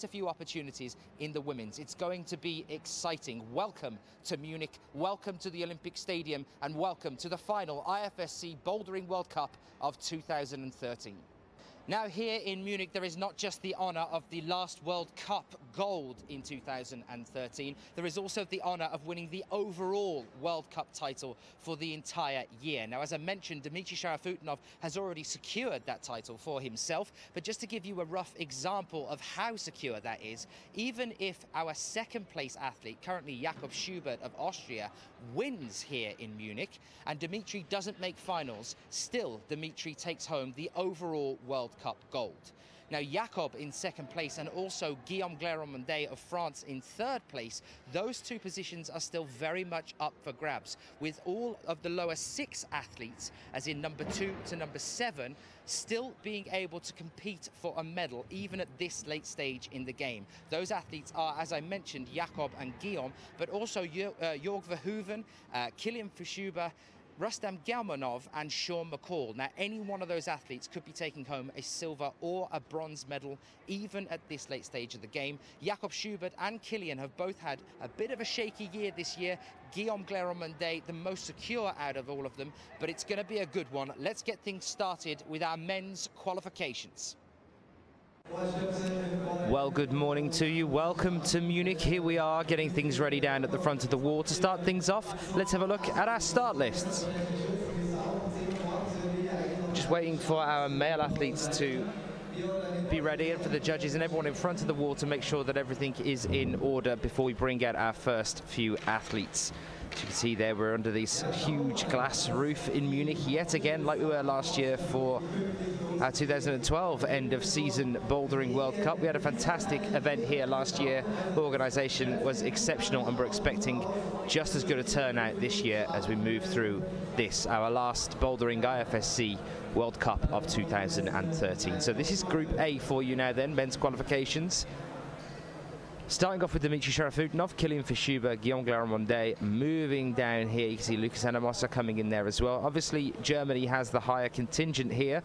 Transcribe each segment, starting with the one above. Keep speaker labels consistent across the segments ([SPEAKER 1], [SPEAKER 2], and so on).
[SPEAKER 1] a few opportunities in the women's. It's going to be exciting. Welcome to Munich, welcome to the Olympic Stadium, and welcome to the final IFSC Bouldering World Cup of 2013. Now here in Munich, there is not just the honour of the last World Cup gold in 2013, there is also the honour of winning the overall World Cup title for the entire year. Now, as I mentioned, Dmitry Sharafutinov has already secured that title for himself, but just to give you a rough example of how secure that is, even if our second place athlete, currently Jakob Schubert of Austria, wins here in Munich and Dmitry doesn't make finals, still Dmitry takes home the overall World Cup gold. Now, Jakob in second place and also Guillaume Gleron-Mondet of France in third place, those two positions are still very much up for grabs, with all of the lower 6 athletes, as in number 2 to number 7, still being able to compete for a medal even at this late stage in the game. Those athletes are, as I mentioned, Jakob and Guillaume, but also Jörg Verhoeven, Kilian Fischuber, Rustam Galmanov and Sean McCall. Now, any one of those athletes could be taking home a silver or a bronze medal, even at this late stage of the game. Jakob Schubert and Kilian have both had a bit of a shaky year this year. Guillaume Gleron-Mondet, the most secure out of all of them, but it's going to be a good one. Let's get things started with our men's qualifications. Well, good morning to you. Welcome to Munich. Here we are getting things ready down at the front of the wall. To start things off, let's have a look at our start lists. Just waiting for our male athletes to be ready and for the judges and everyone in front of the wall to make sure that everything is in order before we bring out our first few athletes. As you can see there, we're under this huge glass roof in Munich yet again, like we were last year for our 2012 end of season Bouldering World Cup. We had a fantastic event here last year. The organisation was exceptional and we're expecting just as good a turnout this year as we move through this, our last Bouldering IFSC World Cup of 2013. So this is Group A for you now then, men's qualifications. Starting off with Dmitry Sharafutinov, Kilian Fischuber, Guillaume Gleron-Mondet. Moving down here, you can see Lucas Anamosa coming in there as well. Obviously, Germany has the higher contingent here.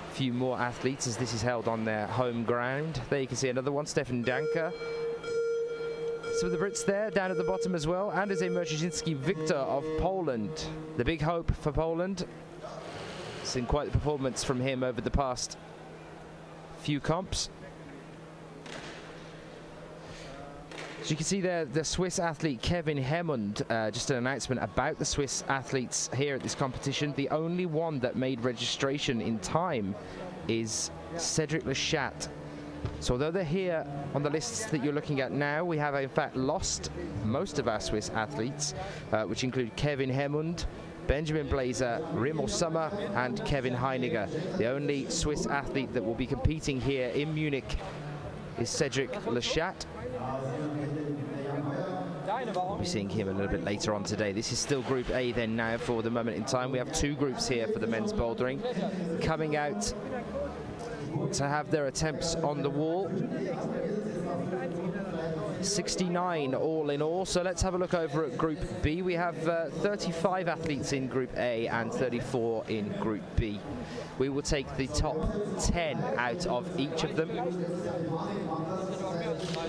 [SPEAKER 1] A few more athletes as this is held on their home ground. There you can see another one, Stefan Danka. Some of the Brits there, down at the bottom as well. Andrzej Mrzyński, Victor of Poland. The big hope for Poland. Seen quite the performance from him over the past few comps. As you can see there, the Swiss athlete Kevin Hemund, just an announcement about the Swiss athletes here at this competition. The only one that made registration in time is Cedric Lechat. So although they're here on the lists that you're looking at now, we have in fact lost most of our Swiss athletes, which include Kevin Hemund, Benjamin Blazer, Remo Sommer and Kevin Heiniger. The only Swiss athlete that will be competing here in Munich is Cedric Lechat. We'll be seeing him a little bit later on today. This is still Group A then now for the moment in time. We have 2 groups here for the men's bouldering. Coming out to have their attempts on the wall. 69 all in all. So let's have a look over at Group B. We have 35 athletes in Group A and 34 in Group B. We will take the top 10 out of each of them.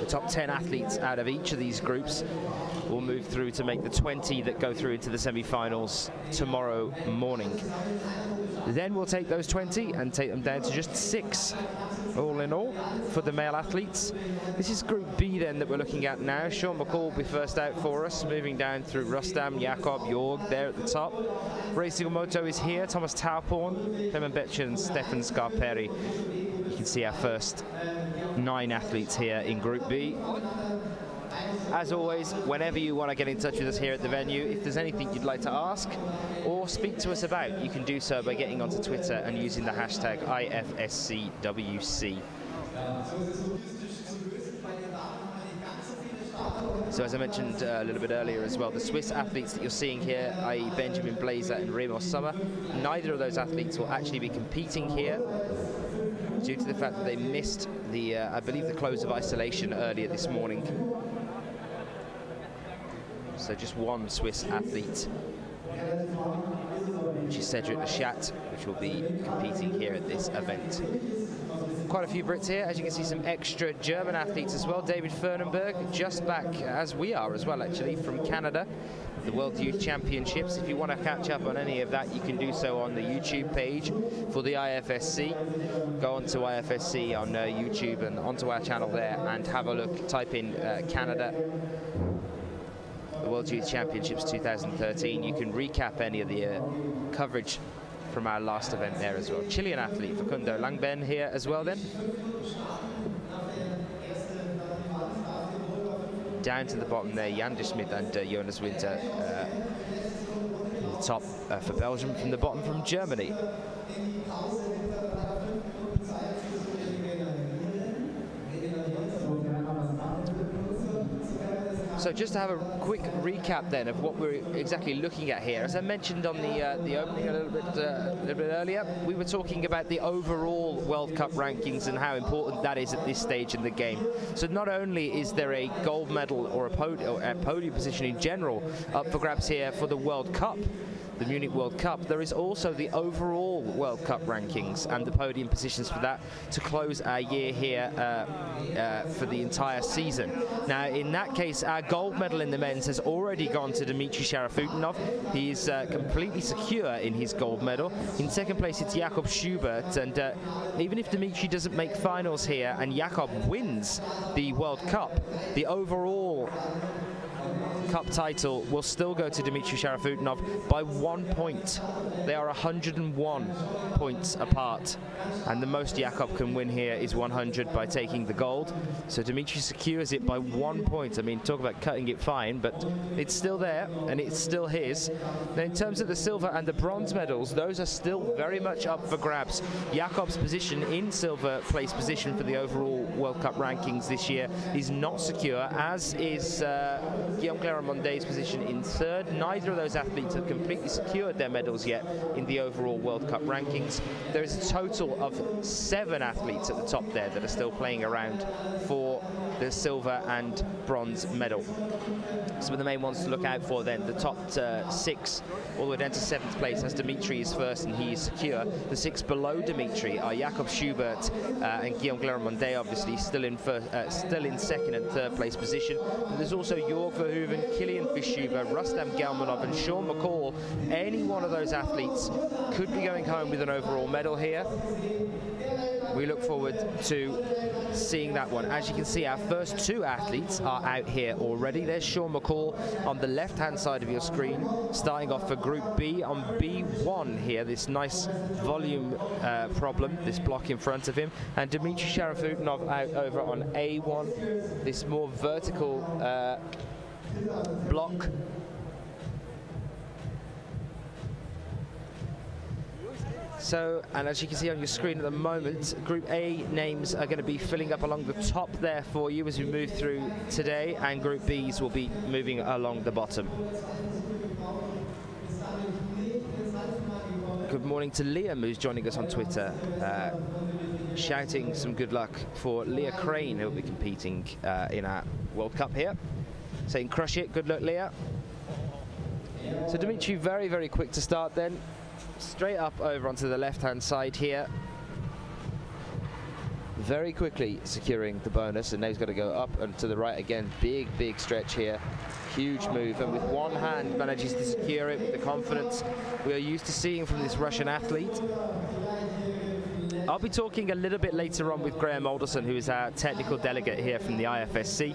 [SPEAKER 1] The top 10 athletes out of each of these groups will move through to make the 20 that go through into the semi-finals tomorrow morning. Then we'll take those 20 and take them down to just 6 all in all for the male athletes. This is Group B then that we're looking at now. Sean McCall will be first out for us, moving down through Rustam, Jakob, Jorg there at the top. Ray Sugimoto is here, Thomas Tauporn, Clement Betcher and Stefan Scarperi. You can see our first 9 athletes here in Group B. As always, whenever you want to get in touch with us here at the venue, if there's anything you'd like to ask or speak to us about, you can do so by getting onto Twitter and using the hashtag IFSCWC. So as I mentioned a little bit earlier as well, the Swiss athletes that you're seeing here, i.e. Benjamin Blazer and Remo Sommer, neither of those athletes will actually be competing here due to the fact that they missed the, I believe, the close of isolation earlier this morning. So just one Swiss athlete, which is Cedric Lechat, which will be competing here at this event. quite a few Brits here. As you can see, some extra German athletes as well. David Fernenberg, just back, as we are as well, actually, from Canada, the World Youth Championships. If you want to catch up on any of that, you can do so on the YouTube page for the IFSC. Go on to IFSC on YouTube and onto our channel there and have a look. Type in Canada, the World Youth Championships 2013. You can recap any of the coverage from our last event there as well. Chilean athlete Facundo Langben here as well then. Down to the bottom there, Jan de Schmidt and Jonas Winter. The top for Belgium, from the bottom from Germany. So just to have a quick recap then of what we're exactly looking at here. As I mentioned on the opening a little bit earlier, we were talking about the overall World Cup rankings and how important that is at this stage in the game. So not only is there a gold medal or a podium position in general up for grabs here for the World Cup, the Munich World Cup, there is also the overall World Cup rankings and the podium positions for that to close our year here for the entire season. Now, in that case, our gold medal in the men's has already gone to Dmitry Sharafutinov. He's completely secure in his gold medal. In second place, it's Jakob Schubert, and even if Dmitry doesn't make finals here and Jakob wins the World Cup, the overall Cup title will still go to Dmitry Sharafutinov by 1 point. They are 101 points apart, and the most Jakob can win here is 100 by taking the gold. So Dmitry secures it by 1 point. I mean, talk about cutting it fine, but it's still there and it's still his. Now, in terms of the silver and the bronze medals, those are still very much up for grabs. Jakob's position in silver place position for the overall World Cup rankings this year is not secure, as is Guillaume Monde's position in third. Neither of those athletes have completely secured their medals yet in the overall World Cup rankings. There is a total of 7 athletes at the top there that are still playing around for the silver and bronze medal. Some of the main ones to look out for then, the top 6 all the way down to 7th place, as Dmitry is first and he is secure. The 6 below Dmitry are Jakob Schubert and Guillaume Monde, obviously still in second and third place position. But there's also Jörg Verhoeven, Kilian Fischuber, Rustam Gelmanov and Sean McCall. Any one of those athletes could be going home with an overall medal here. We look forward to seeing that one. As you can see, our first 2 athletes are out here already. There's Sean McCall on the left-hand side of your screen, starting off for Group B on B1 here. This nice volume problem, this block in front of him. And Dmitry Sharafutinov out over on A1, this more vertical block. So, and as you can see on your screen at the moment, Group A names are going to be filling up along the top there for you as we move through today, and Group B's will be moving along the bottom. Good morning to Liam, who's joining us on Twitter, shouting some good luck for Leah Crane, who will be competing in our World Cup here. Saying crush it, good luck Leah. So Dmitry very, very quick to start then. Straight up over onto the left-hand side here. Very quickly securing the bonus, and now he's got to go up and to the right again. Big, big stretch here. Huge move, and with one hand manages to secure it with the confidence we are used to seeing from this Russian athlete. I'll be talking a little bit later on with Graham Alderson, who is our technical delegate here from the IFSC,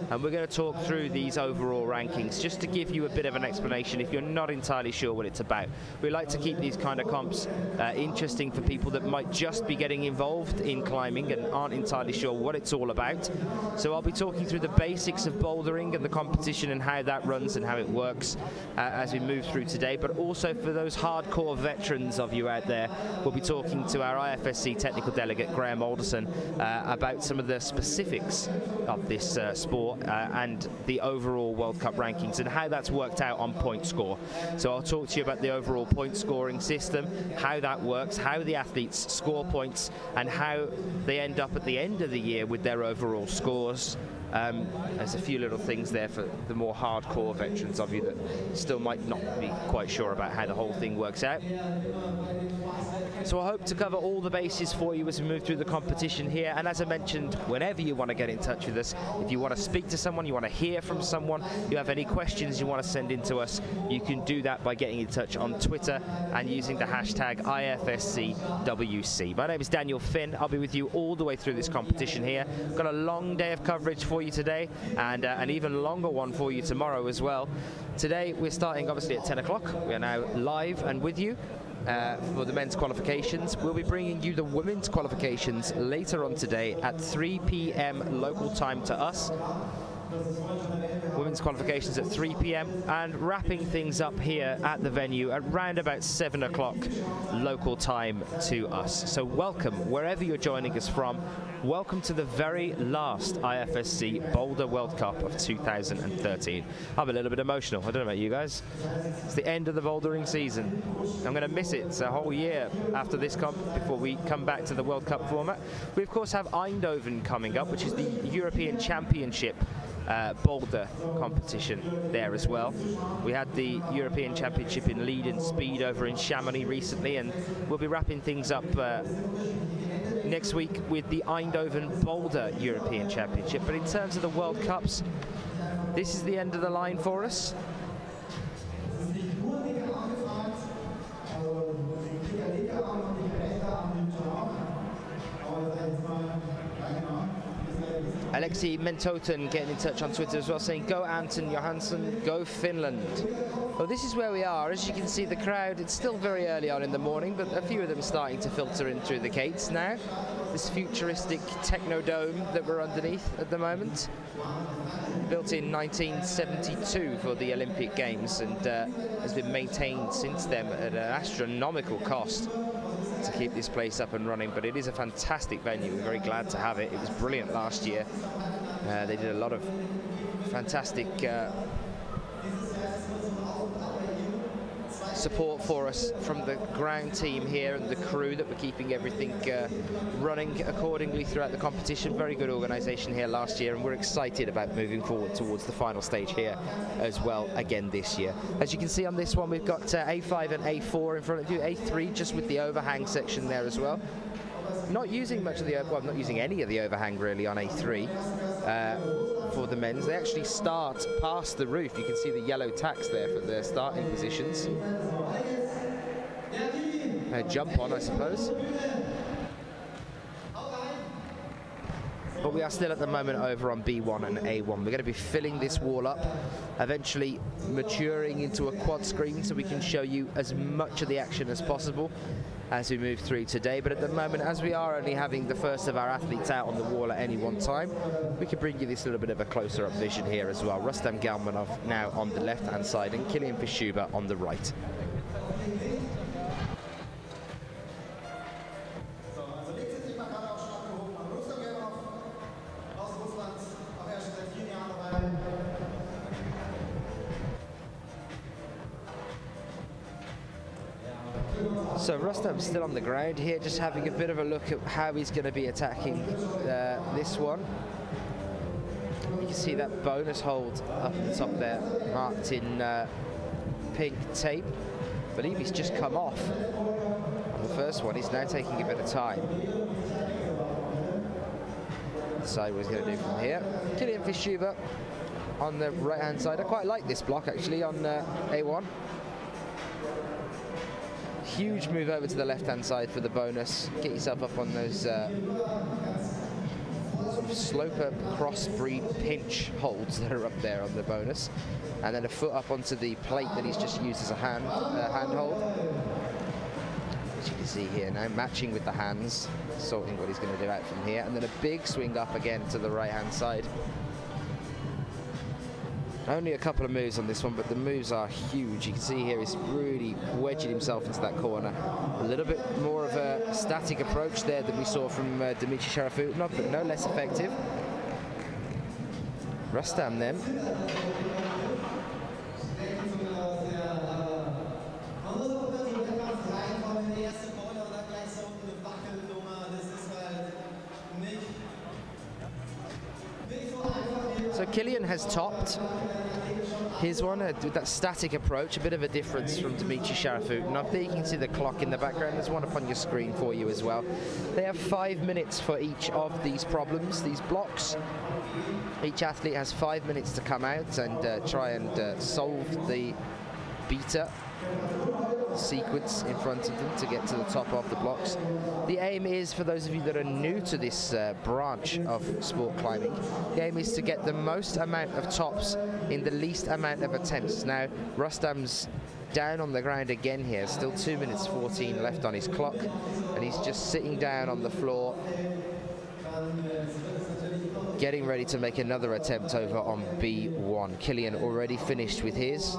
[SPEAKER 1] and we're going to talk through these overall rankings just to give you a bit of an explanation if you're not entirely sure what it's about. We like to keep these kind of comps interesting for people that might just be getting involved in climbing and aren't entirely sure what it's all about. So I'll be talking through the basics of bouldering and the competition and how that runs and how it works as we move through today, but also for those hardcore veterans of you out there, we'll be talking to our IFSC technical delegate Graham Alderson about some of the specifics of this sport and the overall World Cup rankings and how that's worked out on point score. So I'll talk to you about the overall point scoring system, how that works, how the athletes score points, and how they end up at the end of the year with their overall scores. There's a few little things there for the more hardcore veterans of you that still might not be quite sure about how the whole thing works out. So I hope to cover all the
[SPEAKER 2] faces for you as we move through the competition here. And as I mentioned, whenever you want to get in touch with us, if you want to speak to someone, you want to hear from someone, you have any questions you want to send in to us, you can do that by getting in touch on Twitter and using the hashtag IFSCWC. My name is Daniel Finn. I'll be with you all the way through this competition here. Got a long day of coverage for you today, and an even longer one for you tomorrow as well. Today we're starting obviously at 10 o'clock. We are now live and with you for the men's qualifications. We'll be bringing you the women's qualifications later on today at 3 p.m. local time to us. Women's qualifications at 3 p.m. and wrapping things up here at the venue at round about 7 o'clock local time to us. So welcome wherever you're joining us from. Welcome to the very last IFSC Boulder World Cup of 2013. I'm a little bit emotional. I don't know about you guys. It's the end of the bouldering season. I'm going to miss it. It's a whole year after this comp before we come back to the World Cup format. We of course have Eindhoven coming up, which is the European Championship boulder competition there as well. We had the European Championship in lead and speed over in Chamonix recently, and we'll be wrapping things up next week with the Eindhoven Boulder European Championship. But in terms of the World Cups, this is the end of the line for us. Alexi Mentoten getting in touch on Twitter as well, saying go Anton Johansson, go Finland. Well, this is where we are. As you can see, the crowd, it's still very early on in the morning, but a few of them are starting to filter in through the gates now. This futuristic technodome that we're underneath at the moment, built in 1972 for the Olympic Games, and has been maintained since then at an astronomical cost to keep this place up and running. But it is a fantastic venue. We're very glad to have it. It was brilliant last year. They did a lot of fantastic support for us from the ground team here and the crew that were keeping everything running accordingly throughout the competition. Very good organisation here last year, and we're excited about moving forward towards the final stage here as well again this year. As you can see on this one, we've got A5 and A4 in front of you, A3 just with the overhang section there as well. Not using much of the, well, not using any of the overhang really on A3 for the men's. They actually start past the roof. You can see the yellow tacks there for their starting positions. Jump on, I suppose. But we are still at the moment over on B1 and A1. We're going to be filling this wall up, eventually maturing into a quad screen so we can show you as much of the action as possible as we move through today. But at the moment, as we are only having the first of our athletes out on the wall at any one time, we can bring you this little bit of a closer up vision here as well. Rustam Galmanov now on the left hand side and Kilian Fischuber on the right. So Rustam's still on the ground here, just having a bit of a look at how he's going to be attacking this one. You can see that bonus hold up at the top there, marked in pink tape. I believe he's just come off on the first one. He's now taking a bit of time. Decide what he's going to do from here. Kilian Fischuber on the right-hand side. I quite like this block actually on A1. Huge move over to the left-hand side for the bonus. Get yourself up on those sort of sloper cross-breed pinch holds that are up there on the bonus. And then a foot up onto the plate that he's just used as a hand hold. As you can see here now, matching with the hands, sorting what he's going to do out from here. And then a big swing up again to the right-hand side. Only a couple of moves on this one, but the moves are huge. You can see here he's really wedging himself into that corner. A little bit more of a static approach there than we saw from Dmitry Sharafutinov, but no less effective. Rustam then. So So Kilian has topped his one with that static approach, a bit of a difference from Dimitri Sharafutinov. There you can see the clock in the background. There's one up on your screen for you as well. They have 5 minutes for each of these problems, these blocks. Each athlete has 5 minutes to come out and try and solve the beta sequence in front of them to get to the top of the blocks. The aim is, for those of you that are new to this branch of sport climbing, the aim is to get the most amount of tops in the least amount of attempts. Now, Rustam's down on the ground again here, still 2 minutes 14 left on his clock, and he's just sitting down on the floor, getting ready to make another attempt over on B1. Kilian already finished with his.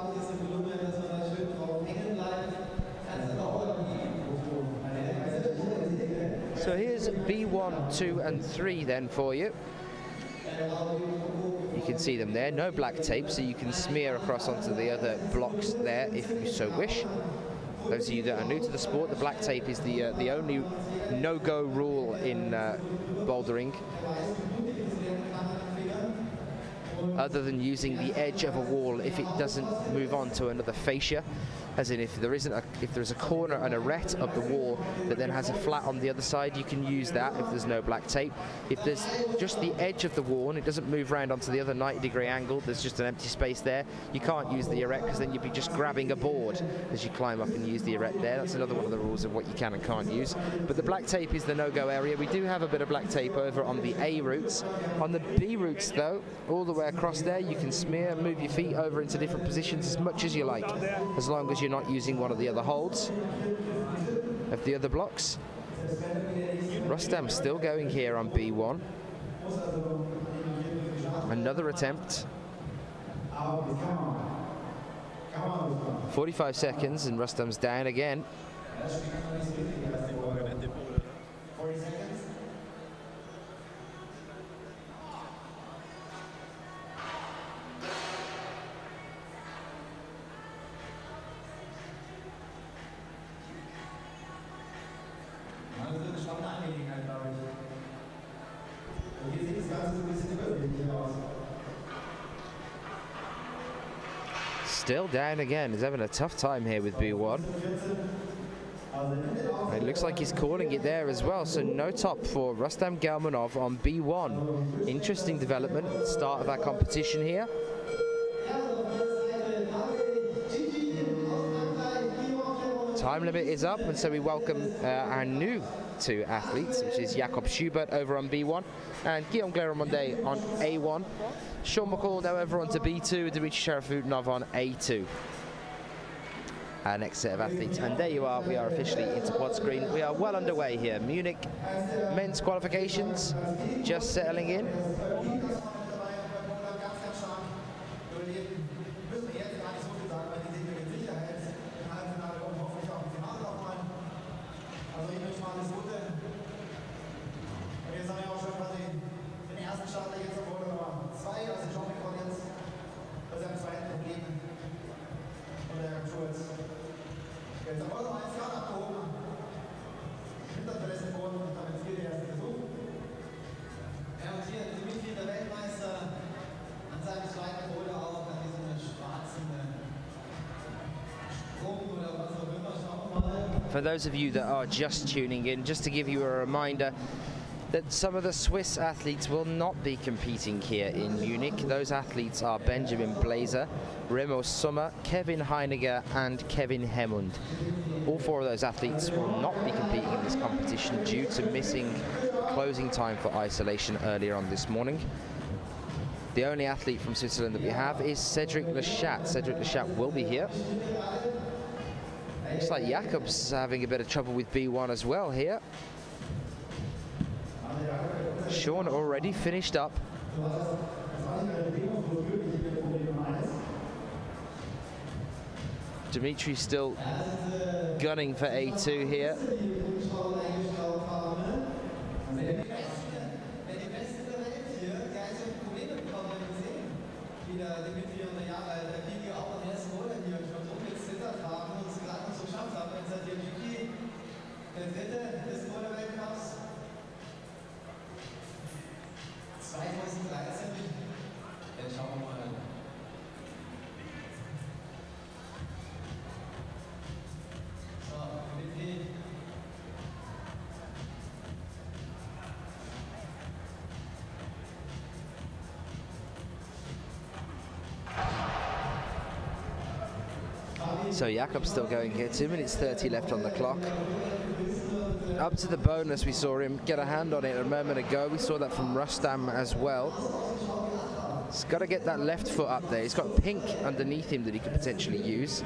[SPEAKER 2] So here's B1, 2 and 3 then for you. You can see them there, no black tape, so you can smear across onto the other blocks there if you so wish. Those of you that are new to the sport, the black tape is the only no-go rule in bouldering, other than using the edge of a wall if it doesn't move on to another fascia. As in, if there's a corner and a ret of the wall that then has a flat on the other side, you can use that if there's no black tape. If there's just the edge of the wall and it doesn't move around onto the other 90-degree angle, there's just an empty space there, you can't use the erect, because then you'd be just grabbing a board as you climb up and use the erect there. That's another one of the rules of what you can and can't use. But the black tape is the no-go area. We do have a bit of black tape over on the A routes. On the B routes, though, all the way across there, you can smear, move your feet over into different positions as much as you like, as long as you're not using one of the other holds of the other blocks. Rustam still going here on B1. Another attempt. 45 seconds and Rustam's down again. Still down again. He's having a tough time here with B1. It looks like he's calling it there as well, so no top for Rustam Gelmanov on B1. Interesting development at the start of our competition here. Time limit is up, and so we welcome our new two athletes, which is Jakob Schubert over on B1 and Guillaume Gleramonde on A1. Sean McCall now over onto B2, Dimitri Sharafutinov on A2. Our next set of athletes, and there you are, we are officially into quad screen. We are well underway here. Munich men's qualifications just settling in. For those of you that are just tuning in, just to give you a reminder that some of the Swiss athletes will not be competing here in Munich. Those athletes are Benjamin Blazer, Remo Sommer, Kevin Heiniger and Kevin Hemund. All four of those athletes will not be competing in this competition due to missing closing time for isolation earlier on this morning. The only athlete from Switzerland that we have is Cedric Lechat. Cedric Lechat will be here. Looks like Jakob's having a bit of trouble with B1 as well here. Sean already finished up. Dimitri still gunning for A2 here. So Jakob's still going here, 2 minutes 30 left on the clock. Up to the bonus, we saw him get a hand on it a moment ago. We saw that from Rustam as well. He's got to get that left foot up there. He's got pink underneath him that he could potentially use.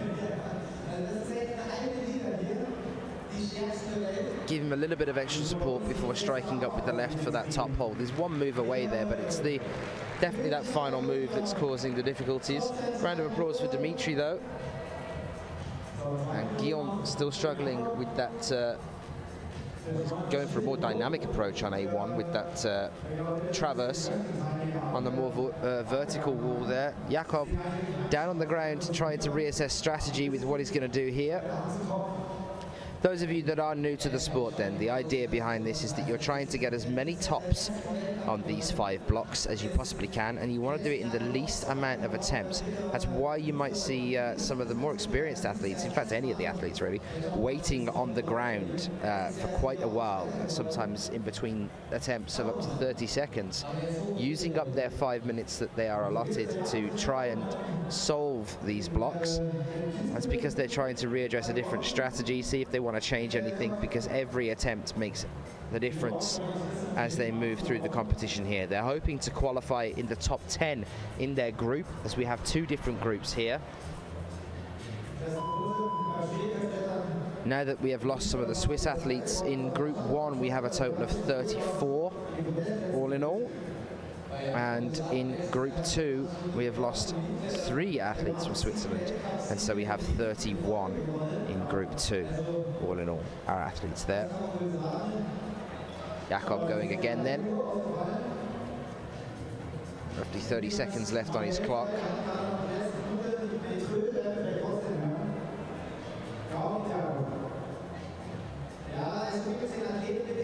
[SPEAKER 2] Give him a little bit of extra support before striking up with the left for that top hold. There's one move away there, but it's definitely that final move that's causing the difficulties. Round of applause for Dimitri, though. And Guillaume still struggling with that, going for a more dynamic approach on A1 with that traverse on the more vertical wall there. Jakob down on the ground trying to reassess strategy with what he's going to do here. Those of you that are new to the sport then, the idea behind this is that you're trying to get as many tops on these 5 blocks as you possibly can, and you want to do it in the least amount of attempts. That's why you might see some of the more experienced athletes, in fact any of the athletes really, waiting on the ground for quite a while, sometimes in between attempts of up to 30 seconds, using up their 5 minutes that they are allotted to try and solve these blocks. That's because they're trying to readdress a different strategy, see if they want to change anything, because every attempt makes the difference as they move through the competition here. They're hoping to qualify in the top 10 in their group, as we have 2 different groups here. Now that we have lost some of the Swiss athletes in Group 1, we have a total of 34 all in all. And in Group 2, we have lost 3 athletes from Switzerland, and so we have 31 in Group 2, all in all, our athletes there. Jakob going again then. Roughly 30 seconds left on his clock.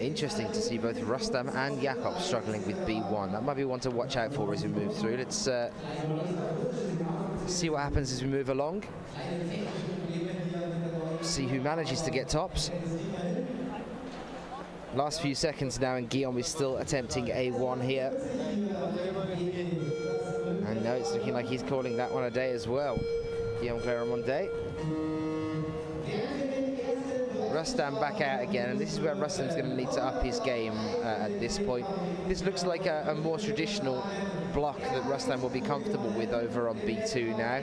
[SPEAKER 2] Interesting to see both Rustam and Jakob struggling with B1. That might be one to watch out for as we move through. Let's see what happens as we move along. See who manages to get tops. Last few seconds now, and Guillaume is still attempting A1 here. And no, it's looking like he's calling that one a day as well. Guillaume Clermont-Day. Rustam back out again, and this is where Rustam's going to need to up his game at this point. This looks like a more traditional block that Rustam will be comfortable with over on B2 now.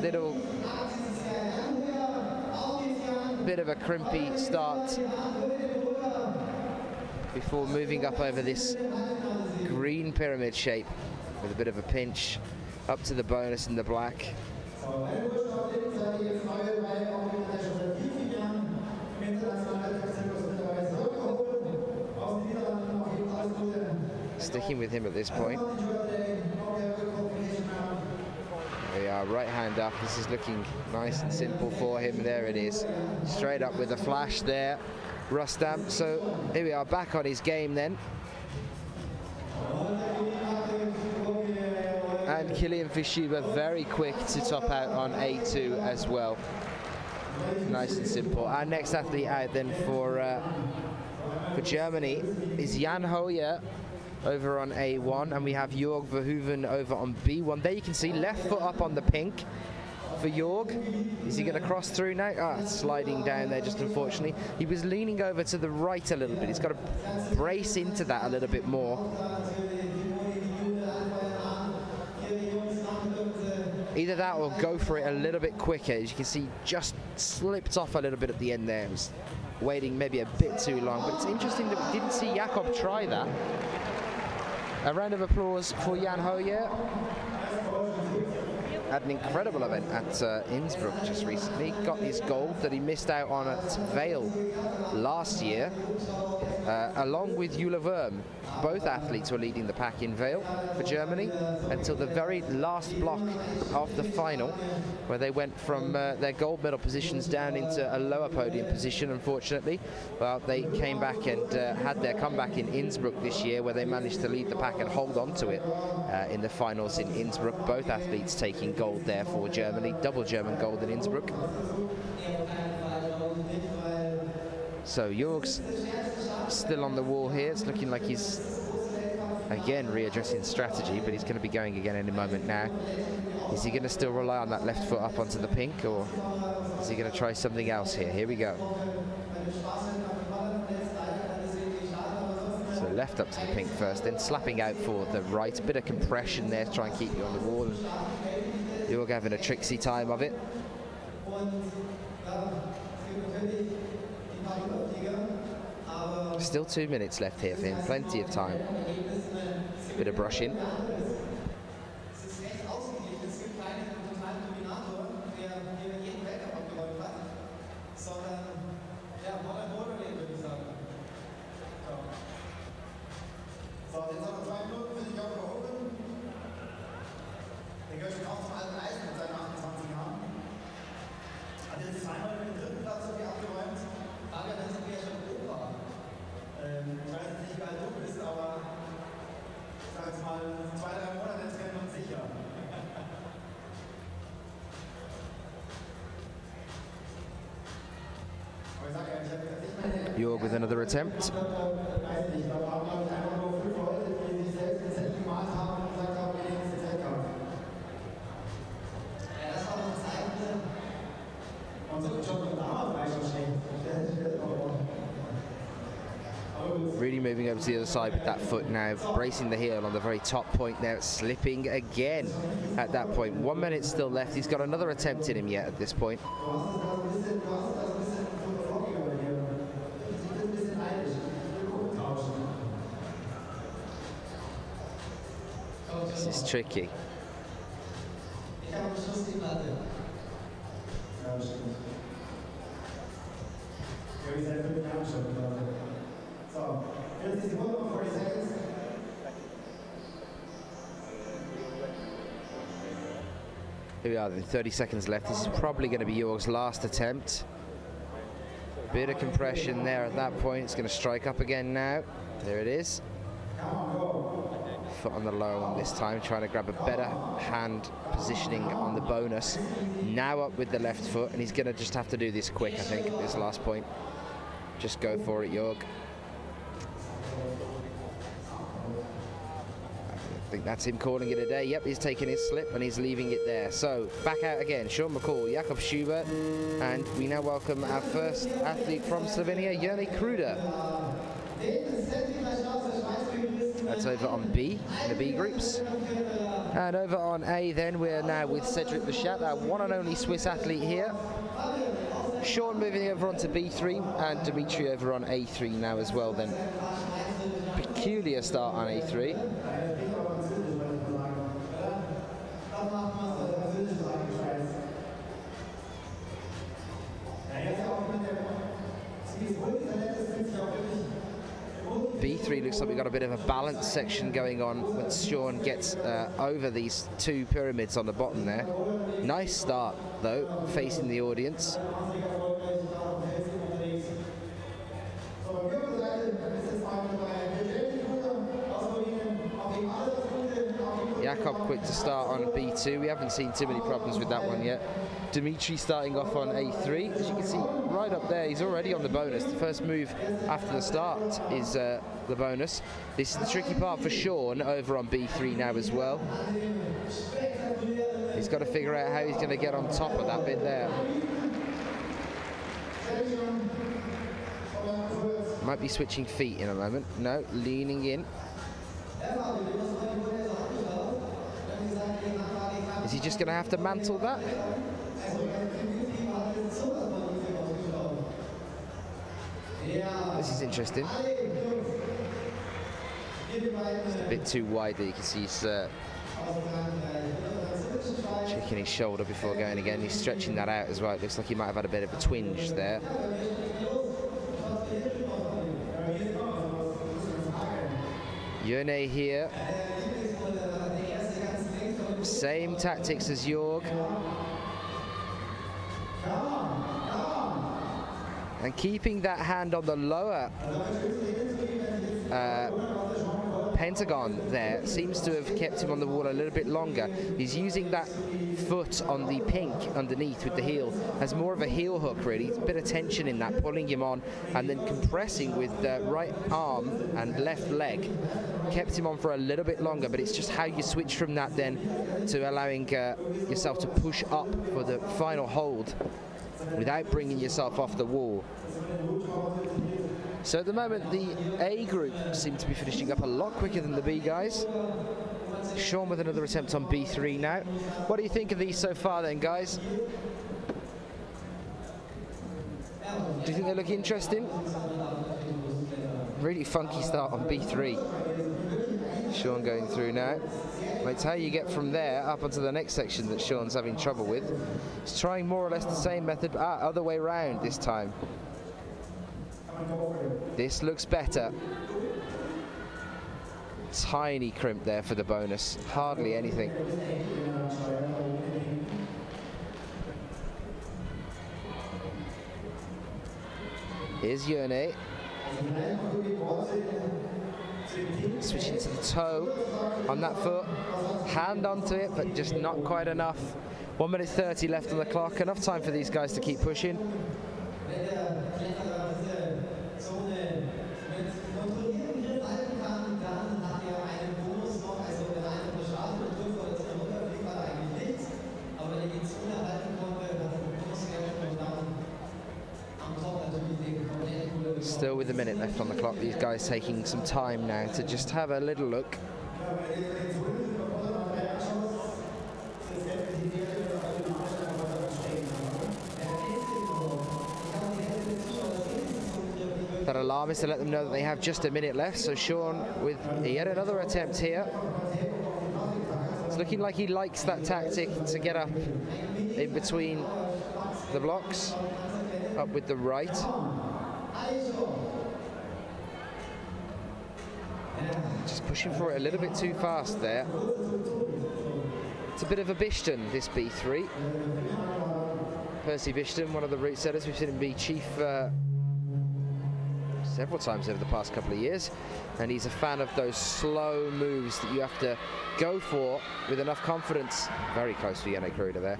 [SPEAKER 2] Little bit of a crimpy start before moving up over this green pyramid shape with a bit of a pinch up to the bonus in the black. Sticking with him at this point. There we are, right hand up. This is looking nice and simple for him. There it is. Straight up with a flash there, Rustam. So here we are, back on his game then. And Kilian Fischuber very quick to top out on A2 as well. Nice and simple. Our next athlete out then for Germany is Jan Hoyer over on A1, and we have Jörg Verhoeven over on B1. There you can see left foot up on the pink for Jörg. Is he going to cross through now? Ah, sliding down there just unfortunately. He was leaning over to the right a little bit. He's got to brace into that a little bit more. Either that or go for it a little bit quicker. As you can see, just slipped off a little bit at the end there. It was waiting maybe a bit too long, but it's interesting that we didn't see Jakob try that. A round of applause for Jan Hoyer. Had an incredible event at Innsbruck just recently. Got his gold that he missed out on at Vail last year, along with Jule Worm. Both athletes were leading the pack in Vail for Germany until the very last block of the final, where they went from their gold medal positions down into a lower podium position, unfortunately. Well, they came back and had their comeback in Innsbruck this year, where they managed to lead the pack and hold on to it in the finals in Innsbruck. Both athletes taking gold there for Germany, double German gold in Innsbruck. So Jörg's still on the wall here. It's looking like he's Again, readdressing strategy, but he's going to be going again any moment now. Is he going to still rely on that left foot up onto the pink, or is he going to try something else here? Here we go. So left up to the pink first, then slapping out for the right. A bit of compression there to try and keep you on the wall. And Jörg having a tricksy time of it. Still 2 minutes left here for him, plenty of time. Bit of brushing. Jörg with another attempt. Really moving over to the other side with that foot now, bracing the heel on the very top point there, slipping again at that point. 1 minute still left. He's got another attempt in him yet at this point. This is tricky. Here we are then, 30 seconds left. This is probably going to be Jörg's last attempt. Bit of compression there at that point. It's going to strike up again now. There it is. Foot on the lower one this time, trying to grab a better hand positioning on the bonus. Now up with the left foot, and he's going to just have to do this quick, I think, at this last point. Just go for it, Jörg. I think that's him calling it a day. Yep, he's taking his slip and he's leaving it there. So back out again, Sean McCall, Jakob Schubert, and we now welcome our first athlete from Slovenia, Jörg Kruder. That's over on B, in the B groups. And over on A then, we're now with Cedric Bechat, our one and only Swiss athlete here. Sean moving over onto B3 and Dimitri over on A3 now as well then. Peculiar start on A3. B3 looks like we've got a bit of a balance section going on once Sean gets over these two pyramids on the bottom there. Nice start though, facing the audience. Jakob quick to start on B2. We haven't seen too many problems with that one yet. Dimitri starting off on A3. As you can see, right up there, he's already on the bonus. The first move after the start is the bonus. This is the tricky part for Sean over on B3 now as well. He's got to figure out how he's going to get on top of that bit there. Might be switching feet in a moment. No, leaning in. Is he just going to have to mantle that? This is interesting. It's a bit too wide there. You can see he's checking his shoulder before going again. He's stretching that out as well. It looks like he might have had a bit of a twinge there. Jörg here. Same tactics as Jörg. And keeping that hand on the lower pentagon there seems to have kept him on the wall a little bit longer. He's using that foot on the pink underneath with the heel as more of a heel hook, really. A bit of tension in that, pulling him on and then compressing with the right arm and left leg. Kept him on for a little bit longer, but it's just how you switch from that then to allowing yourself to push up for the final hold without bringing yourself off the wall. So at the moment, the A group seem to be finishing up a lot quicker than the B guys. Sean with another attempt on B3 now. What do you think of these so far then, guys? Do you think they look interesting? Really funky start on B3. Sean going through now. It's how you get from there up onto the next section that Sean's having trouble with. He's trying more or less the same method, but other way round this time. This looks better. Tiny crimp there for the bonus, hardly anything. Here's Yone. Switching to the toe on that foot. Hand onto it, but just not quite enough. 1 minute 30 left on the clock. Enough time for these guys to keep pushing. Still with a minute left on the clock, these guys taking some time now to just have a little look. That alarm is to let them know that they have just a minute left, so Sean with yet another attempt here. It's looking like he likes that tactic to get up in between the blocks, up with the right. Just pushing for it a little bit too fast there. It's a bit of a Bishton, this B3. Percy Bishton, one of the route setters. We've seen him be chief several times over the past couple of years, and he's a fan of those slow moves that you have to go for with enough confidence. Very close to Yannick Kruder there.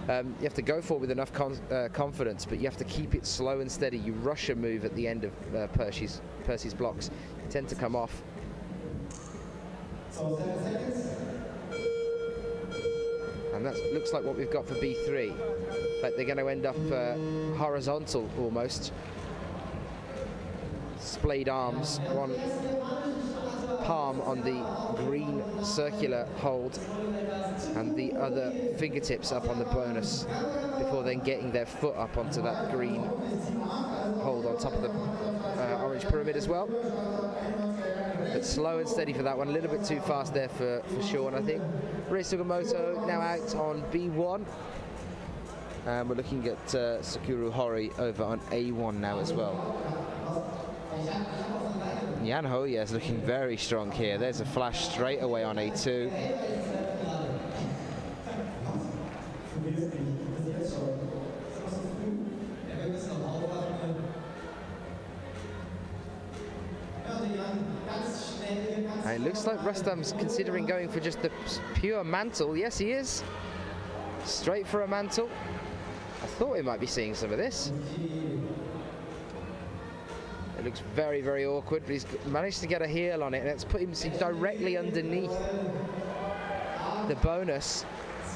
[SPEAKER 2] You have to go for it with enough confidence, but you have to keep it slow and steady. You rush a move at the end of Percy's blocks. They tend to come off. And that looks like what we've got for B3. Like they're going to end up horizontal almost. Splayed arms, one palm on the green circular hold and the other fingertips up on the bonus before then getting their foot up onto that green hold on top of the orange pyramid as well. But slow and steady for that one, a little bit too fast there for Sean, I think. Rei Sugimoto now out on B1. And we're looking at Sakuru Hori over on A1 now as well. Jan Hoya is looking very strong here. There's a flash straight away on A2. And it looks like Rustam's considering going for just the pure mantle. Yes, he is. Straight for a mantle. I thought we might be seeing some of this. It looks very, very awkward, but he's managed to get a heel on it, and it's put him directly underneath the bonus.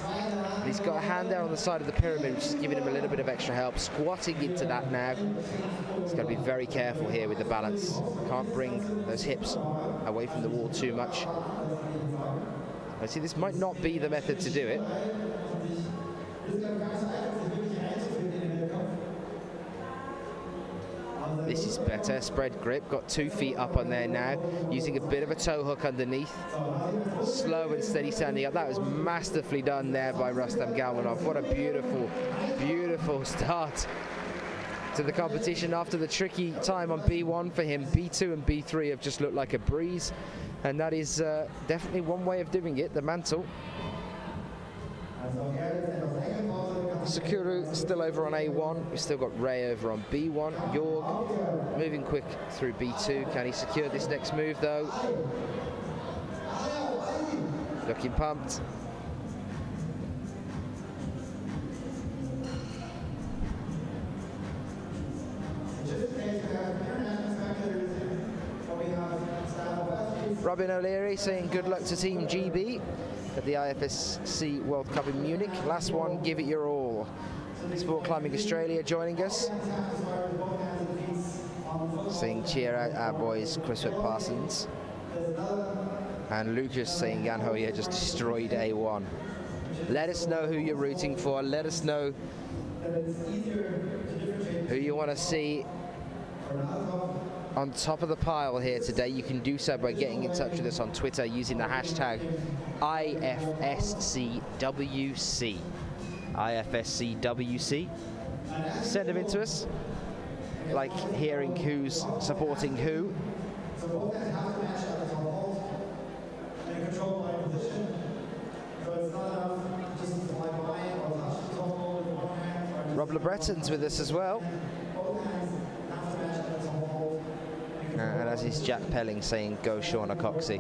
[SPEAKER 2] And he's got a hand there on the side of the pyramid, which is giving him a little bit of extra help. Squatting into that now. He's got to be very careful here with the balance. Can't bring those hips away from the wall too much. I see this might not be the method to do it. This is better, spread grip, got 2 feet up on there now, using a bit of a toe hook underneath. Slow and steady standing up. That was masterfully done there by Rustam Galmanov. What a beautiful, beautiful start to the competition after the tricky time on B1 for him. B2 and B3 have just looked like a breeze, and that is definitely one way of doing it, the mantle. Sakuru still over on A1. We've still got Ray over on B1. Jorg moving quick through B2. Can he secure this next move though? Looking pumped. Robin O'Leary saying good luck to Team GB at the IFSC World Cup in Munich. Last one, give it your all. Sport Climbing Australia joining us. Saying cheer out our boys, Chris Parsons. And Lucas saying Jan Hoyer just destroyed A1. Let us know who you're rooting for. Let us know who you want to see on top of the pile here today. You can do so by getting in touch with us on Twitter using the hashtag IFSCWC. IFSCWC. Send them in to us. Like hearing who's supporting who. Rob LeBreton's with us as well. And as is Jack Pelling saying, go Shauna Coxey.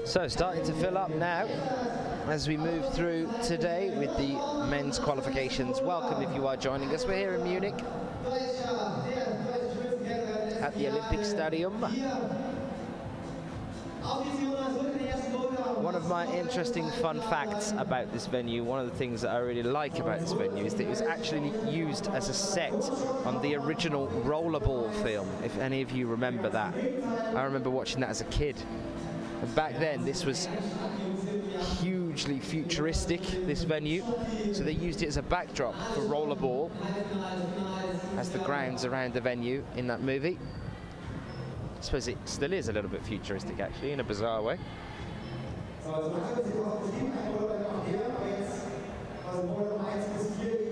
[SPEAKER 2] So starting to fill up now as we move through today with the men's qualifications. Welcome if you are joining us. We're here in Munich at the Olympic Stadium. One of my interesting fun facts about this venue, one of the things that I really like about this venue is that it was actually used as a set on the original rollerball film, if any of you remember that. I remember watching that as a kid. And back then, this was hugely futuristic, this venue. So they used it as a backdrop for rollerball as the grounds around the venue in that movie. I suppose it still is a little bit futuristic, actually, in a bizarre way.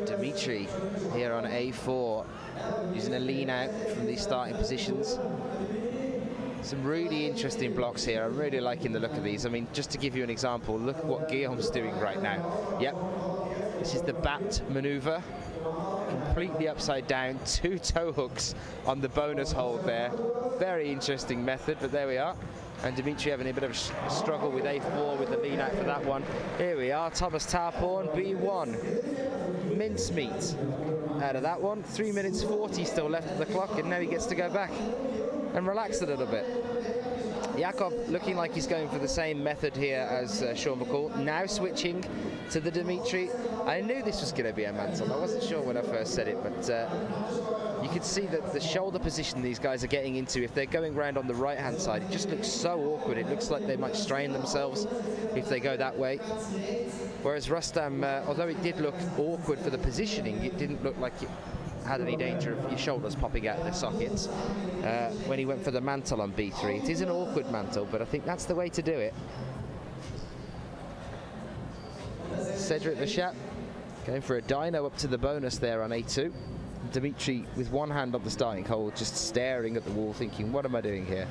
[SPEAKER 2] Dimitri here on A4, using a lean out from these starting positions. Some really interesting blocks here. I'm really liking the look of these. I mean, just to give you an example, look what Guillaume's doing right now. Yep, this is the bat maneuver, completely upside down, 2 toe hooks on the bonus hold there. Very interesting method, but there we are. And Dimitri having a bit of a struggle with A4 with the lean out for that one. Here we are, Thomas Tarporn, B1. Mincemeat out of that one. 3 minutes 40 still left of the clock, and now he gets to go back and relax a little bit. Jakob looking like he's going for the same method here as Sean McCall. Now switching to the Dimitri. I knew this was going to be a mantle. I wasn't sure when I first said it, but you can see that the shoulder position these guys are getting into, if they're going round on the right-hand side, it just looks so awkward. It looks like they might strain themselves if they go that way. Whereas Rustam, although it did look awkward for the positioning, it didn't look like it had any danger of your shoulders popping out of their sockets when he went for the mantle on B3. It is an awkward mantle, but I think that's the way to do it. Cedric Lechat going for a dyno up to the bonus there on A2. Dimitri with one hand on the starting hole, just staring at the wall, thinking, what am I doing here?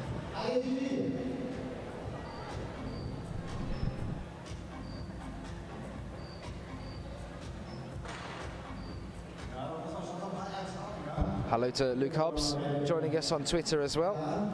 [SPEAKER 2] Hello to Luke Hobbs, joining us on Twitter as well.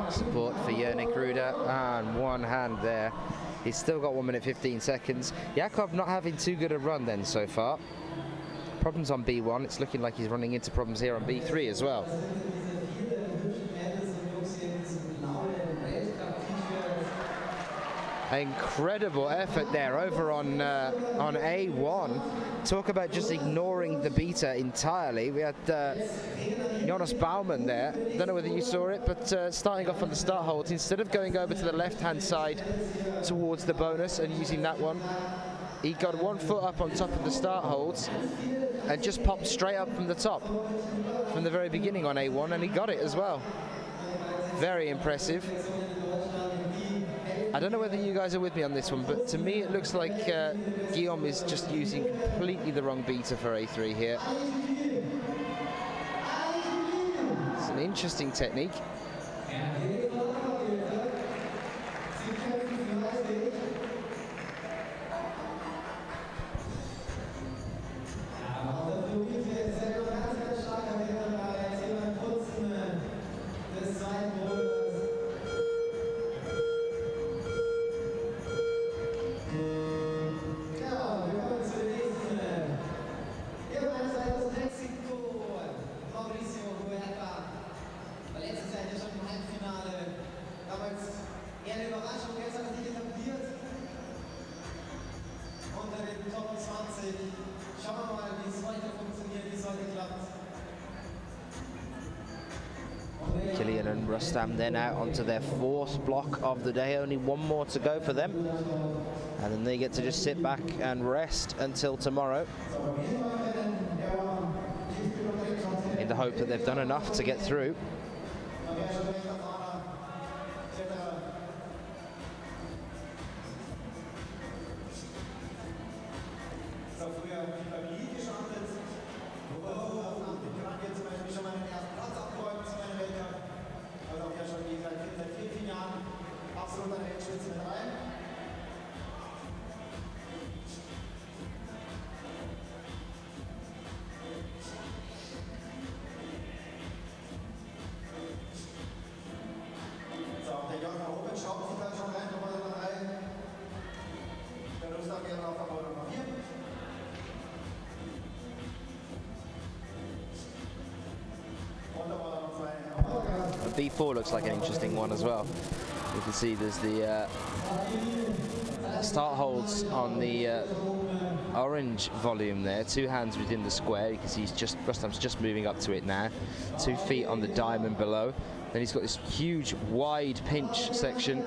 [SPEAKER 2] Support for Yannick Ruder, and one hand there. He's still got 1 minute 15 seconds. Jakob not having too good a run then so far. Problems on B1. It's looking like he's running into problems here on B3 as well. Incredible effort there over on A1. Talk about just ignoring the beta entirely. We had Jonas Baumann there. Don't know whether you saw it, but starting off on the start holds, instead of going over to the left-hand side towards the bonus and using that one, he got 1 foot up on top of the start holds and just popped straight up from the top, from the very beginning on A1, and he got it as well. Very impressive. I don't know whether you guys are with me on this one, but to me it looks like Guillaume is just using completely the wrong beta for A3 here. It's an interesting technique. Kilian and Rustam then out onto their 4th block of the day. Only 1 more to go for them, and then they get to just sit back and rest until tomorrow, in the hope that they've done enough to get through. B4 looks like an interesting one as well. You can see there's the start holds on the orange volume there. 2 hands within the square. You can see Rustam's just moving up to it now. 2 feet on the diamond below. Then he's got this huge wide pinch section.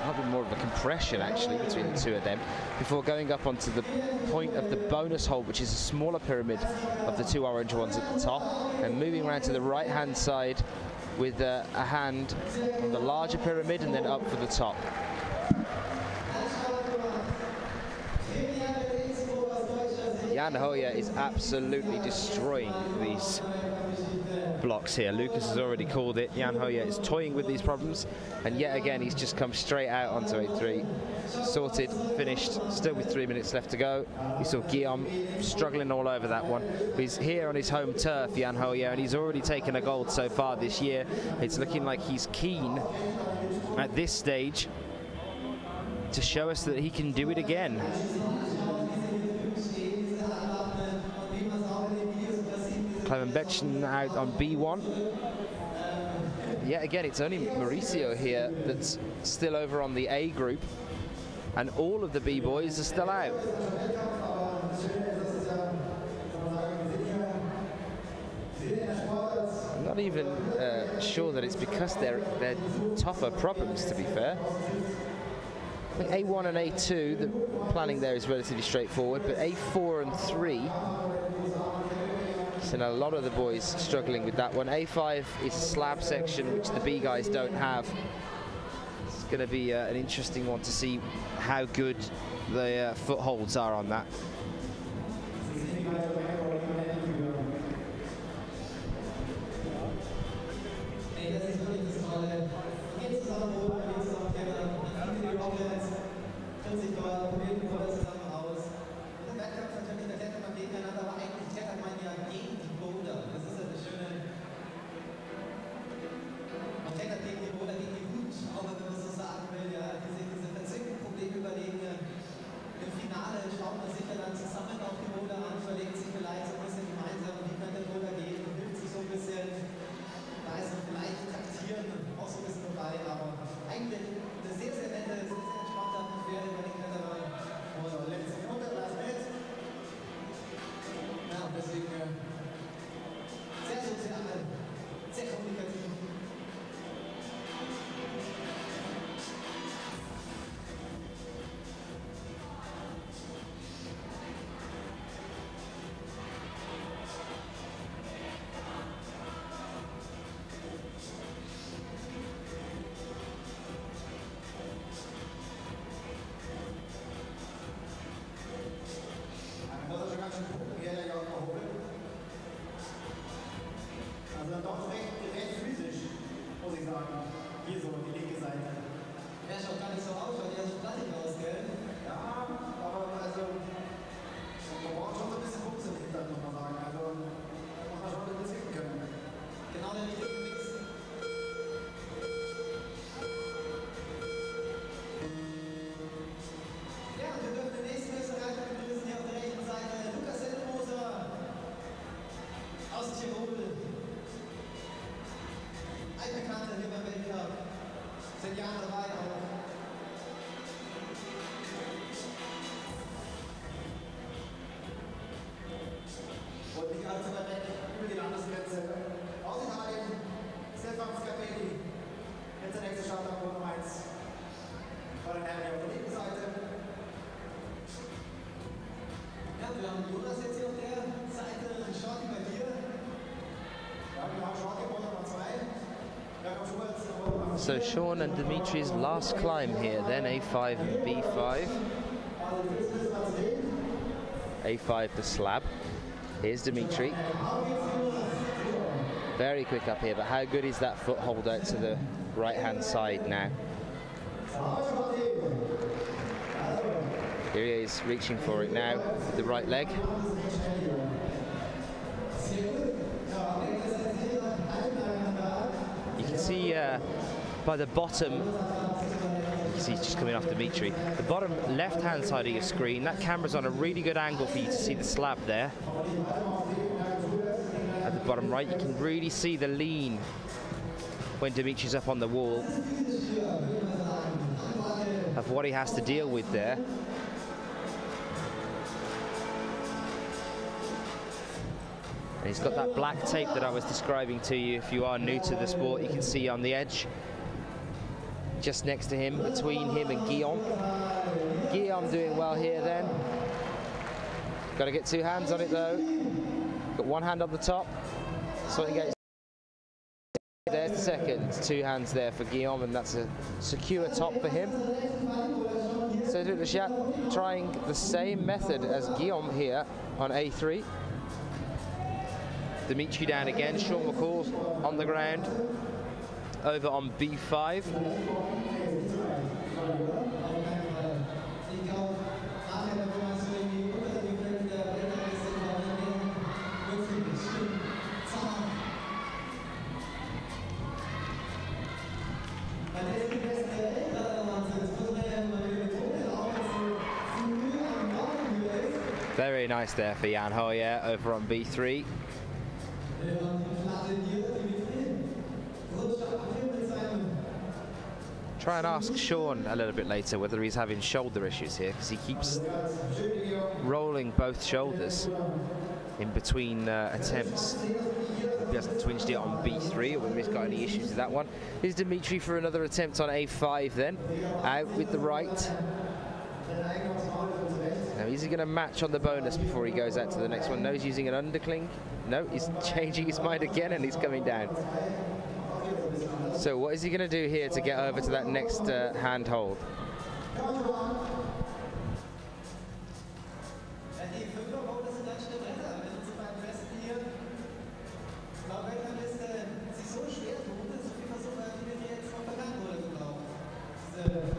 [SPEAKER 2] Might be more of a compression actually between the 2 of them, before going up onto the point of the bonus hold, which is a smaller pyramid of the 2 orange ones at the top, and moving around to the right hand side with a hand on the larger pyramid and then up for the top. Jan Hoyer is absolutely destroying these blocks here. Lucas has already called it. Jan Hoyer is toying with these problems, and yet again he's just come straight out onto 8-3. Sorted, finished, still with 3 minutes left to go. We saw Guillaume struggling all over that one. He's here on his home turf, Jan Hoyer, and he's already taken a gold so far this year. It's looking like he's keen at this stage to show us that he can do it again. Clement Betchen out on B1. Yet again, it's only Mauricio here that's still over on the A group, and all of the B boys are still out. I'm not even sure that it's because they're tougher problems, to be fair. I think A1 and A2, the planning there is relatively straightforward, but A4 and 3, so a lot of the boys struggling with that one. A5 is a slab section, which the B guys don't have. It's going to be an interesting one to see how good the footholds are on that. So Sean and Dimitri's last climb here then, A5 and B5. A5 the slab. Here's Dimitri. Very quick up here, but how good is that foothold out to the right-hand side now? Here he is reaching for it now with the right leg. You can see by the bottom, you can see he's just coming off Dimitri, the bottom left-hand side of your screen, that camera's on a really good angle for you to see the slab there. At the bottom right, you can really see the lean when Dimitri's up on the wall of what he has to deal with there. And he's got that black tape that I was describing to you. If you are new to the sport, you can see on the edge, just next to him, between him and Guillaume. Guillaume doing well here then. Got to get two hands on it though. Got one hand on the top, so he gets There's the second, 2 hands there for Guillaume, and that's a secure top for him. Cedric Lechat trying the same method as Guillaume here on A3. Dimitri down again, Sean McCall on the ground, over on B5. Very nice there for Jan Hoyer over on B3. Try and ask Sean a little bit later whether he's having shoulder issues here, because he keeps rolling both shoulders in between attempts. He hasn't twinged it on B3, or whether he's got any issues with that one. Here's Dimitri for another attempt on A5 then, out with the right. Now, is he going to match on the bonus before he goes out to the next one? No, he's using an undercling. No, he's changing his mind again, and he's coming down. So what is he going to do here to get over to that next handhold?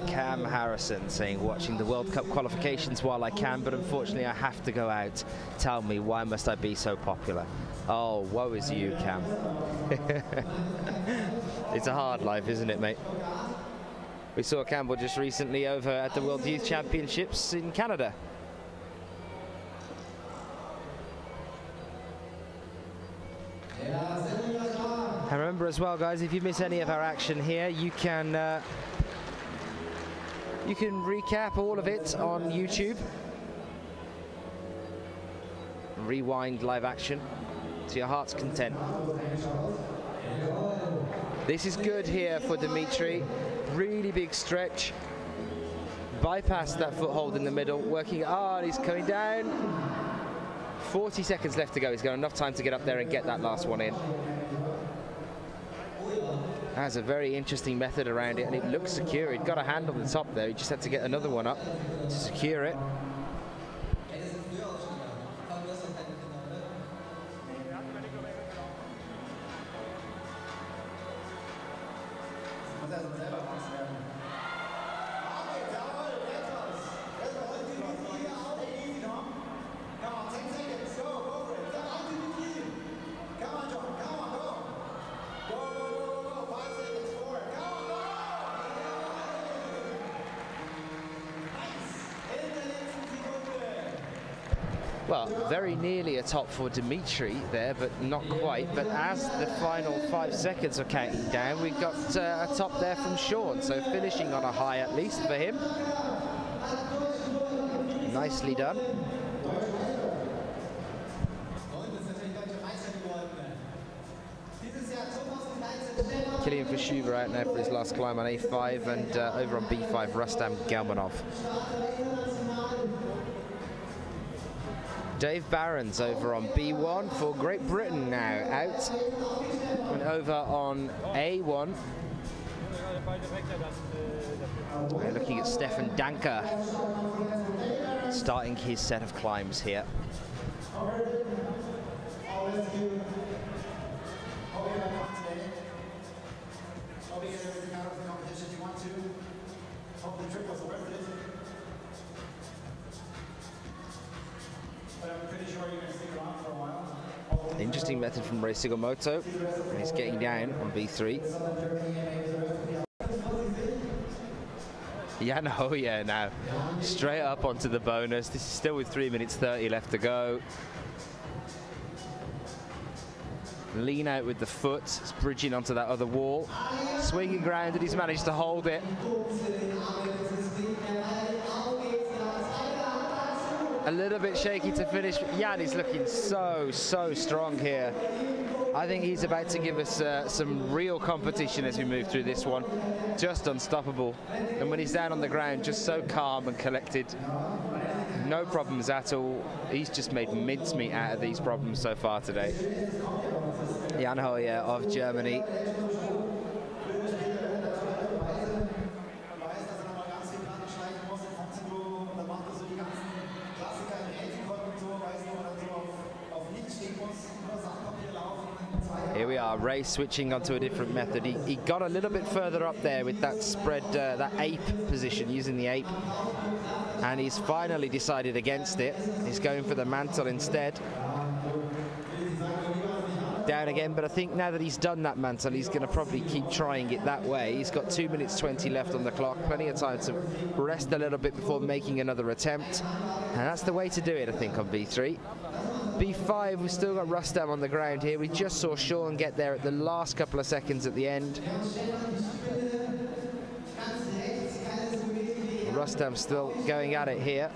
[SPEAKER 2] Cam Harrison saying, watching the World Cup qualifications while I can, but unfortunately I have to go out. Tell me, why must I be so popular? Oh, woe is you, Cam. It's a hard life, isn't it, mate? We saw Campbell just recently over at the World Youth Championships in Canada. And remember as well, guys, if you miss any of our action here, you can recap all of it on YouTube. Rewind live action to your heart's content. This is good here for Dimitri. Really big stretch. Bypassed that foothold in the middle, working hard, he's coming down. 40 seconds left to go. He's got enough time to get up there and get that last one in. Has a very interesting method around it, and it looks secure. He'd got a hand on the top there. He just had to get another one up to secure it. Well, very nearly a top for Dimitri there, but not quite. But as the final 5 seconds are counting down, we've got a top there from Sean. So finishing on a high at least for him. Nicely done. Kilian Fischuber out now for his last climb on A5, and over on B5, Rustam Gelmanov. Dave Barron's over on B1 for Great Britain now, out. And over on A1. We're looking at Stefan Danker starting his set of climbs here. Interesting method from Rei Sugimoto. He's getting down on B3. Jan Hoyer now straight up onto the bonus. This is still with 3 minutes 30 left to go. Lean out with the foot. It's bridging onto that other wall. Swinging ground, and he's managed to hold it. A little bit shaky to finish. Jan is looking so strong here. I think he's about to give us some real competition as we move through this one. Just unstoppable. And when he's down on the ground, just so calm and collected. No problems at all. He's just made mincemeat out of these problems so far today. Jan Hoyer of Germany. Here we are, Ray switching onto a different method. He got a little bit further up there with that spread, that ape position, using the ape. And he's finally decided against it. He's going for the mantle instead. Down again, but I think now that he's done that mantle, he's going to probably keep trying it that way. He's got 2 minutes 20 left on the clock, plenty of time to rest a little bit before making another attempt. And that's the way to do it, I think, on B3. B5, we've still got Rustam on the ground here. We just saw Sean get there at the last couple of seconds at the end. Rustam still going at it here.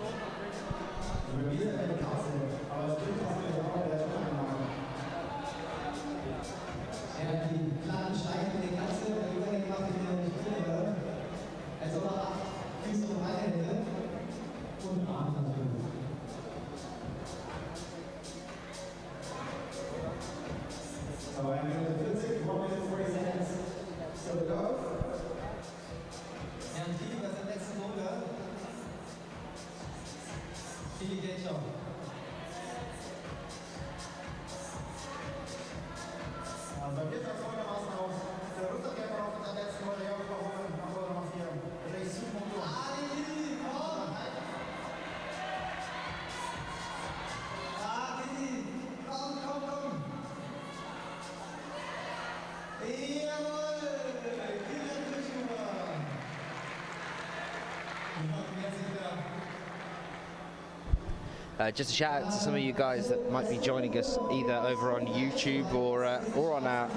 [SPEAKER 2] Just a shout out to some of you guys that might be joining us either over on YouTube or on our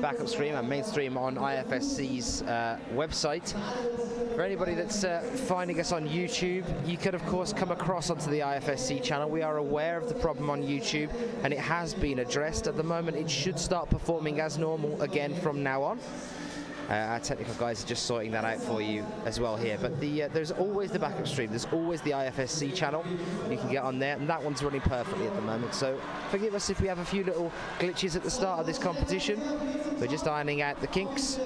[SPEAKER 2] backup stream, our main stream on IFSC's website. For anybody that's finding us on YouTube, you could of course come across onto the IFSC channel. We are aware of the problem on YouTube and it has been addressed. At the moment it should start performing as normal again from now on. Our technical guys are just sorting that out for you as well here. But there's always the backup stream. There's always the IFSC channel. You can get on there, and that one's running perfectly at the moment. So forgive us if we have a few little glitches at the start of this competition. We're just ironing out the kinks.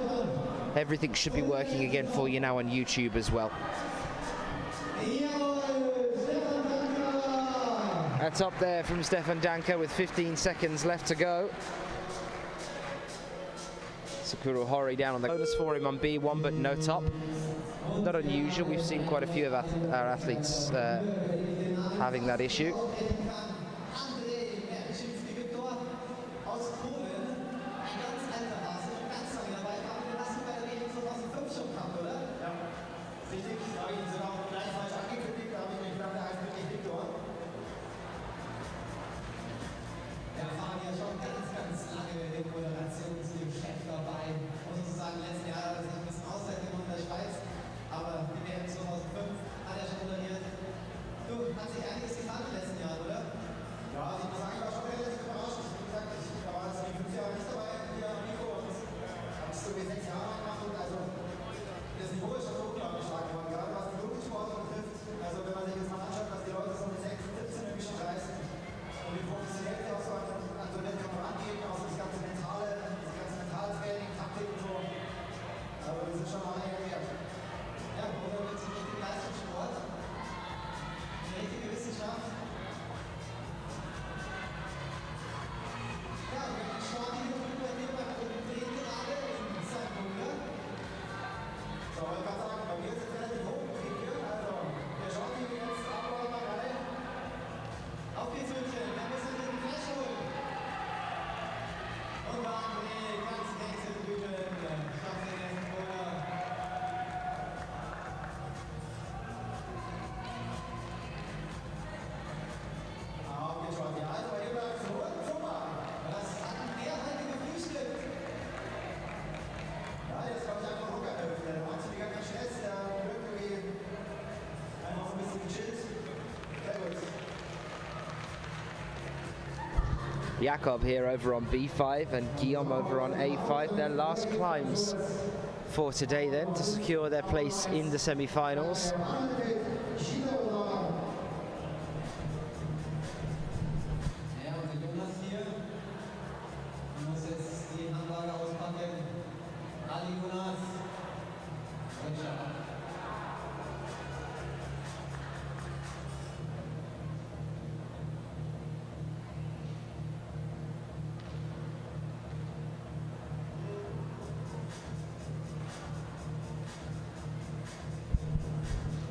[SPEAKER 2] Everything should be working again for you now on YouTube as well. That's up there from Stefan Danker with 15 seconds left to go. Sakura Hori down on the bonus for him on B1, but no top. Not unusual. We've seen quite a few of our athletes having that issue. Jakob here over on B5 and Guillaume over on A5. Their last climbs for today then to secure their place in the semi-finals.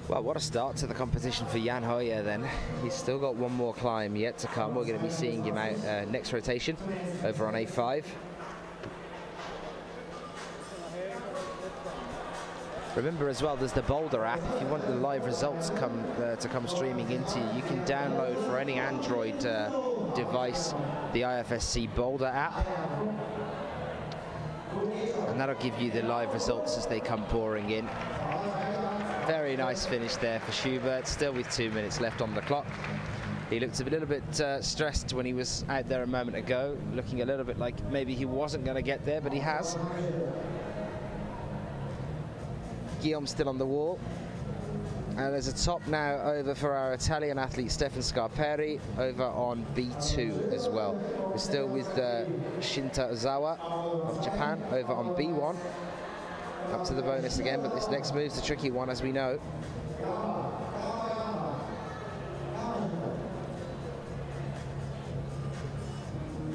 [SPEAKER 2] Well, what a start to the competition for Jan Hoyer then. He's still got one more climb yet to come. We're going to be seeing him out next rotation over on A5. Remember as well, there's the Boulder app. If you want the live results to come streaming into you, you can download for any Android device the IFSC Boulder app. And that'll give you the live results as they come pouring in. Very nice finish there for Schubert, still with 2 minutes left on the clock. He looked a little bit stressed when he was out there a moment ago, looking a little bit like maybe he wasn't going to get there, but he has. Guillaume still on the wall. And there's a top now over for our Italian athlete Stefan Scarperi over on B2 as well. We're still with Shinta Ozawa of Japan over on B1. Up to the bonus again, but this next move's a tricky one, as we know.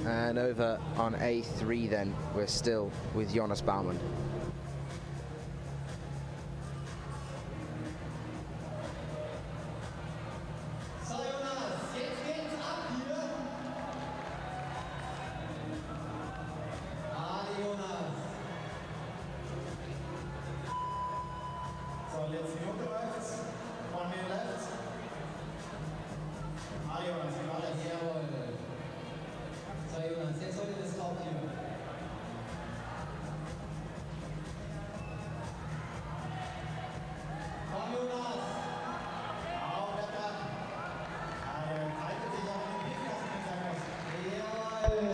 [SPEAKER 2] And over on A3 then, we're still with Jonas Baumann.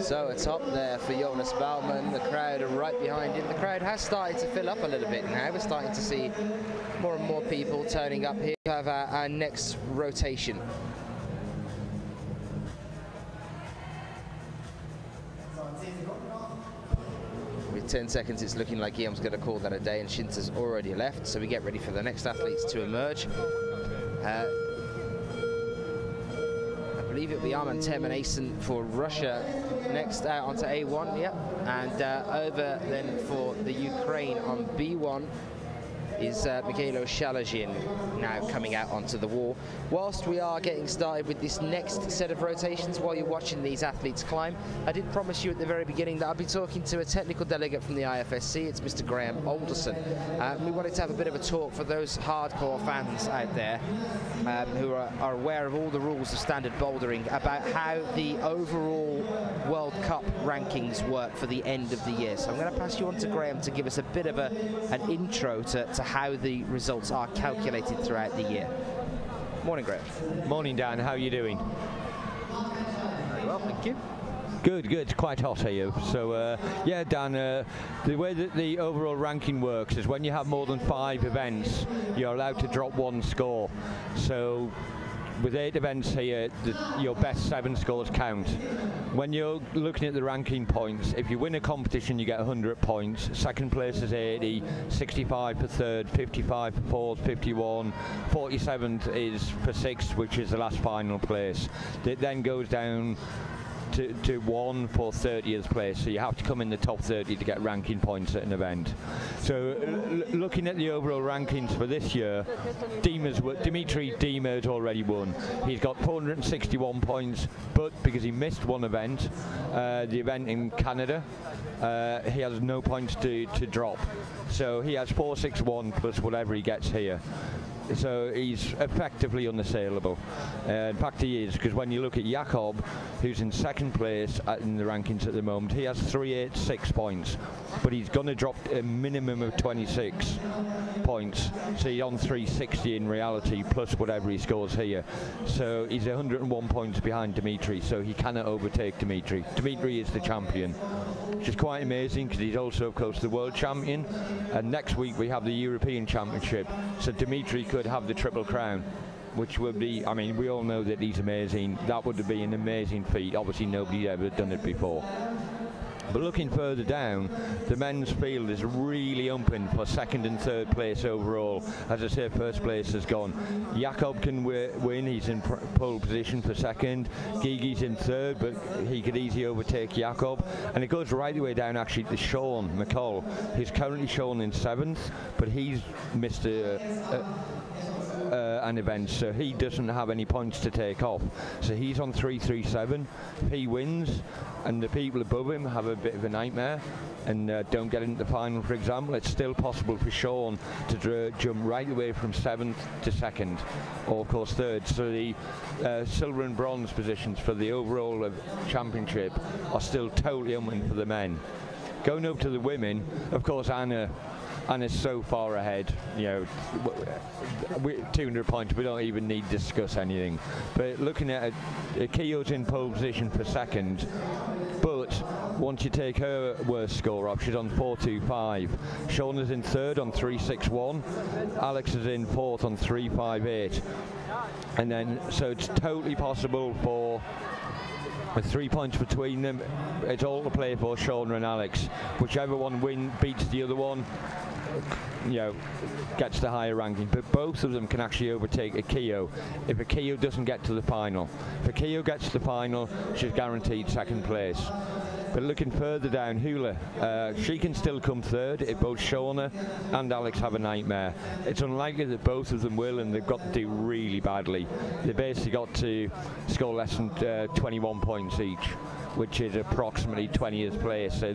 [SPEAKER 2] So a top there for Jonas Baumann. The crowd are right behind him. The crowd has started to fill up a little bit now. We're starting to see more and more people turning up here. We have our next rotation. With 10 seconds, it's looking like Guillaume's going to call that a day, and Shinta's already left. So we get ready for the next athletes to emerge. I believe it'll be Arman Terminason for Russia next out onto A1, yeah. And over then for the Ukraine on B1 is Mikhailo Shalazhin now coming out onto the wall. Whilst we are getting started with this next set of rotations, while you're watching these athletes climb, I did promise you at the very beginning that I'd be talking to a technical delegate from the IFSC. It's Mr. Graham Alderson. We wanted to have a bit of a talk for those hardcore fans out there who are aware of all the rules of standard bouldering about how the overall World Cup rankings work for the end of the year. So I'm going to pass you on to Graham to give us a bit of an intro to how the results are calculated throughout the year. Morning, Graham.
[SPEAKER 3] Morning, Dan. How are you doing?
[SPEAKER 2] Very well, thank you.
[SPEAKER 3] Good, good. It's quite hot here. So, yeah, Dan, the way that the overall ranking works is when you have more than 5 events, you're allowed to drop 1 score. So, with 8 events here, your best 7 scores count. When you're looking at the ranking points, if you win a competition, you get 100 points. Second place is 80, 65 for third, 55 for fourth, 51, 47th is for 6th, which is the last final place. It then goes down to 1 for 30th place, so you have to come in the top 30 to get ranking points at an event. So looking at the overall rankings for this year, Dimitri Dimer's already won. He's got 461 points, but because he missed 1 event, the event in Canada, he has no points to drop. So he has 461 plus whatever he gets here. So he's effectively unassailable. In fact, he is, because when you look at Jakob, who's in 2nd place in the rankings at the moment, he has 386 points, but he's going to drop a minimum of 26 points. So he's on 360 in reality, plus whatever he scores here. So he's 101 points behind Dimitri, so he cannot overtake Dimitri. Dimitri is the champion, which is quite amazing because he's also, of course, the world champion. And next week we have the European Championship, so Dimitri could have the Triple Crown, which would be, I mean, we all know that he's amazing. That would be an amazing feat. Obviously nobody's ever done it before. But looking further down, the men's field is really open for 2nd and 3rd place overall. As I say, 1st place has gone. Jakob can win, he's in pole position for 2nd. Gigi's in 3rd, but he could easily overtake Jakob. And it goes right the way down actually to Sean McCall, who's currently shown in 7th, but he's missed a an event, so he doesn't have any points to take off. So he's on 337. If he wins, and the people above him have a bit of a nightmare and don't get into the final, for example, it's still possible for Sean to jump right away from 7th to 2nd, or of course 3rd. So the silver and bronze positions for the overall championship are still totally open for the men. Going up to the women, of course, Anna's so far ahead, you know, 200 points, we don't even need to discuss anything. But looking at Keo's in pole position for 2nd, but once you take her worst score off, she's on 425. Shauna's in 3rd on 361. Alex is in 4th on 358. And then, so it's totally possible for, with 3 points between them, it's all to play for Shauna and Alex. Whichever one beats the other one, you know, gets the higher ranking. But both of them can actually overtake a Keo if a Keo doesn't get to the final. If a Keo gets to the final, she's guaranteed 2nd place. But looking further down, Hula, she can still come 3rd if both Shauna and Alex have a nightmare. It's unlikely that both of them will, and they've got to do really badly. They basically got to score less than 21 points each, which is approximately 20th place. So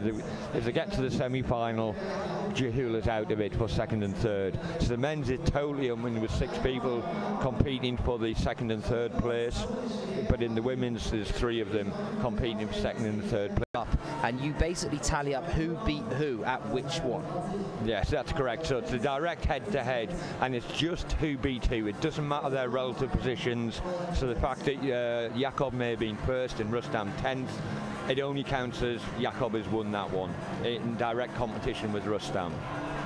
[SPEAKER 3] if they get to the semi-final, Hula's out of it for 2nd and 3rd. So the men's is totally open with 6 people competing for the 2nd and 3rd place. But in the women's, there's 3 of them competing for 2nd and 3rd place.
[SPEAKER 2] And you basically tally up who beat who at which one.
[SPEAKER 3] Yes, that's correct. So it's a direct head-to-head, and it's just who beat who. It doesn't matter their relative positions. So the fact that Jakob may have been 1st and Rustam 10th, it only counts as Jakob has won that one in direct competition with Rustam.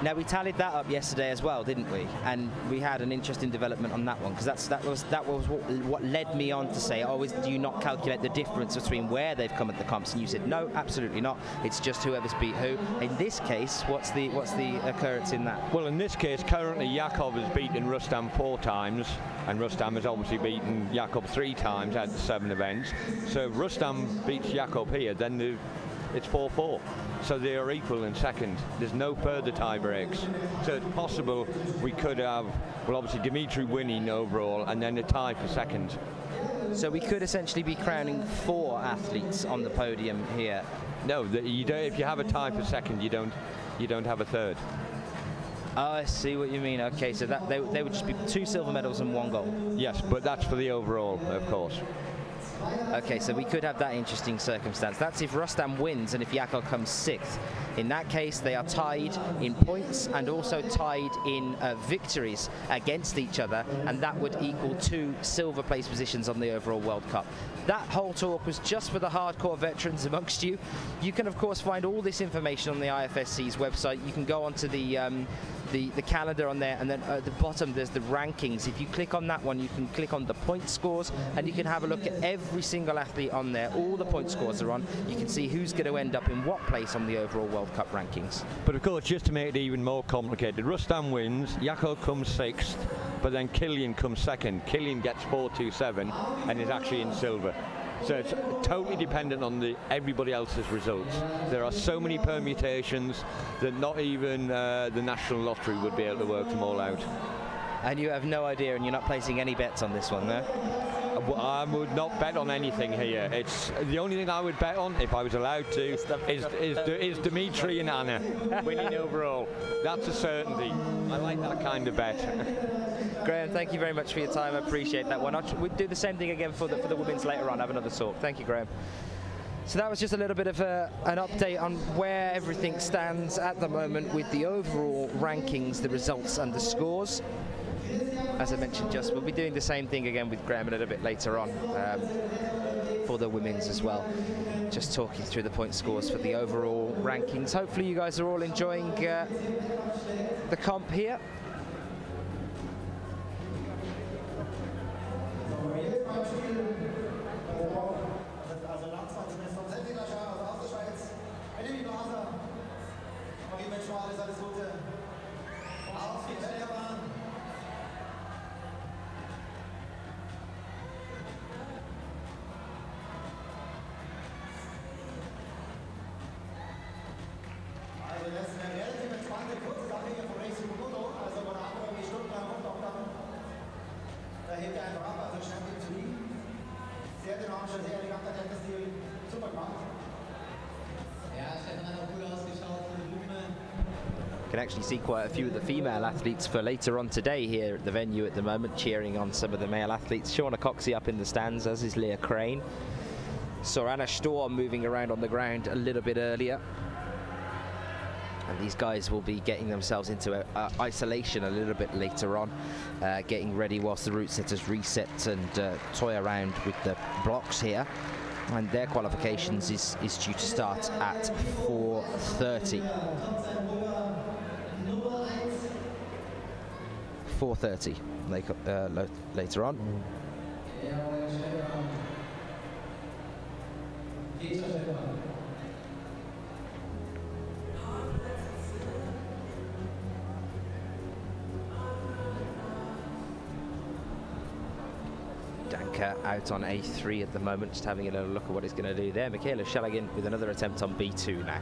[SPEAKER 2] Now, we tallied that up yesterday as well, didn't we? And we had an interesting development on that one, because that was what led me on to say, do you not calculate the difference between where they've come at the comps? And you said, no, absolutely not. It's just whoever's beat who. In this case, what's the occurrence in that?
[SPEAKER 3] Well, in this case, currently Jakob has beaten Rustam 4 times, and Rustam has obviously beaten Jakob 3 times out of the 7 events. So if Rustam beats Jakob here, then it's 4-4. So they are equal in 2nd. There's no further tie breaks. So it's possible we could have, well, obviously Dimitri winning overall and then a tie for 2nd.
[SPEAKER 2] So we could essentially be crowning 4 athletes on the podium here.
[SPEAKER 3] No, you don't. If you have a tie for 2nd, you don't have a 3rd.
[SPEAKER 2] Oh, I see what you mean. Okay, so that they would just be 2 silver medals and 1 gold.
[SPEAKER 3] Yes, but that's for the overall, of course.
[SPEAKER 2] Okay, so we could have that interesting circumstance. That's if Rustam wins and if Jakob comes 6th. In that case, they are tied in points and also tied in victories against each other, and that would equal 2 silver place positions on the overall World Cup. That whole talk was just for the hardcore veterans amongst you. You can, of course, find all this information on the IFSC's website. You can go onto the calendar on there, and then at the bottom there's the rankings. If you click on that one, you can click on the point scores, and you can have a look at every single athlete on there. All the point scores are on. You can see who's going to end up in what place on the overall World Cup rankings.
[SPEAKER 3] But of course, just to make it even more complicated, Rustam wins, Jakob comes 6th, but then Killian comes 2nd. Killian gets 427 and is actually in silver. So it's totally dependent on everybody else's results. There are so many permutations that not even the National Lottery would be able to work them all out.
[SPEAKER 2] And you have no idea, and you're not placing any bets on this one, no?
[SPEAKER 3] I would not bet on anything here. It's the only thing I would bet on, if I was allowed to, is Dimitri and Anna winning overall. That's a certainty. I like that kind of bet.
[SPEAKER 2] Graham, thank you very much for your time. I appreciate that one. We'll do the same thing again for the women's later on. Have another talk. Thank you, Graham. So that was just a little bit of an update on where everything stands at the moment with the overall rankings, the results and the scores. As I mentioned, we'll be doing the same thing again with Graham a little bit later on for the women's as well. Just talking through the point scores for the overall rankings. Hopefully you guys are all enjoying the comp here. You can actually see quite a few of the female athletes for later on today here at the venue at the moment, cheering on some of the male athletes. Shauna Coxey up in the stands, as is Leah Crane. Saw Anna Storm moving around on the ground a little bit earlier. And these guys will be getting themselves into isolation a little bit later on, getting ready whilst the route setters reset and toy around with the blocks here. And their qualifications is due to start at 4:30. 4:30 later on. Danker out on A3 at the moment, just having a little look at what he's going to do there. Michaela Schelligan with another attempt on B2 now.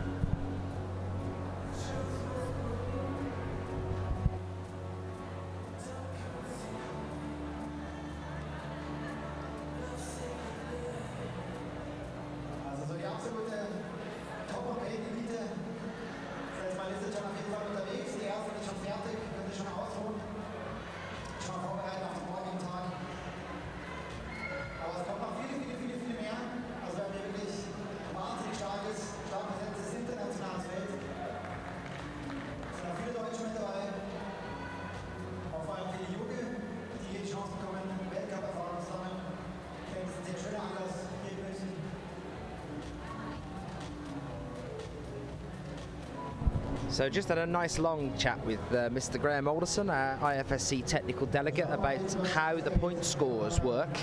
[SPEAKER 2] So just had a nice long chat with Mr. Graham Alderson, our IFSC technical delegate, about how the point scores work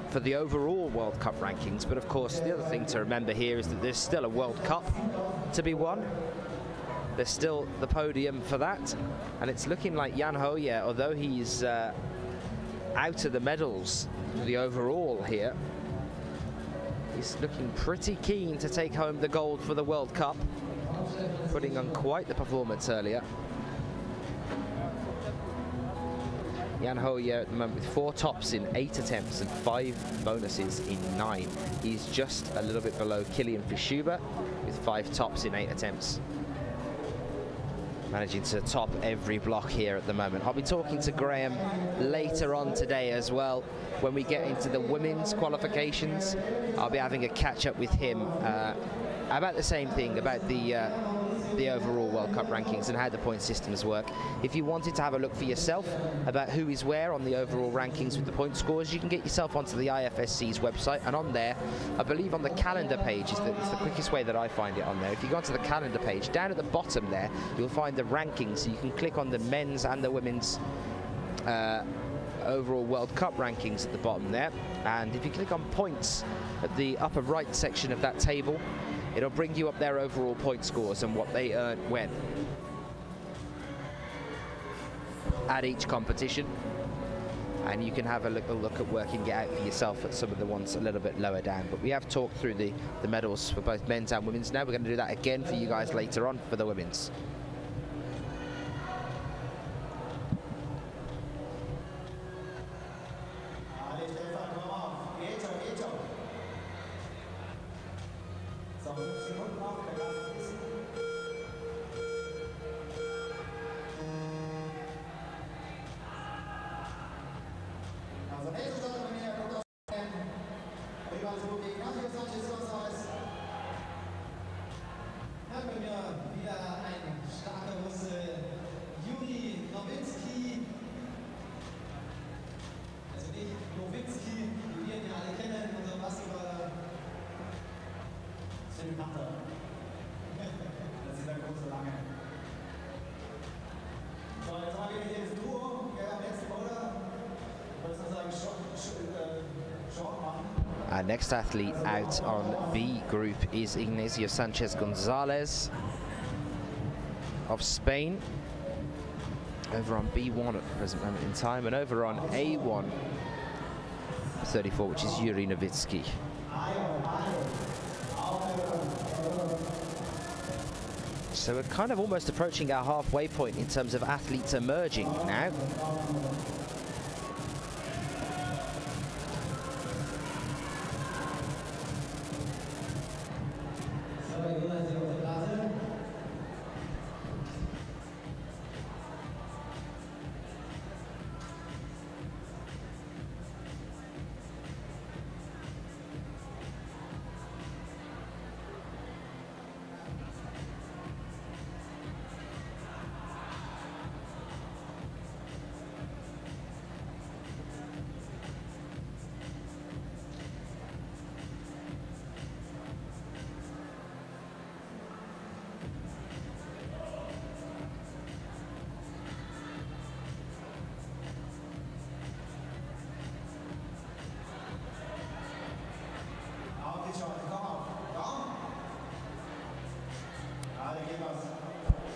[SPEAKER 2] for the overall World Cup rankings. But of course, the other thing to remember here is that there's still a World Cup to be won. There's still the podium for that. And it's looking like Jan Hoyer, although he's out of the medals for the overall here, he's looking pretty keen to take home the gold for the World Cup, putting on quite the performance earlier. Jan Hoyer at the moment with 4 tops in 8 attempts and 5 bonuses in 9. He's just a little bit below Kilian Fischuber with 5 tops in 8 attempts. Managing to top every block here at the moment. I'll be talking to Graham later on today as well. When we get into the women's qualifications, I'll be having a catch up with him about the same thing, about the overall World Cup rankings and how the point systems work. If you wanted to have a look for yourself about who is where on the overall rankings with the point scores, you can get yourself onto the IFSC's website, and on there, I believe on the calendar page is the quickest way that I find it on there. If you go onto the calendar page, down at the bottom there, you'll find the rankings, so you can click on the men's and the women's overall World Cup rankings at the bottom there, and if you click on points at the upper right section of that table, it'll bring you up their overall point scores and what they earned when at each competition. And you can have a look at working it out for yourself at some of the ones a little bit lower down. But we have talked through the medals for both men's and women's. Now we're going to do that again for you guys later on for the women's. Our next athlete out on B group is Ignacio Sanchez Gonzalez of Spain. Over on B1 at the present moment in time, and over on A1 34, which is Yuri Novitsky. So we're kind of almost approaching our halfway point in terms of athletes emerging now.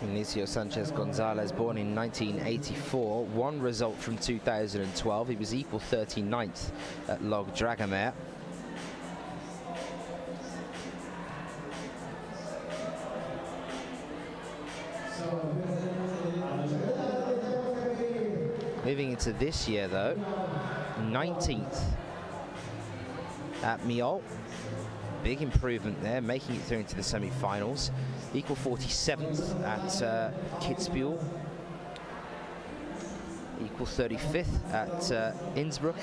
[SPEAKER 2] Ignacio Sanchez Gonzalez, born in 1984, one result from 2012. He was equal 39th at Log Dragomir. Moving into this year, though, 19th at Miol. Big improvement there, making it through into the semi-finals. Equal 47th at Kitzbühel. Equal 35th at Innsbruck,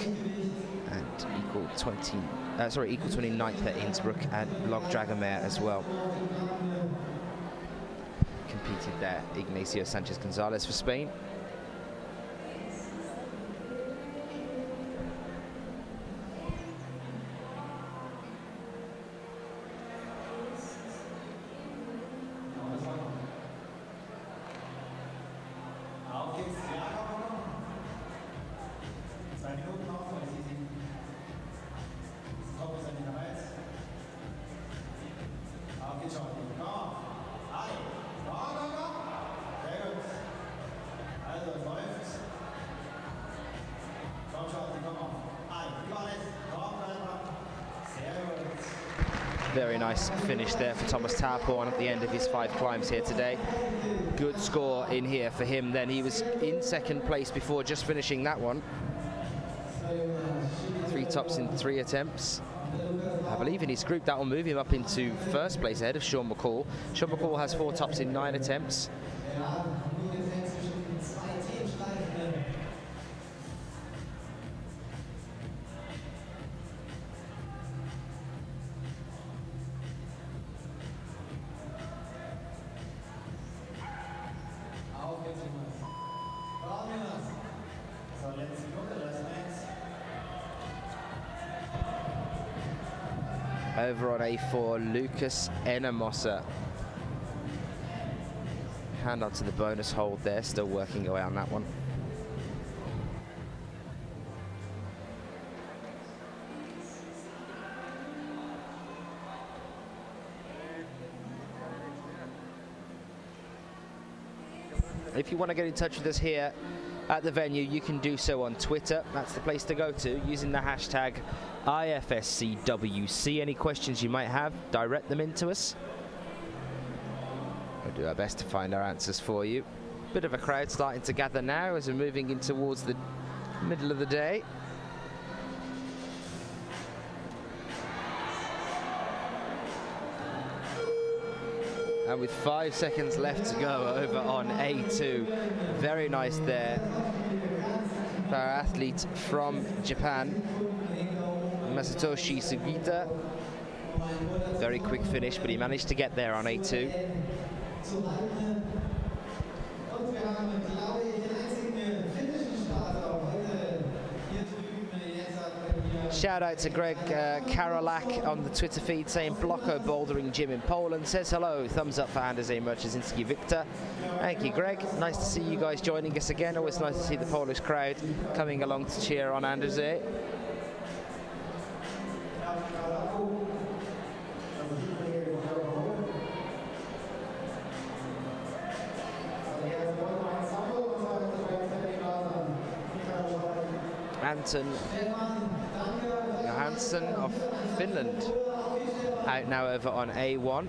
[SPEAKER 2] and equal 29th at Innsbruck and Log Dragomir as well. Competed there, Ignacio Sanchez Gonzalez for Spain. Very nice finish there for Thomas Tauporn at the end of his 5 climbs here today. Good score in here for him then. He was in 2nd place before just finishing that one. 3 tops in 3 attempts. I believe in his group that will move him up into 1st place ahead of Sean McCall. Sean McCall has 4 tops in 9 attempts. Over on A4, Lucas Enamosa. Hand onto the bonus hold there, still working away on that one. If you want to get in touch with us here at the venue, you can do so on Twitter. That's the place to go to, using the hashtag IFSCWC. Any questions you might have, direct them into us. We'll do our best to find our answers for you. Bit of a crowd starting to gather now as we're moving in towards the middle of the day. And with 5 seconds left to go over on A2. Very nice there for our athlete from Japan, Masatoshi Sugita. Very quick finish, but he managed to get there on A2. Shout out to Greg Karolak on the Twitter feed saying Blocko Bouldering Gym in Poland. Says hello, thumbs up for Andrzej Mrczynski Victor. Thank you, Greg. Nice to see you guys joining us again. Always nice to see the Polish crowd coming along to cheer on Andrzej. Anton Johansson of Finland out now over on A1.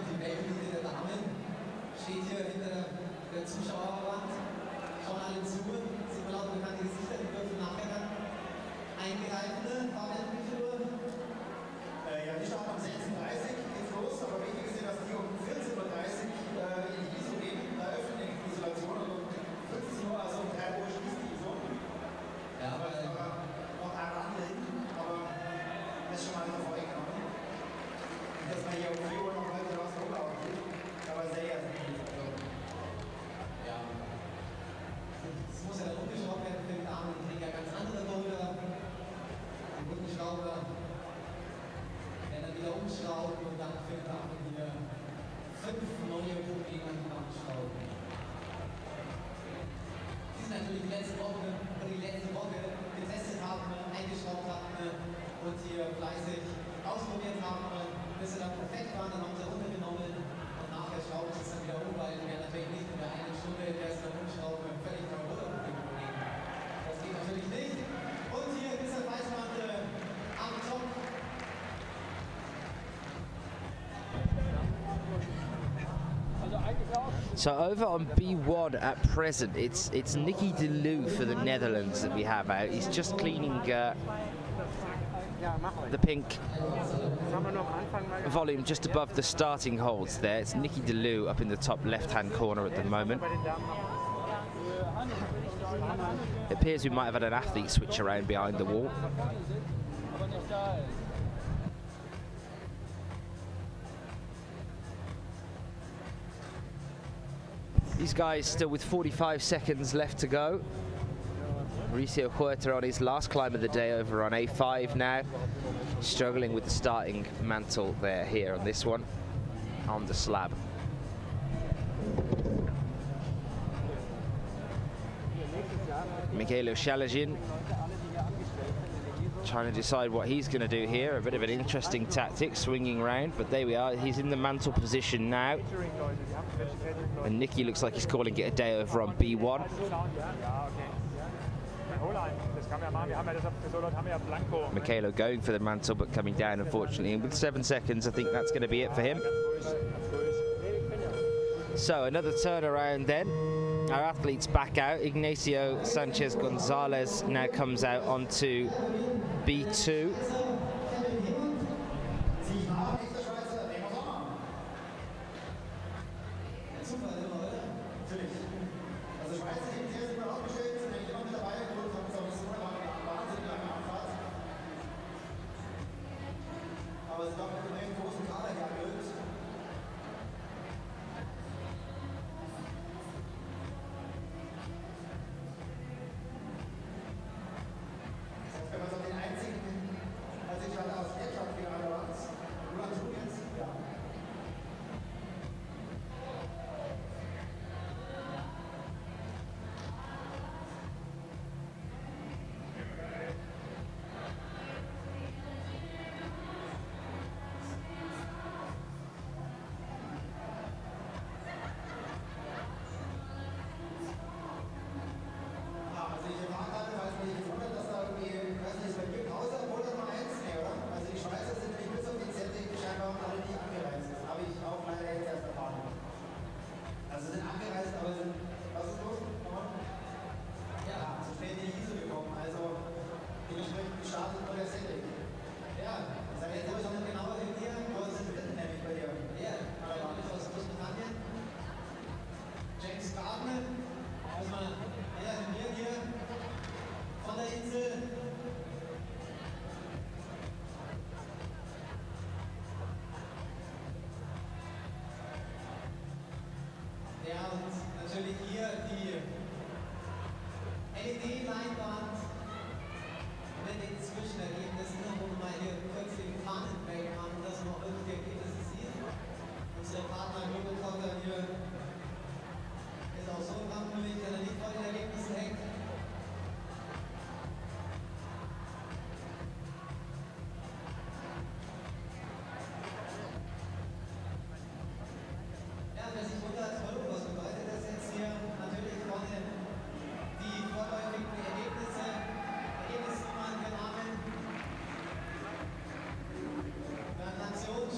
[SPEAKER 4] die Weltlinie der Damen steht hier hinter der Zuschauerwand. Schauen alle zu. Sieht man auch bekannte Gesichter, die dürfen nachher dann eingreifen. Fabian, wie viel Uhr?
[SPEAKER 5] Ja, die starten um 16:30 Uhr, geht's los, aber wichtig ist ja, dass die um 14:30 Uhr in die ISO gehen, da öffnen die Isolation und um 15 Uhr, also um 3 Uhr schließt die ISO. Ja, aber noch ein andere hinten, aber das ist schon mal nicht vorgekommen. Dass man hier um 4 Uhr noch weiter raus rumlaufen geht, aber sehr
[SPEAKER 4] ja. Es muss ja dann umgeschaut werden für die Damen, die kriegen ja ganz andere Boulder. Die Rückenschrauber werden dann wieder umschrauben und dann für die Damen hier 5 neue Bogen an die Wand schrauben. Die sind natürlich die letzte Woche getestet haben, eingeschraubt haben und hier fleißig ausprobiert haben, bis sie dann perfekt waren, dann haben sie runtergenommen und nachher schrauben sie es dann wieder um, weil wir natürlich nicht in der einen Stunde erst dann umschrauben und völlig neu runterbringen. Das geht natürlich nicht. Und hier ist der Weißmann am Top.
[SPEAKER 2] So over on B1 at present, it's Nicky Deleu for the Netherlands that we have out. He's just cleaning the pink volume just above the starting holds there. It's Nicky Deleu up in the top left-hand corner at the moment. It appears we might have had an athlete switch around behind the wall. These guys still with 45 seconds left to go. Mauricio Huerta on his last climb of the day over on A5 now. Struggling with the starting mantle there here on this one, on the slab. Mikhailo Shalazin trying to decide what he's going to do here. A bit of an interesting tactic, swinging round, but there we are. He's in the mantle position now. And Nicky looks like he's calling it a day over on B1. Mikhailo going for the mantle, but coming down, unfortunately. And with 7 seconds, I think that's going to be it for him. So another turnaround then. Our athletes back out. Ignacio Sanchez Gonzalez now comes out onto B2.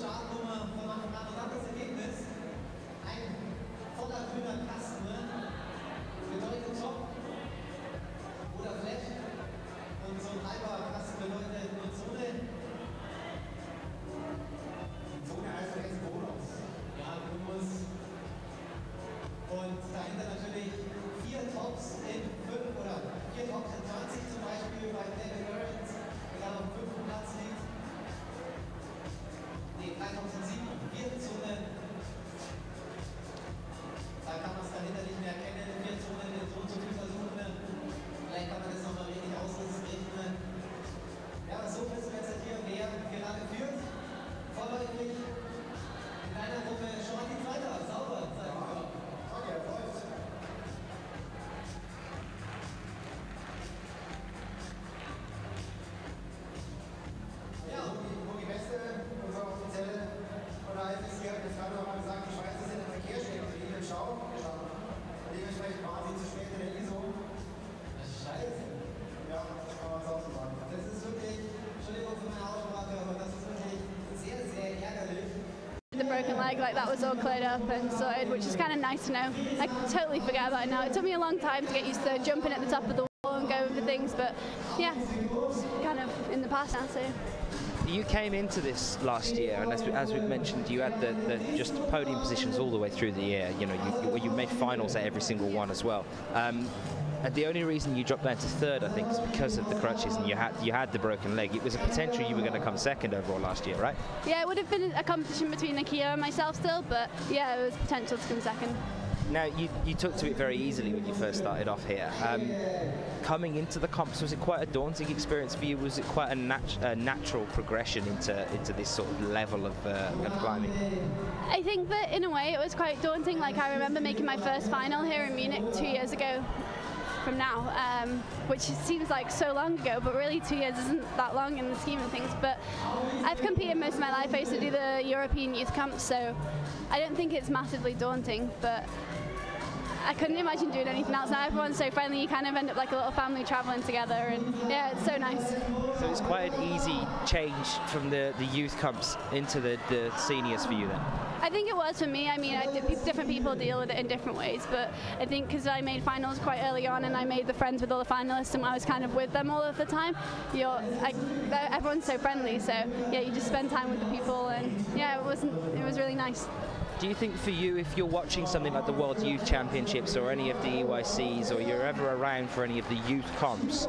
[SPEAKER 4] Startnummer von Anfang an. Und dann das Ergebnis.
[SPEAKER 6] broken leg, like that was all cleared up and sorted, which is kind of nice to know. I totally forget about it now. It took me a long time to get used to jumping at the top of the wall and going for things, but yeah, it's kind of in the past now. So.
[SPEAKER 2] You came into this last year, and as we've mentioned, you had the just podium positions all the way through the year. You know, you made finals at every single one as well. And the only reason you dropped down to third, I think, is because of the crutches, and you had the broken leg. It was a potential you were going to come second overall last year, right? Yeah,
[SPEAKER 6] it would have been a competition between Nakia and myself still, but yeah, it was potential to come second.
[SPEAKER 2] Now, you took to it very easily when you first started off here. Coming into the comps, was it quite a daunting experience for you? Was it quite a natural progression into this sort of level of climbing?
[SPEAKER 6] I think that in a way it was quite daunting. Like, I remember making my first final here in Munich 2 years ago from now, which seems like so long ago, but really 2 years isn't that long in the scheme of things. But I've competed most of my life. I used to do the European youth comps, so I don't think it's massively daunting, but I couldn't imagine doing anything else. Now everyone's so friendly, you kind of end up like a little family traveling together, and yeah, it's so nice.
[SPEAKER 2] So it's quite an easy change from the youth comps into the seniors for you then?
[SPEAKER 6] I think it was for me. I mean, different people deal with it in different ways, but I think because I made finals quite early on and I made the friends with all the finalists and I was kind of with them all of the time, everyone's so friendly, so yeah, you just spend time with the people, and yeah, it was really nice.
[SPEAKER 2] Do you think for you, if you're watching something like the World Youth Championships or any of the EYCs, or you're ever around for any of the youth comps,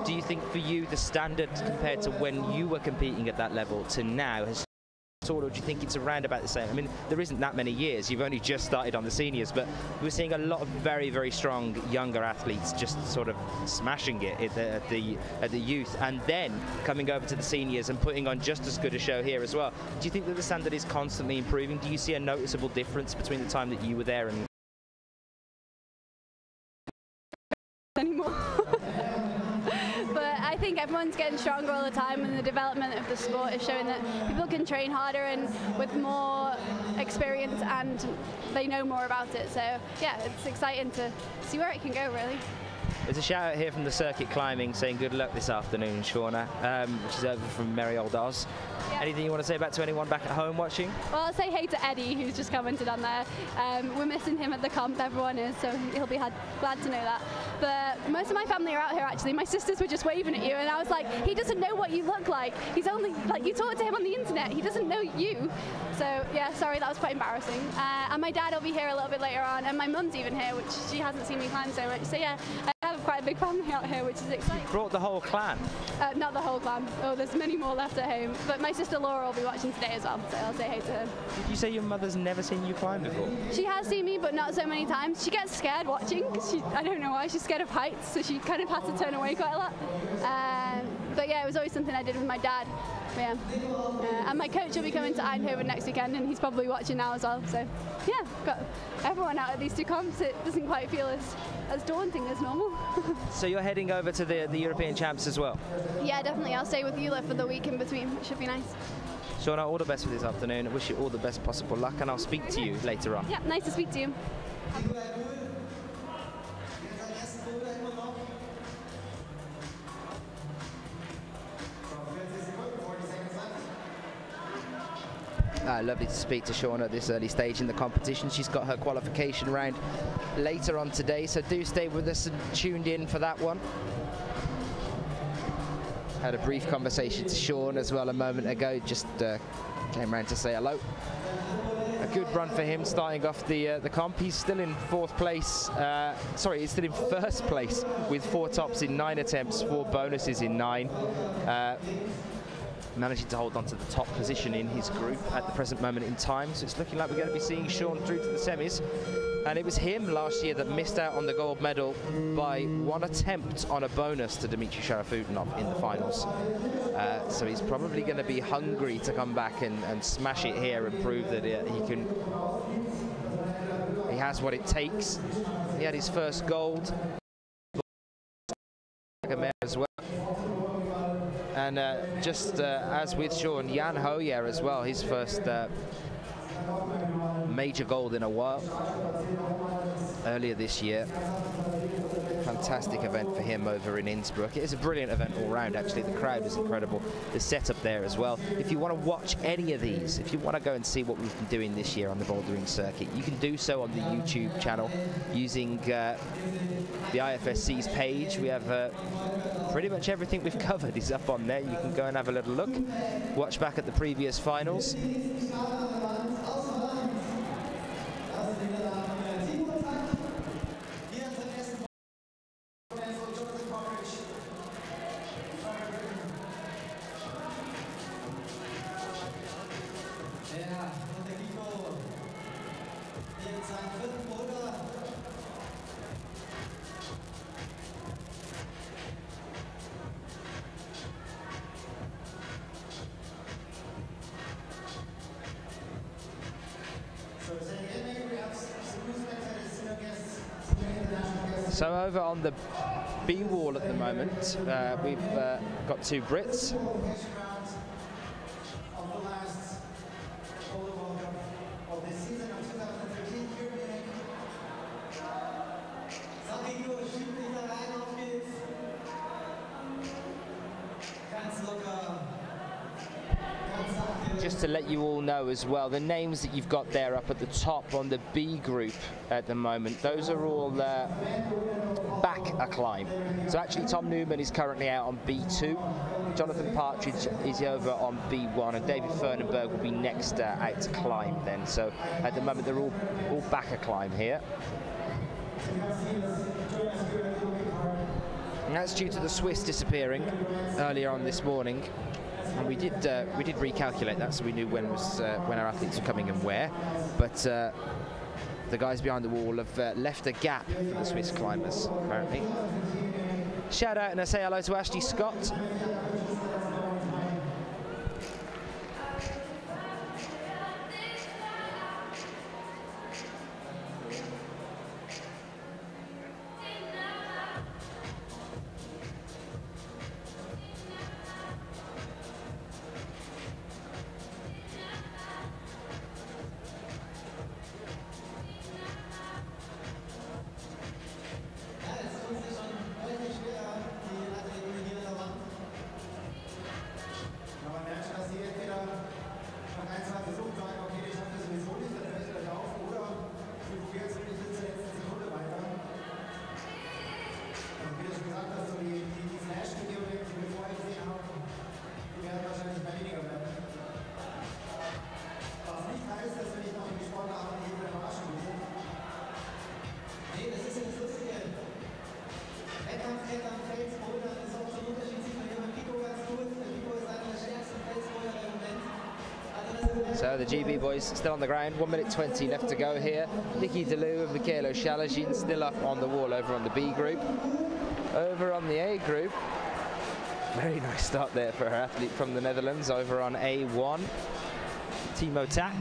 [SPEAKER 2] do you think for you the standard compared to when you were competing at that level to now has or do you think it's around about the same? I mean, there isn't that many years. You've only just started on the seniors, but we're seeing a lot of very, very strong younger athletes just sort of smashing it at the youth, and then coming over to the seniors and putting on just as good a show here as well. Do you think that the standard is constantly improving? Do you see a noticeable difference between the time that you were there and
[SPEAKER 6] anymore? But I think everyone's getting stronger all the time, and the development of the sport is showing that people can train harder and with more experience, and they know more about it. So yeah, it's exciting to see where it can go, really.
[SPEAKER 2] There's a shout out here from the circuit climbing saying good luck this afternoon, Shauna, which is over from Merry Old Oz. Yeah. Anything you want to say back to anyone back at home watching?
[SPEAKER 6] Well, I'll say hey to Eddie, who's just commented on there. We're missing him at the comp, everyone is, so he'll be glad to know that. But most of my family are out here, actually. My sisters were just waving at you, and I was like, he doesn't know what you look like. He's only, like, you talk to him on the internet. He doesn't know you. So, yeah, sorry, that was quite embarrassing. And my dad will be here a little bit later on, and my mum's even here, which she hasn't seen me climb so much. So, yeah, I have quite a big family out here, which is exciting.
[SPEAKER 2] You brought the whole clan?
[SPEAKER 6] Not the whole clan. Oh, there's many more left at home. But my sister Laura will be watching today as well, so I'll say hey to her.
[SPEAKER 2] Did you say your mother's never seen you climb before?
[SPEAKER 6] She has seen me, but not so many times. She gets scared watching, because I don't know why, she's scared of heights, so she kind of has to turn away quite a lot. But yeah, it was always something I did with my dad. Yeah. And my coach will be coming to Eindhoven next weekend, and he's probably watching now as well. So yeah, got everyone out at these two comps. It doesn't quite feel as daunting as normal.
[SPEAKER 2] So you're heading over to the European Champs as well?
[SPEAKER 6] Yeah, definitely. I'll stay with Eula for the week in between. It should be nice.
[SPEAKER 2] Shauna, all the best for this afternoon. I wish you all the best possible luck, and I'll speak to you later on.
[SPEAKER 6] Yeah, nice to speak to you.
[SPEAKER 2] Lovely to speak to Shauna at this early stage in the competition. She's got her qualification round later on today, so do stay with us and tuned in for that one. Had a brief conversation to Sean as well a moment ago, just came round to say hello. A good run for him starting off the comp. He's still in fourth place, he's still in first place with 4 tops in 9 attempts, 4 bonuses in 9. Managing to hold on to the top position in his group at the present moment in time. So it's looking like we're going to be seeing Sean through to the semis. And it was him last year that missed out on the gold medal by 1 attempt on a bonus to Dmitry Sharafudinov in the finals. So he's probably going to be hungry to come back and smash it here and prove that he has what it takes. He had his first gold as well. And just as with Sean, Jan Hoyer as well, his first major gold in a while, earlier this year. fantastic event for him over in Innsbruck. It is a brilliant event all round, actually. The crowd is incredible. The setup there as well. If you want to watch any of these, if you want to go and see what we've been doing this year on the bouldering circuit, you can do so on the YouTube channel using the IFSC's page. We have pretty much everything we've covered is up on there. You can go and have a little look, watch back at the previous finals. So over on the B wall at the moment, we've got two Brits. Just to let you all know as well, the names that you've got there up at the top on the B group at the moment, those are all back a climb. So actually Tom Newman is currently out on B2, Jonathan Partridge is over on B1, and David Fernenberg will be next out to climb then. So at the moment they're all back a climb here. And that's due to the Swiss disappearing earlier on this morning. And we did recalculate that, so we knew when our athletes were coming and where. But the guys behind the wall have left a gap for the Swiss climbers, apparently. Shout out and I say hello to Ashley Scott. So the GB boys still on the ground, 1 minute 20 left to go here. Nicky Delou and Mikhailo Shalazhin still up on the wall over on the B group. Over on the A group, very nice start there for our athlete from the Netherlands over on A1, Timo Tak.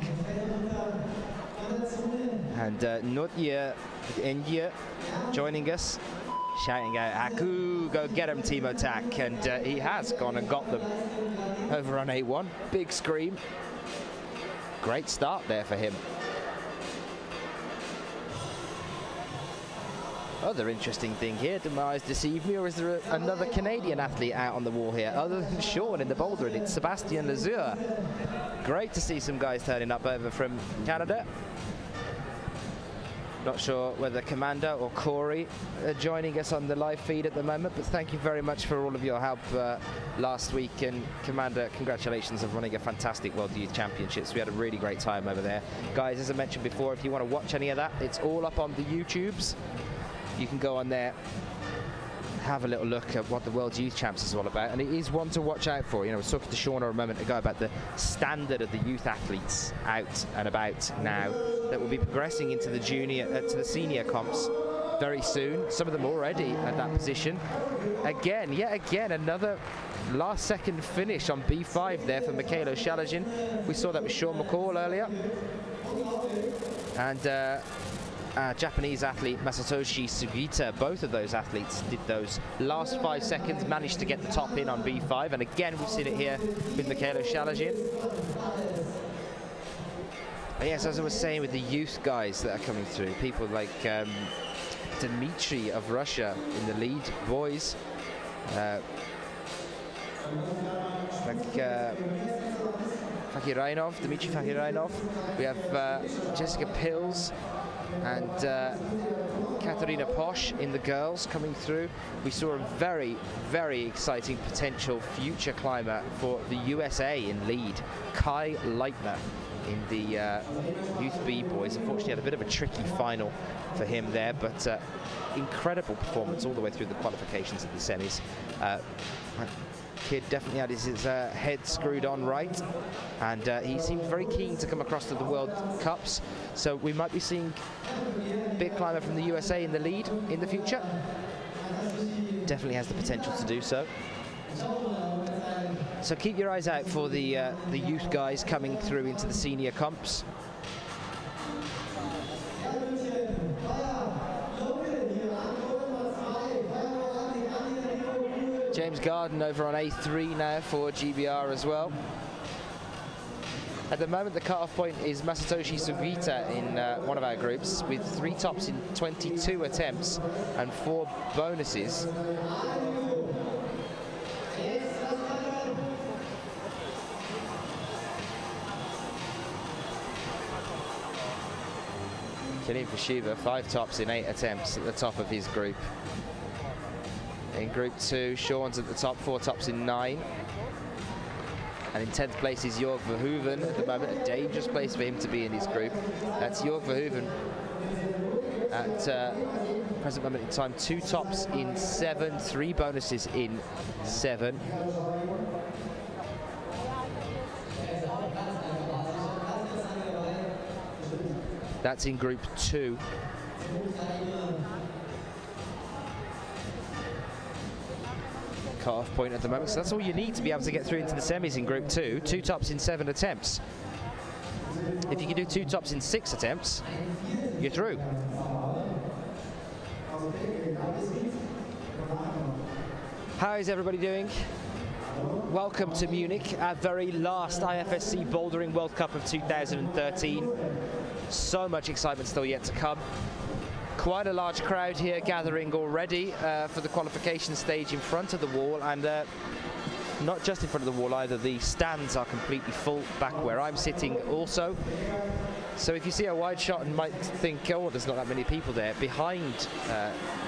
[SPEAKER 2] And Notje India joining us, shouting out, Haku, go get him, Timo Tak. And he has gone and got them over on A1. Big scream. Great start there for him. Other interesting thing here, do my eyes deceive me, or is there another Canadian athlete out on the wall here other than Sean in the bouldering? It's Sebastian Lazure. Great to see some guys turning up over from Canada. Not sure whether Commander or Corey are joining us on the live feed at the moment, but thank you very much for all of your help last week. And Commander, congratulations on running a fantastic World Youth Championships. We had a really great time over there. Guys, as I mentioned before, if you want to watch any of that, it's all up on the YouTubes. You can go on there, have a little look at what the World Youth Champs is all about, and it is one to watch out for. You know, I was talking to Shauna a moment ago about the standard of the youth athletes out and about now that will be progressing into the to the senior comps very soon. Some of them already at that position. Yet again, another last-second finish on B5 there for Mikhailo Shalazhin. We saw that with Sean McCall earlier, and Japanese athlete Masatoshi Sugita, both of those athletes did those last 5 seconds, managed to get the top in on B5, and again we've seen it here with Mikhailo Shalazhin. Yes, as I was saying, with the youth guys that are coming through, people like Dmitry of Russia in the lead, boys. Dmitry Fakirainov. We have Jessica Pills and Katarina Posch in the girls coming through. We saw a very, very exciting potential future climber for the USA in lead, Kai Leitner in the Youth B boys. Unfortunately had a bit of a tricky final for him there, but incredible performance all the way through the qualifications at the semis. Kid definitely had his head screwed on right, and he seemed very keen to come across to the World Cups, so we might be seeing a big climber from the USA in the lead in the future. Definitely has the potential to do so. So keep your eyes out for the youth guys coming through into the senior comps. James Garden over on A3 now for GBR as well. At the moment, the cut-off point is Masatoshi Sugita in one of our groups with 3 tops in 22 attempts and 4 bonuses. Killian Fashiva, 5 tops in 8 attempts at the top of his group. In Group 2, Sean's at the top, 4 tops in 9. And in 10th place is Jörg Verhoeven at the moment, a dangerous place for him to be in his group. That's Jörg Verhoeven at present moment in time, 2 tops in 7, 3 bonuses in 7. That's in Group 2. Cut-off point at the moment, so that's all you need to be able to get through into the semis in Group 2. 2 tops in 7 attempts. If you can do 2 tops in 6 attempts, you're through. How is everybody doing? Welcome to Munich, our very last IFSC Bouldering World Cup of 2013. So much excitement still yet to come. Quite a large crowd here gathering already for the qualification stage in front of the wall, and not just in front of the wall either, the stands are completely full back where I'm sitting also. So if you see a wide shot and might think, oh, there's not that many people there, behind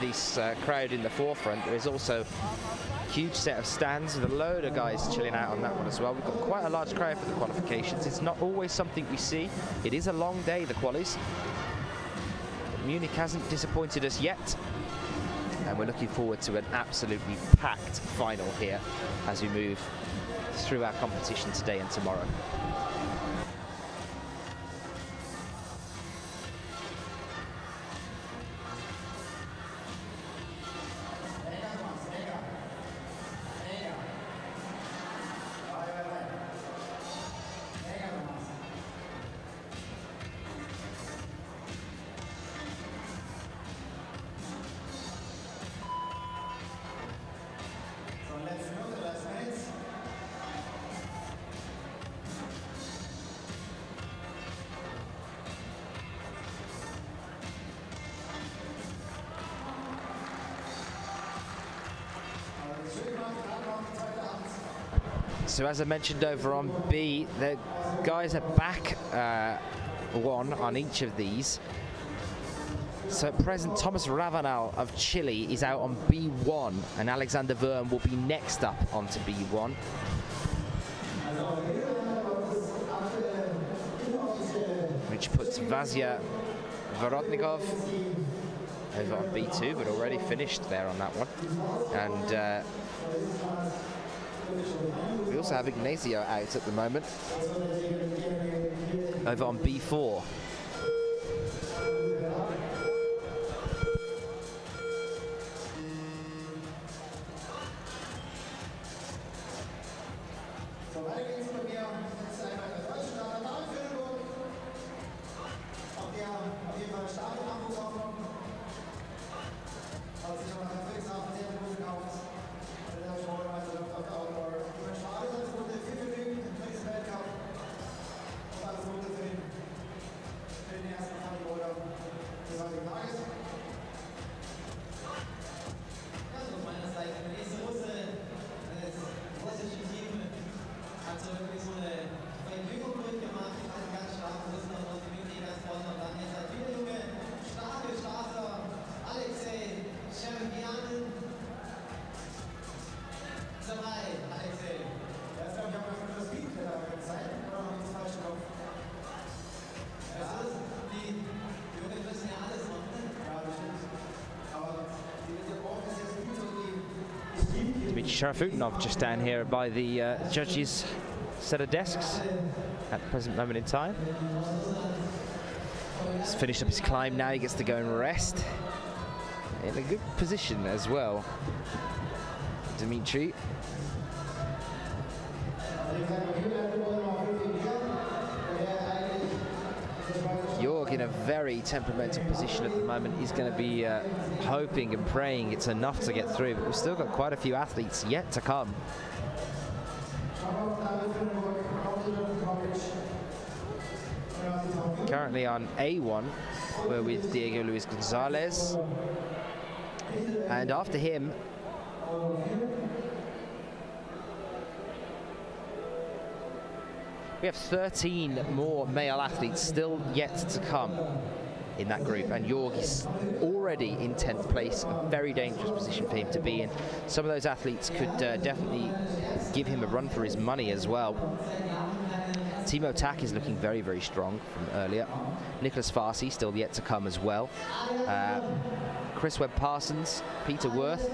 [SPEAKER 2] this crowd in the forefront there is also a huge set of stands with a load of guys chilling out on that one as well. We've got quite a large crowd for the qualifications. It's not always something we see. It is a long day, the qualies. Munich hasn't disappointed us yet, and we're looking forward to an absolutely packed final here as we move through our competition today and tomorrow. So as I mentioned over on B, the guys are back 1 on each of these. So at present, Thomas Ravanal of Chile is out on B1, and Alexander Wurm will be next up onto B1. Which puts Vasya Vorotnikov over on B2, but already finished there on that one. And we also have Ignacio out at the moment, over on B4. Sharafutinov just down here by the judges' set of desks at the present moment in time. He's finished up his climb now, he gets to go and rest. In a good position as well, Dimitri. Jorg in a very temperamental position at the moment. He's going to be hoping and praying it's enough to get through, but we've still got quite a few athletes yet to come. Currently on A1, we're with Diego Luis Gonzalez. And after him, we have 13 more male athletes still yet to come in that group, and Jorg is already in 10th place, a very dangerous position for him to be in. Some of those athletes could definitely give him a run for his money as well. Timo Tack is looking very, very strong from earlier. Nicholas Farsi still yet to come as well. Chris Webb-Parsons, Peter Worth,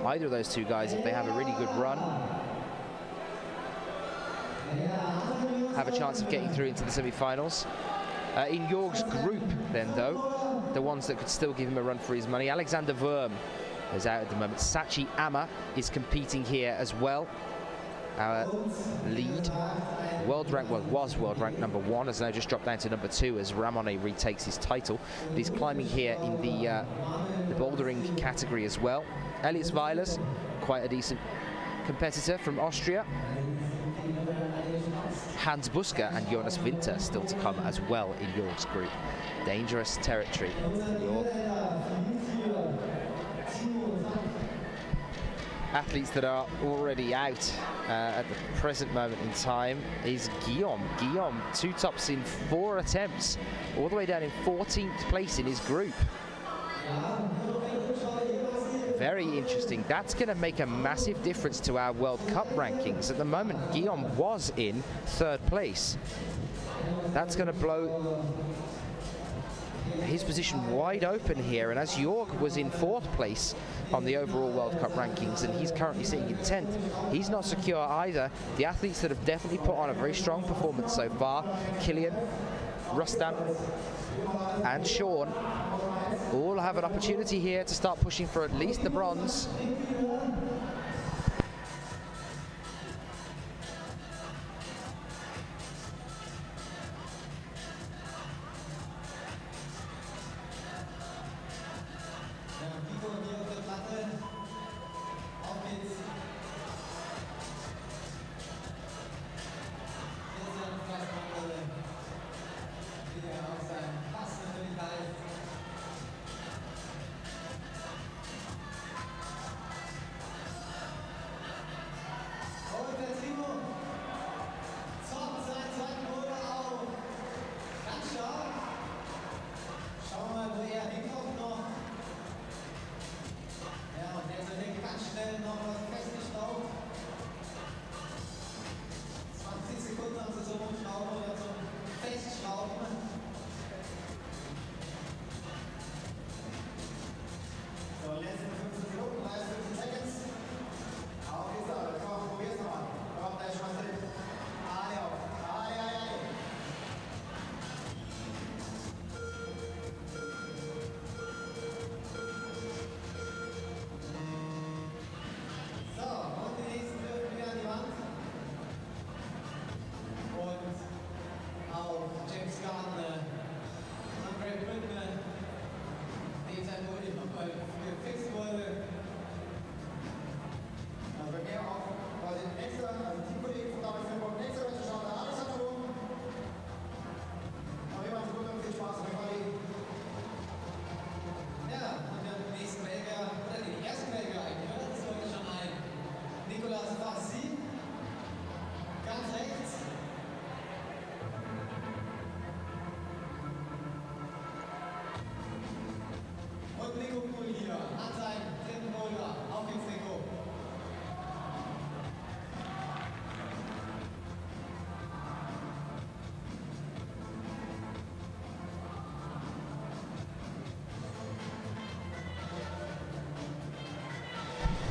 [SPEAKER 2] either of those two guys, if they have a really good run, have a chance of getting through into the semi-finals. In Jorg's group then though, the ones that could still give him a run for his money, Alexander Worm is out at the moment. Sachi Ama is competing here as well. Our lead, world rank, well, was world rank #1, has now just dropped down to #2 as Ramone retakes his title. But he's climbing here in the bouldering category as well. Elias Weilers, quite a decent competitor from Austria. Hans Busker and Jonas Winter still to come as well in Jorg's group. Dangerous territory. Jorg. Athletes that are already out at the present moment in time is Guillaume. Guillaume, 2 tops in 4 attempts, all the way down in 14th place in his group. Very interesting. That's going to make a massive difference to our World Cup rankings. At the moment, Guillaume was in 3rd place. That's going to blow his position wide open here, and as Jorg was in 4th place on the overall World Cup rankings, and he's currently sitting in 10th, he's not secure either. The athletes that have definitely put on a very strong performance so far, Killian, Rustam and Sean, all have an opportunity here to start pushing for at least the bronze.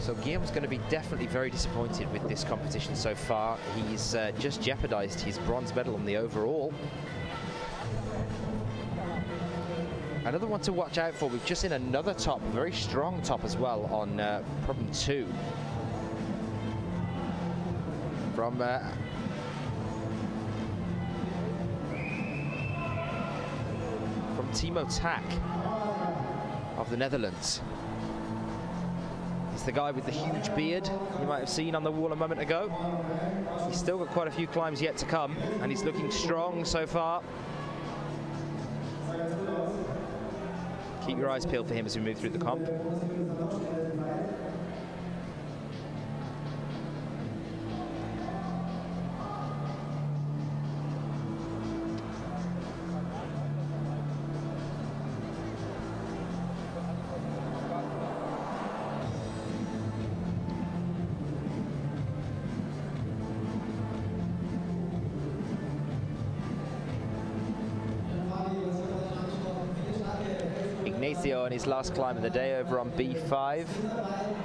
[SPEAKER 2] So Guillaume's going to be definitely very disappointed with this competition so far. He's just jeopardized his bronze medal on the overall. Another one to watch out for. We've just seen another top, very strong top as well on problem 2. From Timo Tak of the Netherlands. He's the guy with the huge beard you might have seen on the wall a moment ago. He's still got quite a few climbs yet to come, and he's looking strong so far. Keep your eyes peeled for him as we move through the comp. On his last climb of the day over on B5,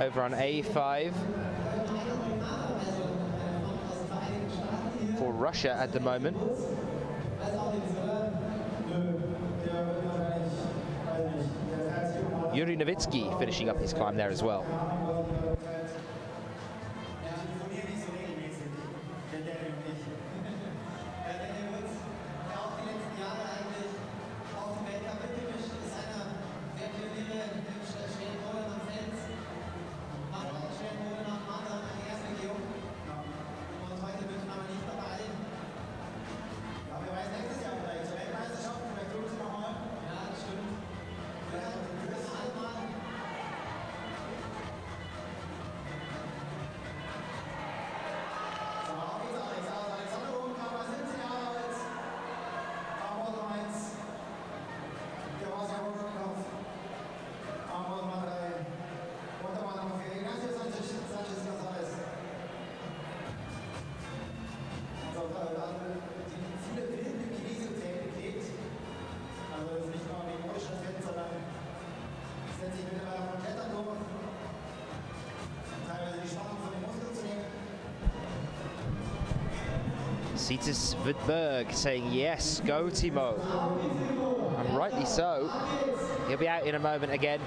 [SPEAKER 2] over on A5. For Russia at the moment. Yuri Novitsky finishing up his climb there as well. Cetus Vidberg saying, yes, go Timo. And rightly so. He'll be out in a moment again.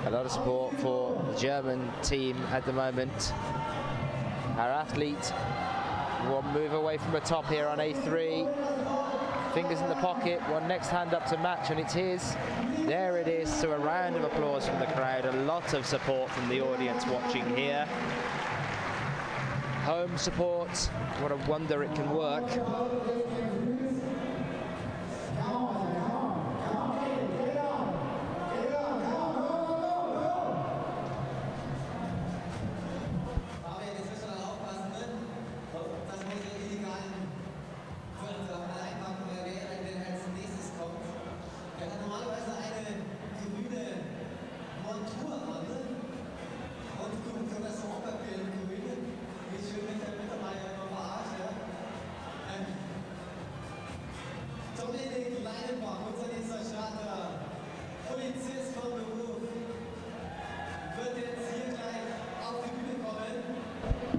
[SPEAKER 2] A lot of support for the German team at the moment. Our athlete, one move away from the top here on A3. Fingers in the pocket, one next hand up to match, and it's his. There it is, so a round of applause from the crowd, a lot of support from the audience watching here. Home support, what a wonder it can work.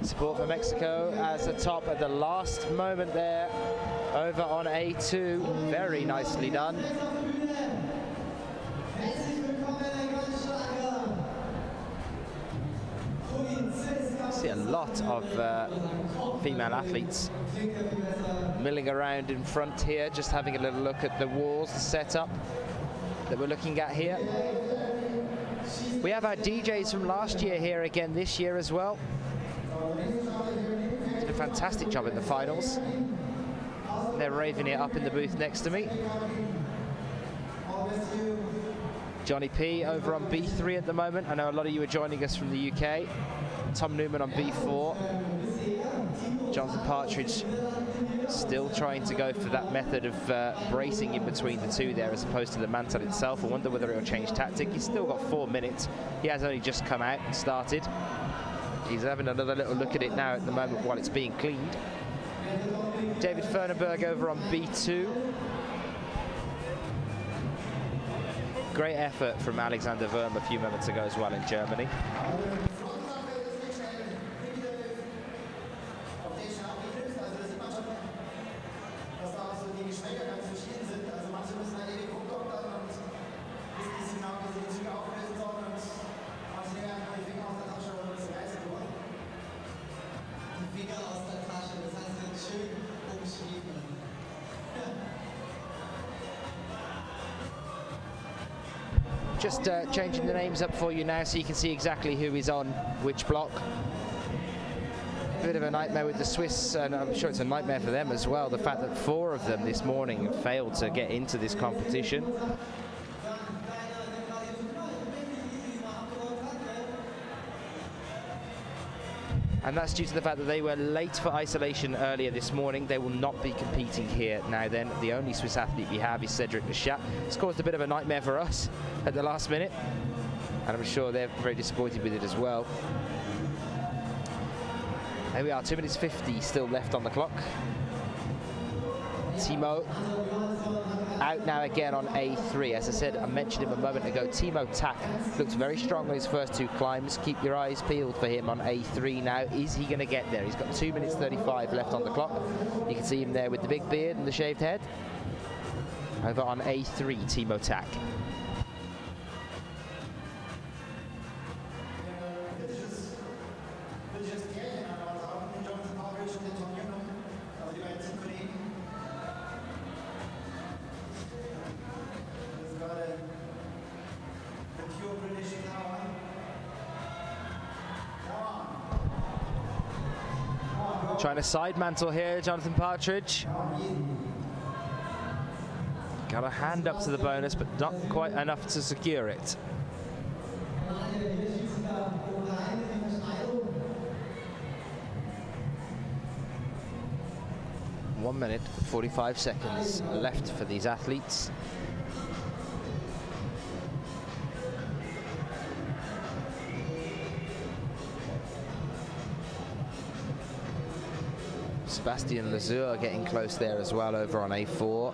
[SPEAKER 2] Support for Mexico as a top at the last moment there over on A2. Very nicely done. See a lot of female athletes milling around in front here, just having a little look at the walls, the setup that we're looking at here. We have our DJs from last year here again this year as well. Did a fantastic job in the finals. They're raving it up in the booth next to me. Johnny P over on B3 at the moment. I know a lot of you are joining us from the UK. Tom Newman on B4. Jonathan Partridge still trying to go for that method of bracing in between the two there as opposed to the mantle itself. I wonder whether he'll change tactic. He's still got 4 minutes. He has only just come out and started. He's having another little look at it now at the moment while it's being cleaned. David Fernenberg over on B2. great effort from Alexander Wurm a few moments ago as well in Germany. Just changing the names up for you now so you can see exactly who is on which block. Bit of a nightmare with the Swiss, and I'm sure it's a nightmare for them as well, the fact that 4 of them this morning failed to get into this competition. And that's due to the fact that they were late for isolation earlier this morning. They will not be competing here now then. The only Swiss athlete we have is Cedric Lechat. It's caused a bit of a nightmare for us at the last minute, and I'm sure they're very disappointed with it as well. There we are, 2 minutes 50 still left on the clock. Timo out now again on A3. As I said, I mentioned him a moment ago, Timo Tack looks very strong on his first 2 climbs. Keep your eyes peeled for him on A3 now. Is he going to get there? He's got 2 minutes 35 left on the clock. You can see him there with the big beard and the shaved head. Over on A3, Timo Tack. Trying to side mantle here, Jonathan Partridge. Got a hand up to the bonus, but not quite enough to secure it. One minute, 45 seconds left for these athletes. Sebastian Lazur getting close there as well over on A4.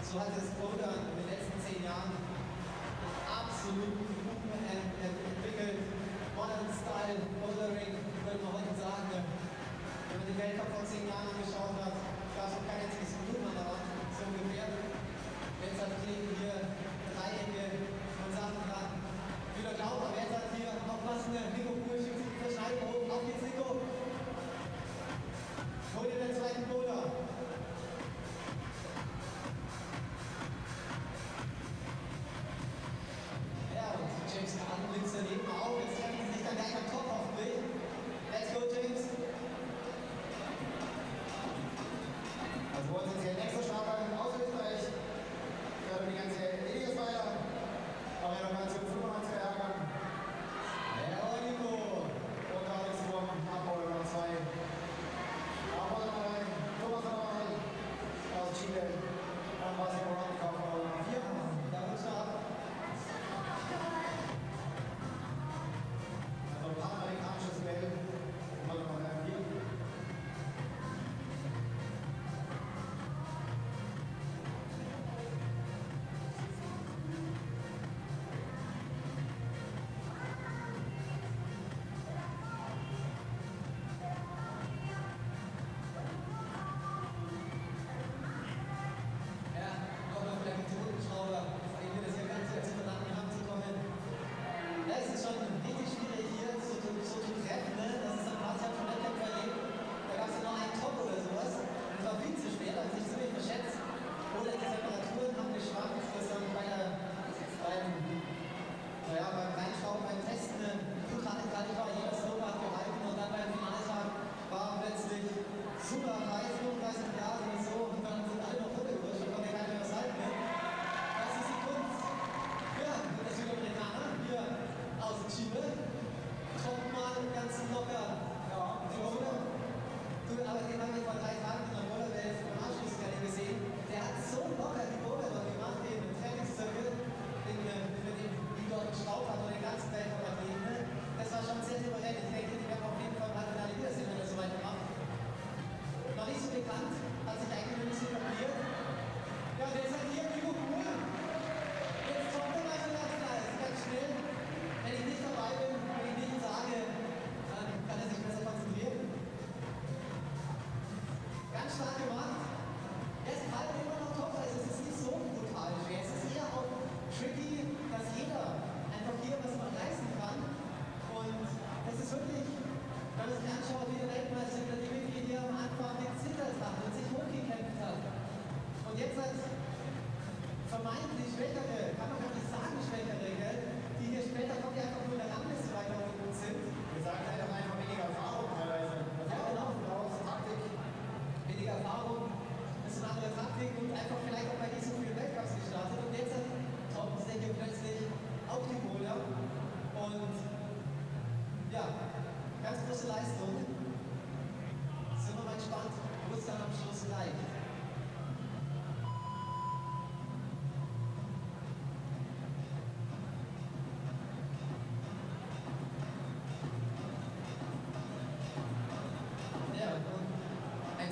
[SPEAKER 4] So hat das Bouldern in den letzten 10 Jahren absolut entwickelt. Modern Style, Bouldering, würde man heute sagen. Wenn man den Weltcup vor 10 Jahren angeschaut hat, gab es auch kein einziges Blumen an der Wand, so ungefähr. Jetzt hat Kleben hier Dreiecke und Sachen dran. Wieder glauben, wer hat hier aufpassen, Nico Pulsch, verschneiden oben, auf geht's Nico. Hol dir den zweiten Boulder.
[SPEAKER 5] Schienenwellen. Dann war sie im Roundkampf auf 4. Da rutscht er ab. Also ein panamerikanisches Duell. Und dann noch ein 4.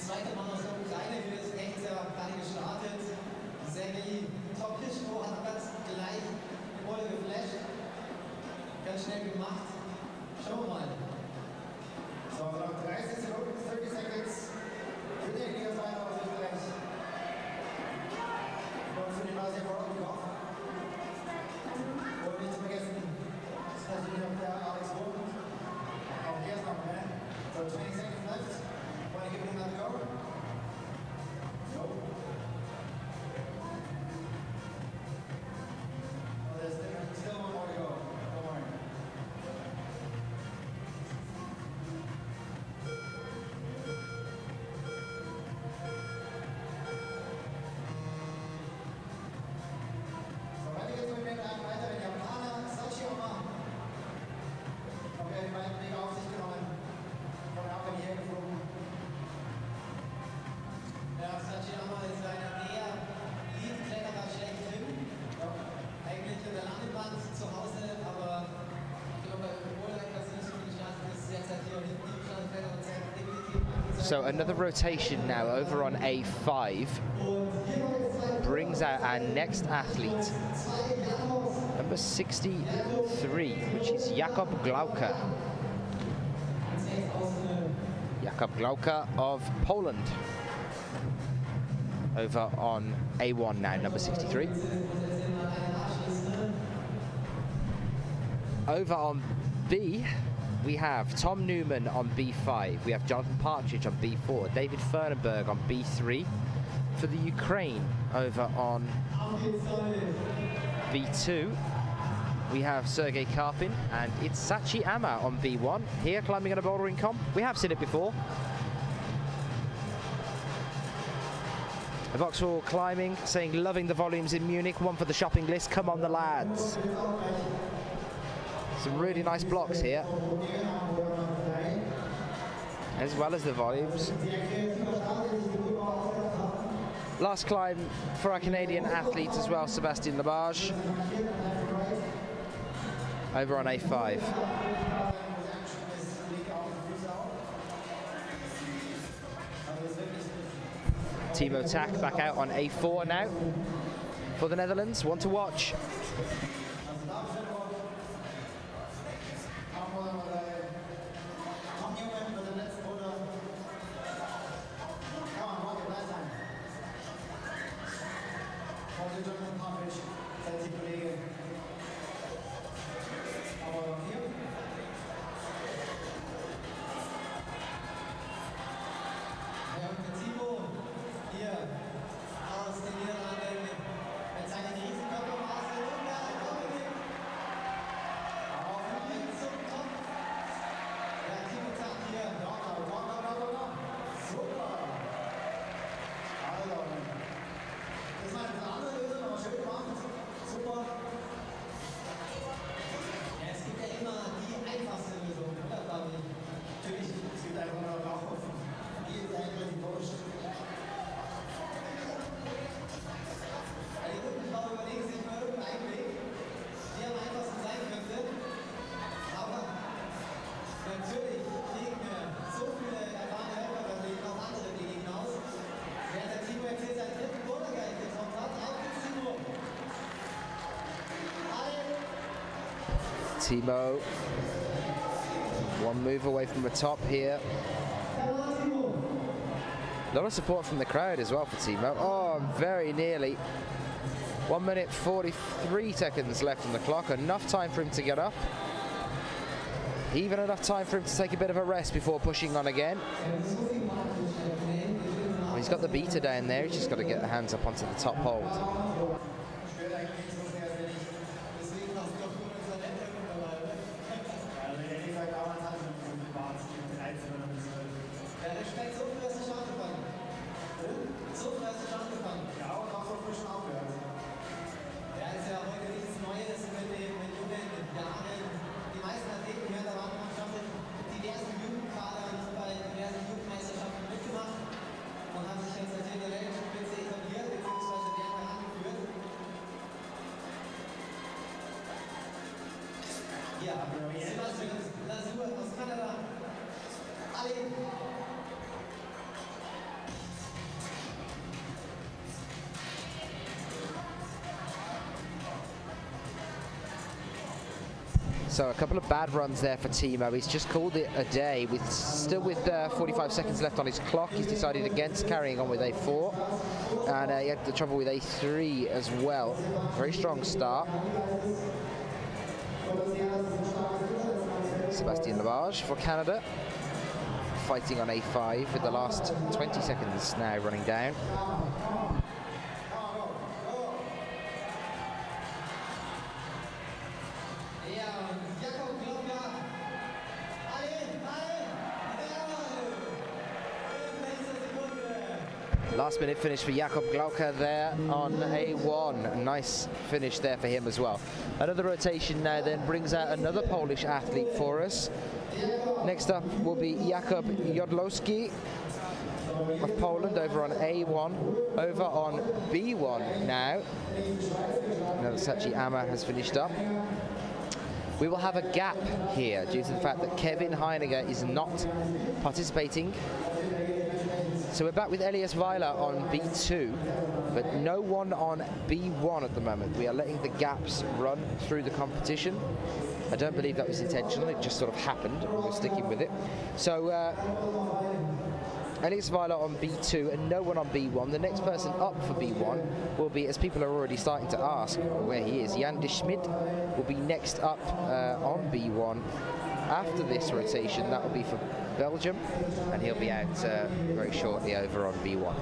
[SPEAKER 4] Zweiter Mann aus der Ukraine, der ist echt sehr gerade gestartet. Sergei Tokischko hat ganz gleich die Rolle geflasht. Ganz schnell gemacht. Schauen wir mal.
[SPEAKER 5] So, nach 30 Sekunden, 30 seconds für den Liga-Feier aus Österreich. Und für den Asia Vorortkampf. Und nicht zu vergessen, das ist natürlich noch der Alex Wohn. Auch der ist noch, ne? So, 20 seconds left. Want to give it another go? No. Well, there's still one more to go. Don't worry. So, weiter geht's mit dem weiteren Japaner, Sachiyama. Okay, die beiden Wege auf sich genommen. Von der Abwehr hierher geflogen.
[SPEAKER 4] Ja, Sachiyama ist einer der Lead-Kletterer schlechthin. Ja. Eigentlich in der Landebahn zu Hause, aber ich glaube, bei Bouldering, das nicht so gestartet ist, jetzt hat hier hinten die Standfelder und sehr definitiv angesagt.
[SPEAKER 2] So another rotation now over on A5 brings out our next athlete, number 63, which is Jakub Glauka. Jakub Glauka of Poland. Over on A1 now, number 63. Over on B, we have Tom Newman on B5. We have Jonathan Partridge on B4. David Fernenberg on B3. For the Ukraine, over on B2, we have Sergei Karpin and it's Sachi Ama on B1. Here, climbing on a bouldering comp. We have seen it before. The Vauxhall climbing, saying loving the volumes in Munich. One for the shopping list. Come on, the lads. Some really nice blocks here, as well as the volumes. Last climb for our Canadian athletes as well, Sébastien Labarge. Over on A5. Timo Tack back out on A4 now for the Netherlands. One to watch. Timo, one move away from the top here. A lot of support from the crowd as well for Timo. Oh, very nearly. 1 minute 43 seconds left on the clock. Enough time for him to get up. Even enough time for him to take a bit of a rest before pushing on again. Well, he's got the beater down there. He's just got to get the hands up onto the top hold. So a couple of bad runs there for Timo. He's just called it a day. Still with 45 seconds left on his clock. He's decided against carrying on with A4. And he had the trouble with A3 as well. Very strong start. Sébastien Labarge for Canada. Fighting on A5 with the last 20 seconds now running down. Last minute finish for Jakob Glauca there on A1. Nice finish there for him as well. Another rotation now then brings out another Polish athlete for us. Next up will be Jakub Jodlowski of Poland over on A1. Over on B1 now. Sachi Ama has finished up. We will have a gap here due to the fact that Kevin Heiniger is not participating. So we're back with Elias Weiler on B2, but no one on B1 at the moment. We are letting the gaps run through the competition. I don't believe that was intentional, it just sort of happened. We're sticking with it. So Elias Weiler on B2 and no one on B1. The next person up for B1 will be, as people are already starting to ask where he is, Jan de Schmid will be next up on B1. After this rotation, that will be for Belgium, and he'll be out very shortly over on B1.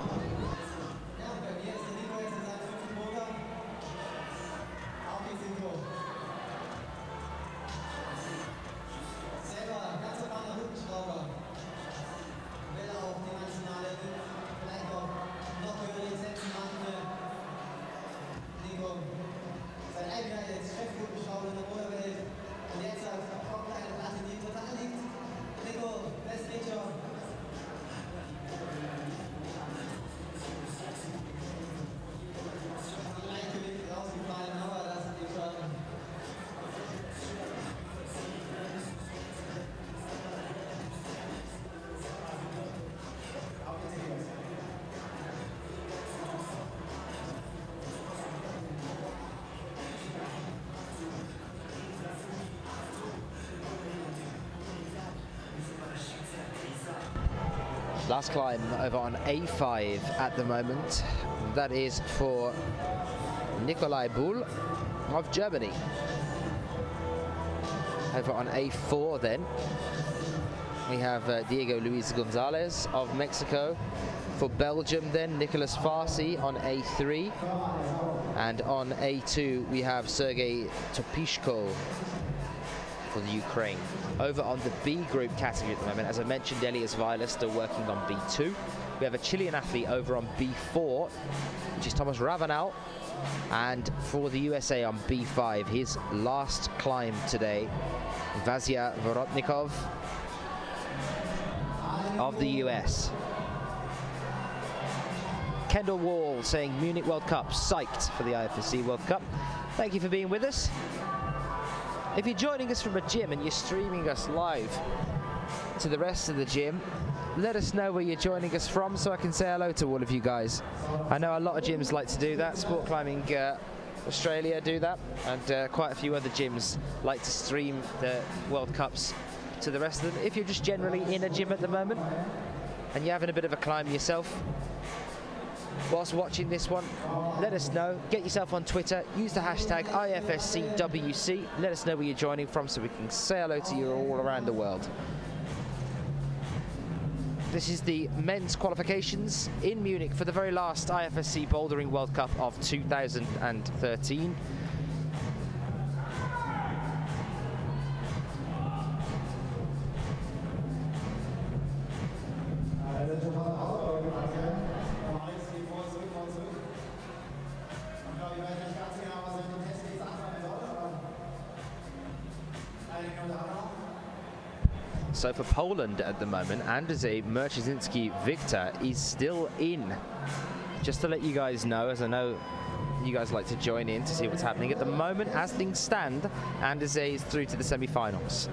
[SPEAKER 2] Last climb over on A5 at the moment. That is for Nikolai Bull of Germany. Over on A4 then, we have Diego Luis Gonzalez of Mexico. For Belgium then, Nicolas Farsi on A3. And on A2 we have Sergei Topishko for the Ukraine. Over on the B group category at the moment, as I mentioned, Elias Weiler still working on B2. We have a Chilean athlete over on B4, which is Thomas Ravenel. And for the USA on B5, his last climb today, Vasya Vorotnikov of the US. Kendall Wall saying Munich World Cup, psyched for the IFSC World Cup. Thank you for being with us. If you're joining us from a gym and you're streaming us live to the rest of the gym, let us know where you're joining us from so I can say hello to all of you guys. I know a lot of gyms like to do that. Sport Climbing Australia do that, and quite a few other gyms like to stream the World Cups to the rest of them. If you're just generally in a gym at the moment and you're having a bit of a climb yourself whilst watching this one, let us know. Get yourself on Twitter, use the hashtag IFSCWC. Let us know where you're joining from so we can say hello to you all around the world. This is the men's qualifications in Munich for the very last IFSC Bouldering World Cup of 2013. So for Poland at the moment, Andrzej Merczynski Victor is still in. Just to let you guys know, as I know you guys like to join in to see what's happening. At the moment, as things stand, Andrzej is through to the semi-finals.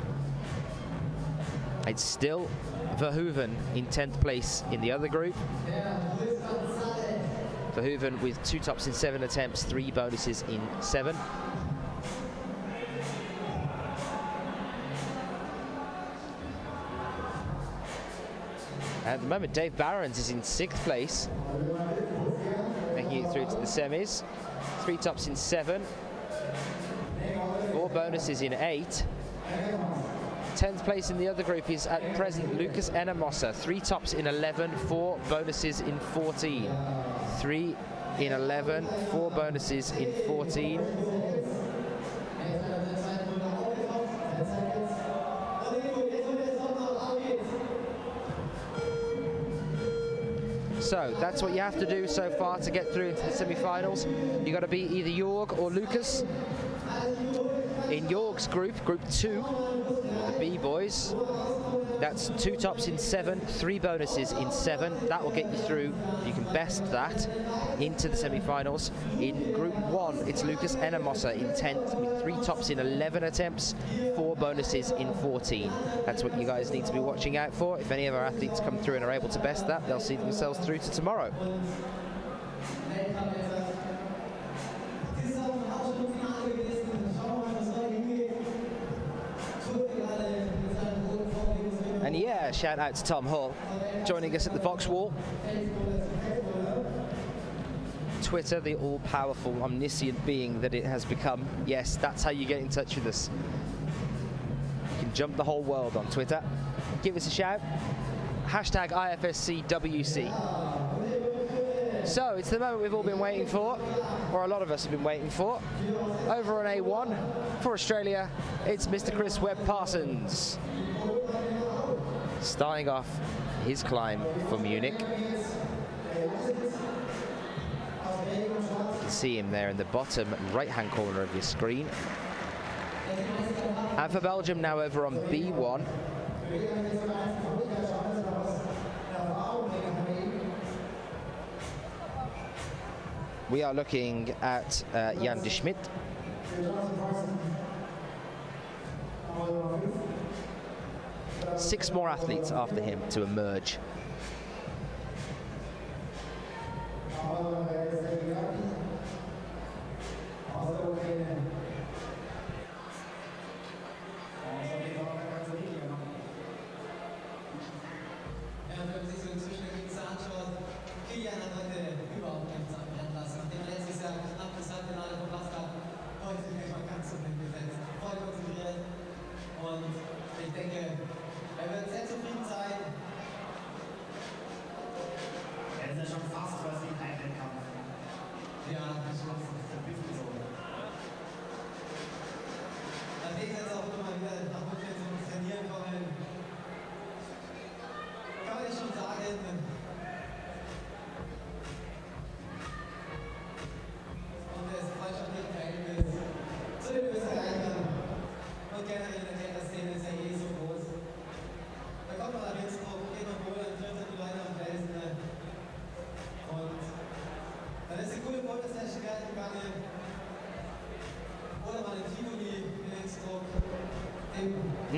[SPEAKER 2] It's still Verhoeven in 10th place in the other group. Verhoeven with 2 tops in 7 attempts, 3 bonuses in 7. At the moment, Dave Barons is in 6th place, making it through to the semis. 3 tops in 7, 4 bonuses in 8. 10th place in the other group is at present Lucas Enamossa. 3 tops in 11, 4 bonuses in 14. 3 in 11, 4 bonuses in 14. So that's what you have to do so far to get through into the semi-finals. You've got to beat either Jorg or Lucas. In Jorg's group, Group 2, the B boys, that's 2 tops in 7, 3 bonuses in 7. That will get you through, if you can best that, into the semi-finals. In Group 1, it's Lucas Enamossa in 10th with 3 tops in 11 attempts, 4 bonuses in 14. That's what you guys need to be watching out for. If any of our athletes come through and are able to best that, they'll see themselves through to tomorrow. And yeah, shout out to Tom Hall joining us at the Vox wall. Twitter, the all-powerful, omniscient being that it has become. Yes, that's how you get in touch with us. You can jump the whole world on Twitter. Give us a shout. Hashtag IFSCWC. So it's the moment we've all been waiting for, or a lot of us have been waiting for. Over on A1 for Australia, it's Mr. Chris Webb-Parsons, starting off his climb for Munich. You can see him there in the bottom right-hand corner of your screen. And for Belgium, now over on B1. We are looking at Jan de Schmidt. Six more athletes after him to emerge.
[SPEAKER 4] Ja, wenn Sie so inzwischen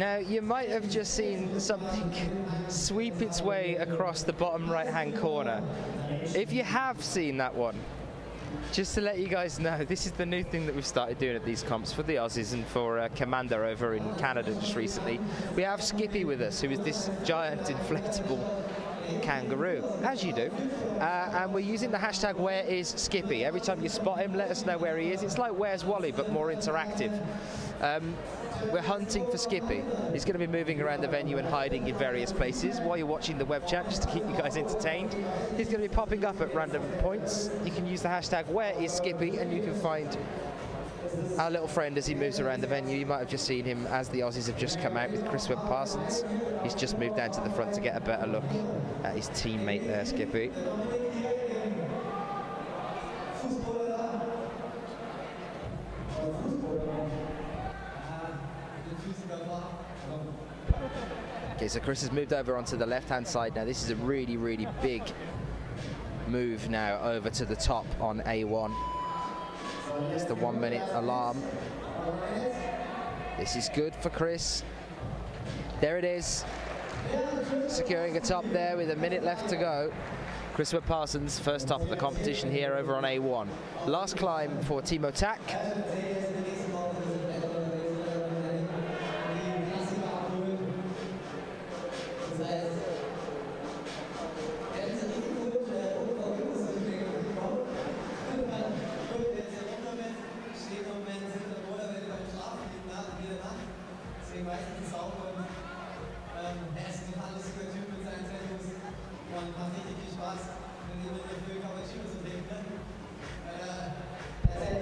[SPEAKER 2] Now, you might have just seen something sweep its way across the bottom right-hand corner. If you have seen that one, just to let you guys know, this is the new thing that we've started doing at these comps for the Aussies and for Commander over in Canada just recently. We have Skippy with us, who is this giant inflatable kangaroo, as you do. And we're using the hashtag #WhereIsSkippy. Every time you spot him, let us know where he is. It's like Where's Wally, but more interactive. We're hunting for Skippy. He's going to be moving around the venue and hiding in various places while you're watching the web chat, just to keep you guys entertained. He's going to be popping up at random points. You can use the hashtag #WhereIsSkippy and you can find our little friend as he moves around the venue. You might have just seen him as the Aussies have just come out with Chris Webb-Parsons. He's just moved down to the front to get a better look at his teammate there, Skippy. Okay, so Chris has moved over onto the left-hand side now. This is a really, really big move now over to the top on A1. It's the 1 minute alarm. This is good for Chris. There it is. Securing a top there with a minute left to go. Chris Webb-Parsons, first top of the competition here over on A1. Last climb for Timo Tack.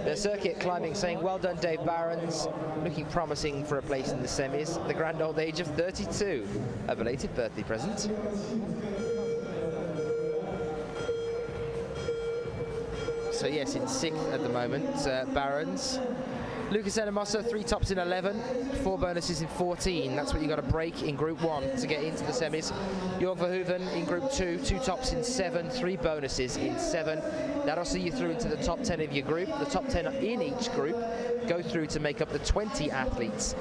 [SPEAKER 2] The circuit climbing saying, well done Dave Barons, looking promising for a place in the semis. The grand old age of 32, a belated birthday present. So yes, in 6th at the moment, Barons. Lucas Enemosa, 3 tops in 11, 4 bonuses in 14. That's what you got to break in Group 1 to get into the semis. Jorg Verhoeven in Group 2, 2 tops in 7, 3 bonuses in 7. That'll see you through into the top 10 of your group. The top 10 in each group go through to make up the 20 athletes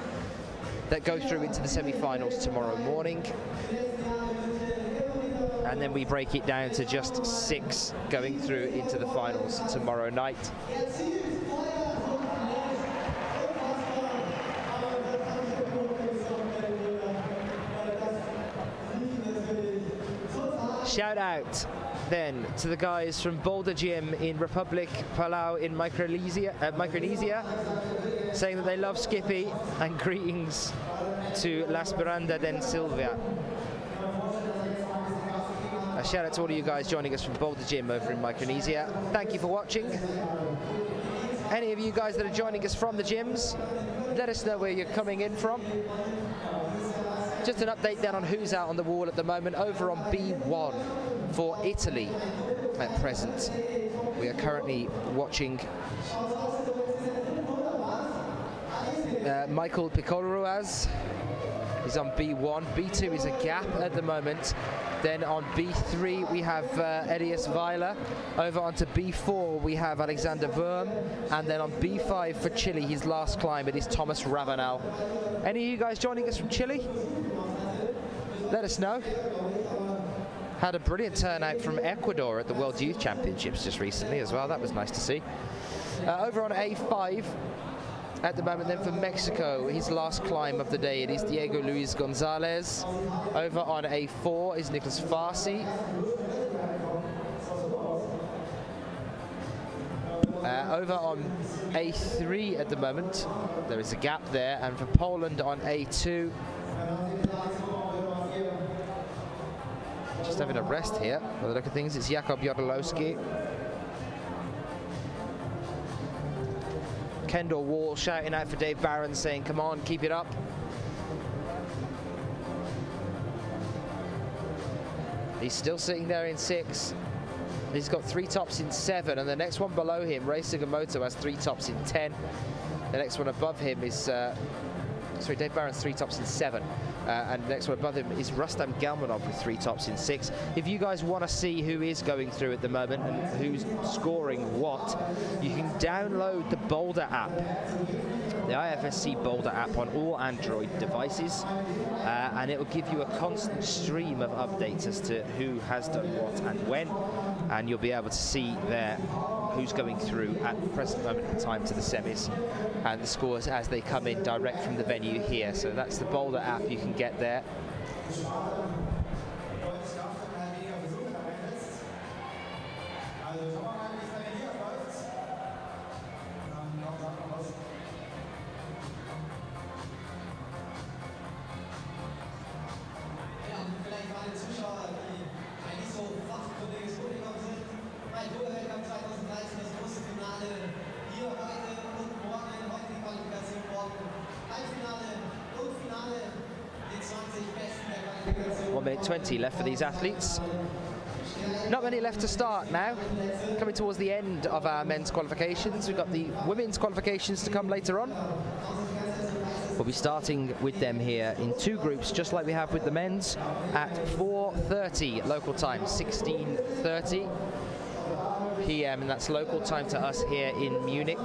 [SPEAKER 2] that go through into the semi-finals tomorrow morning. And then we break it down to just 6 going through into the finals tomorrow night. Shout out then to the guys from Boulder Gym in Republic Palau in Micronesia, saying that they love Skippy, and greetings to La Esperanza den Silvia. A shout out to all of you guys joining us from Boulder Gym over in Micronesia. Thank you for watching. Any of you guys that are joining us from the gyms, let us know where you're coming in from. Just an update then on who's out on the wall at the moment. Over on B1 for Italy at present. We are currently watching Michael Picoruaz. He's on B1. B2 is a gap at the moment. Then on B3 we have Elias Weiler. Over onto B4 we have Alexander Wurm. And then on B5 for Chile, his last climb, it is Thomas Ravenel. Any of you guys joining us from Chile? Let us know. Had a brilliant turnout from Ecuador at the World Youth Championships just recently as well. That was nice to see. Over on A5 at the moment then for Mexico, his last climb of the day, it is Diego Luis Gonzalez. Over on A4 is Nicholas Farsi. Over on A3 at the moment, there is a gap there, and for Poland on A2, just having a rest here, by the look of things, it's Jakub Jodorowski. Kendall Wall shouting out for Dave Barron, saying, come on, keep it up. He's still sitting there in 6. He's got 3 tops in 7, and the next one below him, Ray Sugimoto, has 3 tops in 10. The next one above him is, sorry, Dave Barron's 3 tops in 7. And the next one above him is Rustam Gelmanov with 3 tops in 6. If you guys want to see who is going through at the moment and who's scoring what, you can download the Boulder app the IFSC Boulder app on all Android devices, and it will give you a constant stream of updates as to who has done what and when, and you'll be able to see there who's going through at the present moment in time to the semis and the scores as they come in direct from the venue here. So that's the Boulder app you can get there. Minute 20 left for these athletes. Not many left to start now. Coming towards the end of our men's qualifications. We've got the women's qualifications to come later on. We'll be starting with them here in two groups, just like we have with the men's, at 4:30 local time, 16:30 p.m. and that's local time to us here in Munich.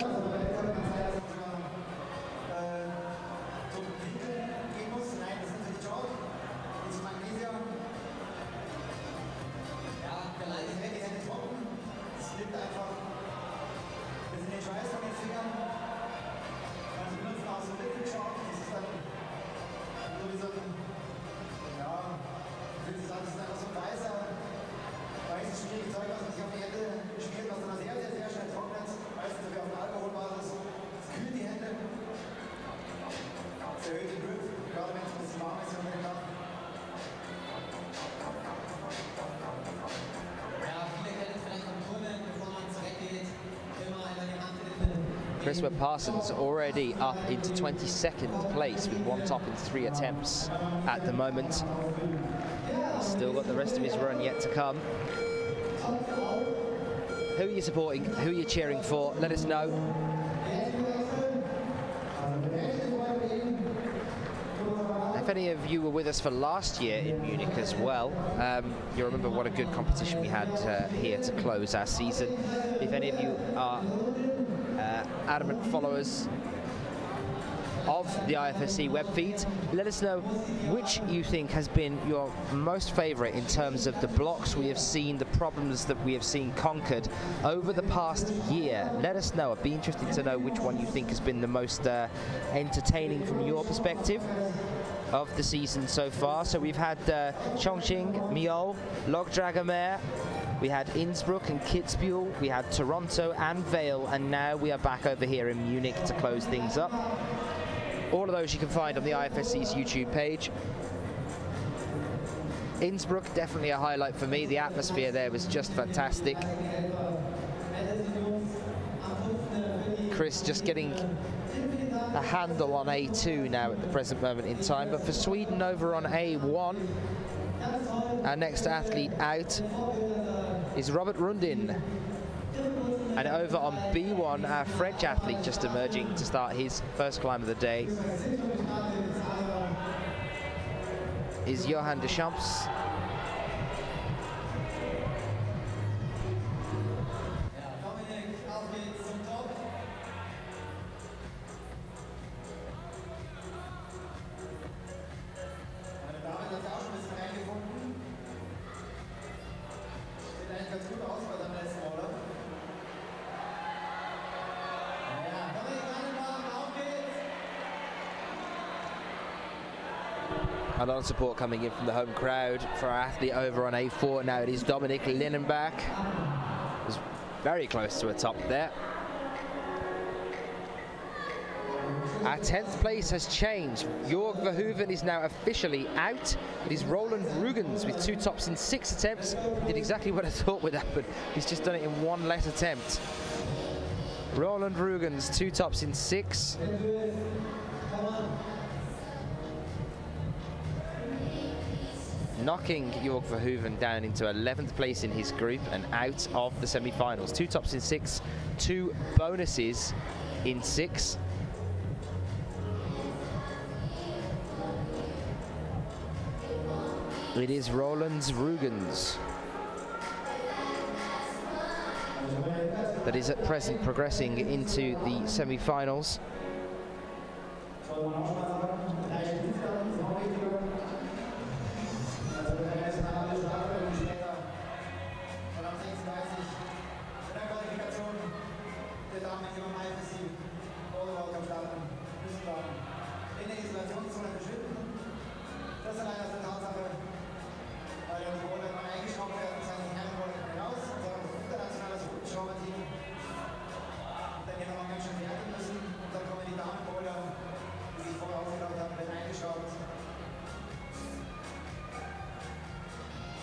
[SPEAKER 2] Parsons already up into 22nd place with one top in 3 attempts at the moment. He's still got the rest of his run yet to come. Who are you supporting? Who are you cheering for? Let us know. If any of you were with us for last year in Munich as well, you remember what a good competition we had here to close our season. If any of you are adamant followers of the IFSC web feeds, let us know which you think has been your most favourite in terms of the blocks we have seen, the problems that we have seen conquered over the past year. Let us know. I'd be interested to know which one you think has been the most entertaining from your perspective of the season so far. So we've had Chongqing, Miol, Logdragomer, we had Innsbruck and Kitzbühel, we had Toronto and Vale, and now we are back over here in Munich to close things up. All of those you can find on the IFSC's YouTube page. Innsbruck, definitely a highlight for me. The atmosphere there was just fantastic. Chris just getting a handle on A2 now at the present moment in time, but for Sweden over on A1, our next athlete out is Robert Rundin. And over on B1, our French athlete just emerging to start his first climb of the day is Johan Deschamps. A lot of support coming in from the home crowd for our athlete over on A4. Now it is Dominik Linnenbach. Was very close to a top there. Our 10th place has changed. Jörg Verhoeven is now officially out. It is Roland Rugens with 2 tops in 6 attempts. He did exactly what I thought would happen. He's just done it in 1 less attempt. Roland Rugens, 2 tops in 6. Knocking Jörg Verhoeven down into 11th place in his group and out of the semi-finals. 2 tops in 6, 2 bonuses in 6. It is Roland Rugens that is at present progressing into the semi-finals.
[SPEAKER 5] man auch schon mal sagen. 3 Spielzeiten ist auch wichtiger. Also wenn er jetzt eine halbe Strafe später und am 36 in der Qualifikation der Damen im IFSC Bouldering starten müssen wir in der Isolationszone beschützen. Das allein aus der Tatsache, weil der Boulder mal eingeschraubt werden, das heißt, die Herren wollen nicht mehr raus, unser internationales Hubschrauber-Team. Dann hier nochmal ganz schön fertig müssen und dann kommen die Damen-Boulder, die sich vorher aufgebaut haben, werden eingeschraubt.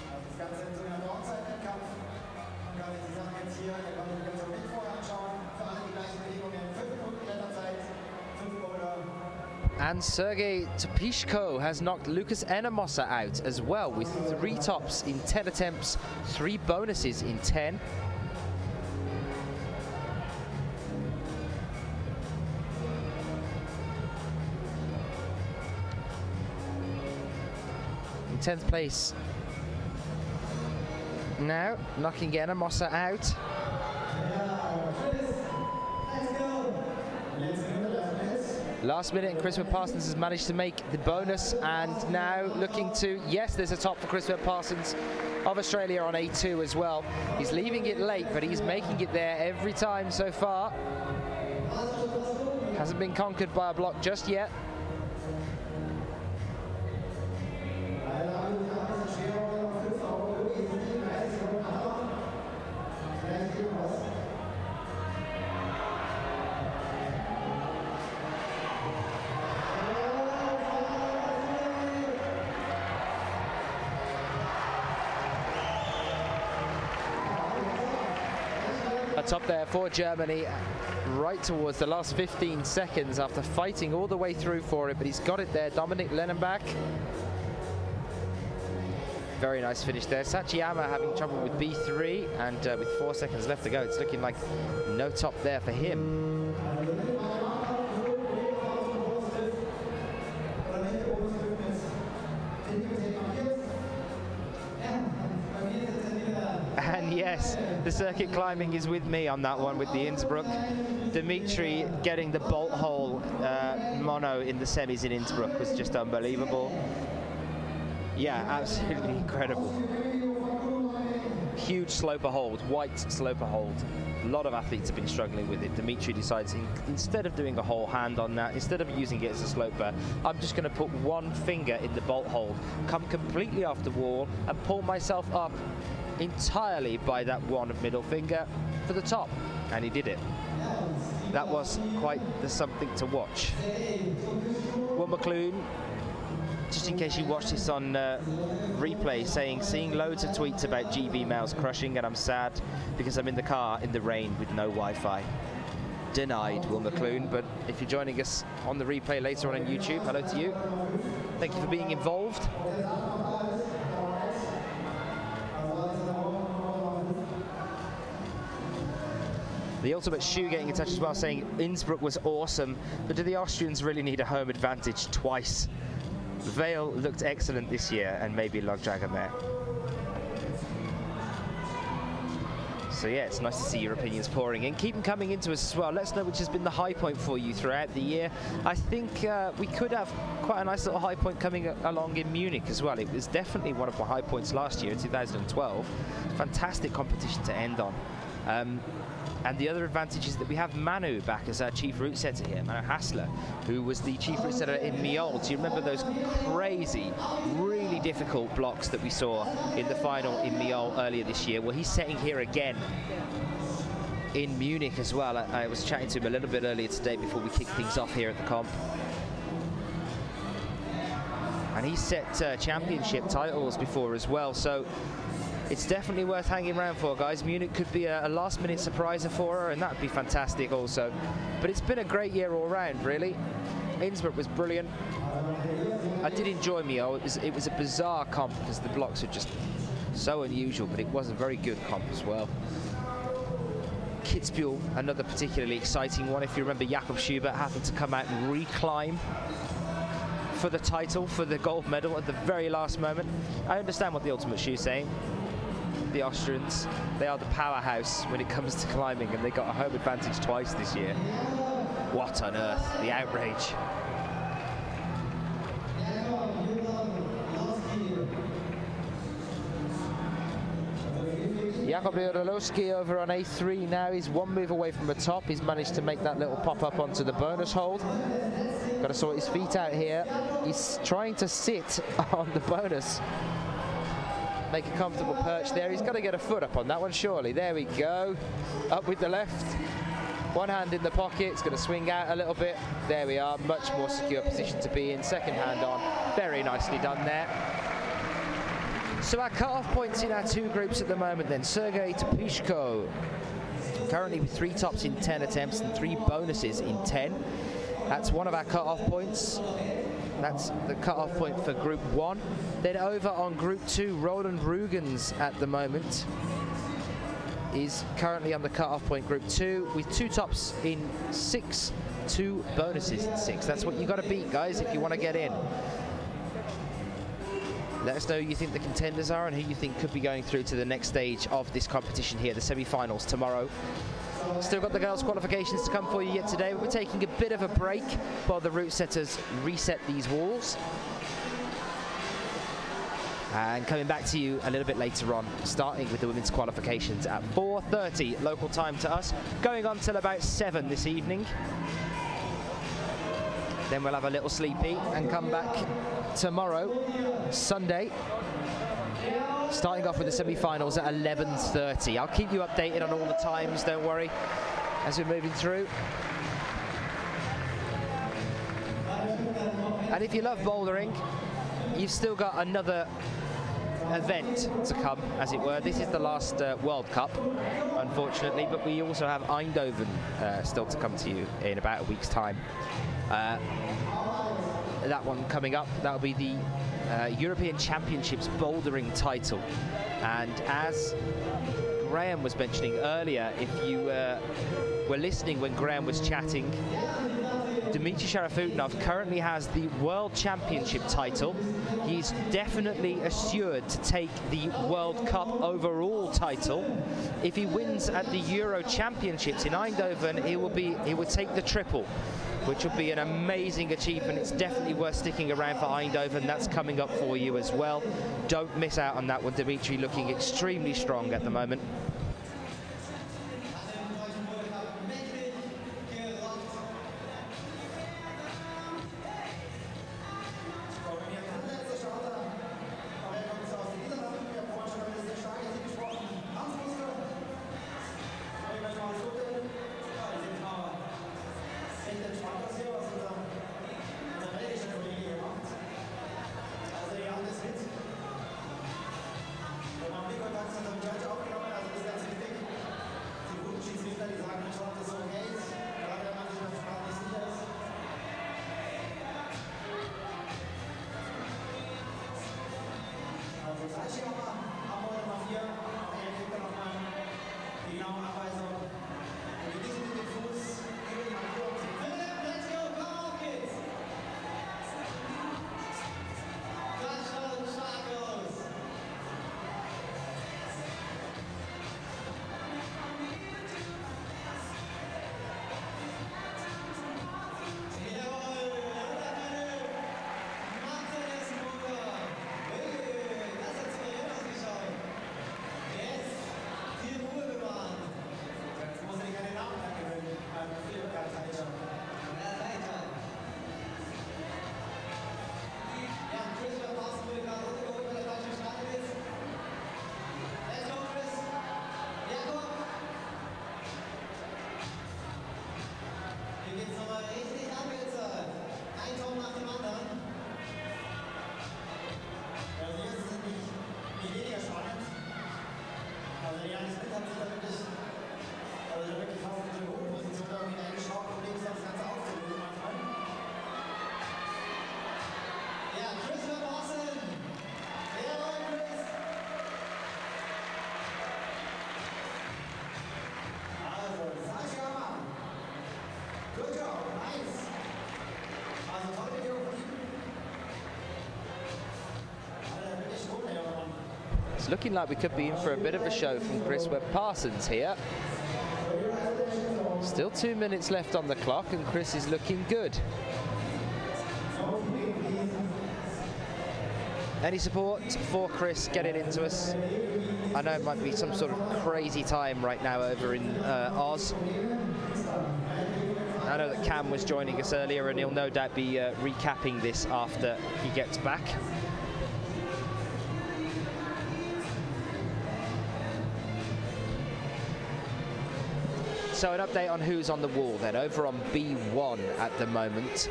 [SPEAKER 5] Also das Ganze in so einer Dornzeit-Wettkampf. Und gerade die Sachen jetzt hier, da kann man sich ganz mit vorher anschauen. Für alle die gleichen Bewegungen, 5 Minuten Kletterzeit, 5 Boulder.
[SPEAKER 2] And Sergei Topishko has knocked Lucas Enemosa out as well with 3 tops in 10 attempts, 3 bonuses in 10. In 10th place now, knocking Enemosa out. Last minute, and Chris Parsons has managed to make the bonus, and now looking to, yes, there's a top for Chris Parsons of Australia on A2 as well. He's leaving it late, but he's making it there every time so far. Hasn't been conquered by a block just yet. Top there for Germany, right towards the last 15 seconds after fighting all the way through for it, but he's got it there. Dominik Lennenbach. Very nice finish there. Sachiyama having trouble with B3, and with 4 seconds left to go, it's looking like no top there for him. And yes, the circuit climbing is with me on that one with the Innsbruck. Dimitri getting the bolt hole mono in the semis in Innsbruck was just unbelievable. Yeah, absolutely incredible. Huge sloper hold, white sloper hold. A lot of athletes have been struggling with it. Dimitri decides instead of doing a whole hand on that, instead of using it as a sloper, I'm just going to put one finger in the bolt hold, come completely off the wall and pull myself up entirely by that one middle finger for the top, and he did it. That was quite the something to watch. Will McLoone, just in case you watch this on replay, seeing loads of tweets about GB Mails crushing, and I'm sad because I'm in the car in the rain with no Wi-Fi. Denied, Will McLoone, but if you're joining us on the replay later on YouTube, hello to you. Thank you for being involved. The Ultimate Shoe getting in touch as well, saying Innsbruck was awesome, but do the Austrians really need a home advantage twice? Vale looked excellent this year, and maybe Logdragomir. So yeah, it's nice to see your opinions pouring in. Keep them coming into us as well. Let us know which has been the high point for you throughout the year. I think we could have quite a nice little high point coming along in Munich as well. It was definitely one of my high points last year in 2012. Fantastic competition to end on. And the other advantage is that we have Manu back as our chief route setter here, Manu Hassler, who was the chief route setter in Miol. Do you remember those crazy, really difficult blocks that we saw in the final in Miol earlier this year? Well, he's setting here again in Munich as well. I was chatting to him a little bit earlier today before we kicked things off here at the comp. And he's set championship titles before as well, so it's definitely worth hanging around for, guys. Munich could be a last-minute surpriser for her, and that would be fantastic also. But it's been a great year all round, really. Innsbruck was brilliant. I did enjoy Mio. It was a bizarre comp because the blocks are just so unusual, but it was a very good comp as well. Kitzbühel, another particularly exciting one. If you remember, Jakob Schubert having to come out and reclimb for the title, for the gold medal at the very last moment. I understand what the Ultimate Shoe's saying. The Austrians, they are the powerhouse when it comes to climbing, and they got a home advantage twice this year. What on earth, the outrage. Jakub Lewandowski over on A3 now. He's one move away from the top. He's managed to make that little pop-up onto the bonus hold. Got to sort his feet out here. He's trying to sit on the bonus. Make a comfortable perch there. He's got to get a foot up on that one, surely. There we go. Up with the left. One hand in the pocket. It's going to swing out a little bit. There we are. Much more secure position to be in. Second hand on. Very nicely done there. So our cut-off points in our two groups at the moment then. Sergei Topishko, currently with 3 tops in 10 attempts and 3 bonuses in 10. That's one of our cut-off points. That's the cut-off point for Group 1. Then over on Group 2, Roland Rugens at the moment is currently on the cut-off point Group 2 with 2 tops in 6, 2 bonuses in 6. That's what you've got to beat, guys, if you want to get in. Let us know who you think the contenders are and who you think could be going through to the next stage of this competition here, the semi-finals tomorrow. Still got the girls' qualifications to come for you yet today. We're taking a bit of a break while the route setters reset these walls. And coming back to you a little bit later on, starting with the women's qualifications at 4:30 local time to us, going on till about 7 this evening. Then we'll have a little sleepy and come back tomorrow, Sunday, starting off with the semi-finals at 11:30. I'll keep you updated on all the times, don't worry, as we're moving through. And if you love bouldering, you've still got another event to come, as it were. This is the last World Cup, unfortunately, but we also have Eindhoven still to come to you in about a week's time. That one coming up, that'll be the European Championships bouldering title. And as Graham was mentioning earlier, if you were listening when Graham was chatting, Dmitry Sharafutinov currently has the World Championship title. He's definitely assured to take the World Cup overall title. If he wins at the Euro Championships in Eindhoven, he would take the triple, which would be an amazing achievement. It's definitely worth sticking around for Eindhoven. That's coming up for you as well. Don't miss out on that one. Dmitry looking extremely strong at the moment. It's looking like we could be in for a bit of a show from Chris Webb-Parsons here. Still 2 minutes left on the clock and Chris is looking good. Any support for Chris getting into us? I know it might be some sort of crazy time right now over in Oz. I know that Cam was joining us earlier, and he'll no doubt be recapping this after he gets back. So an update on who's on the wall then. Over on B1 at the moment,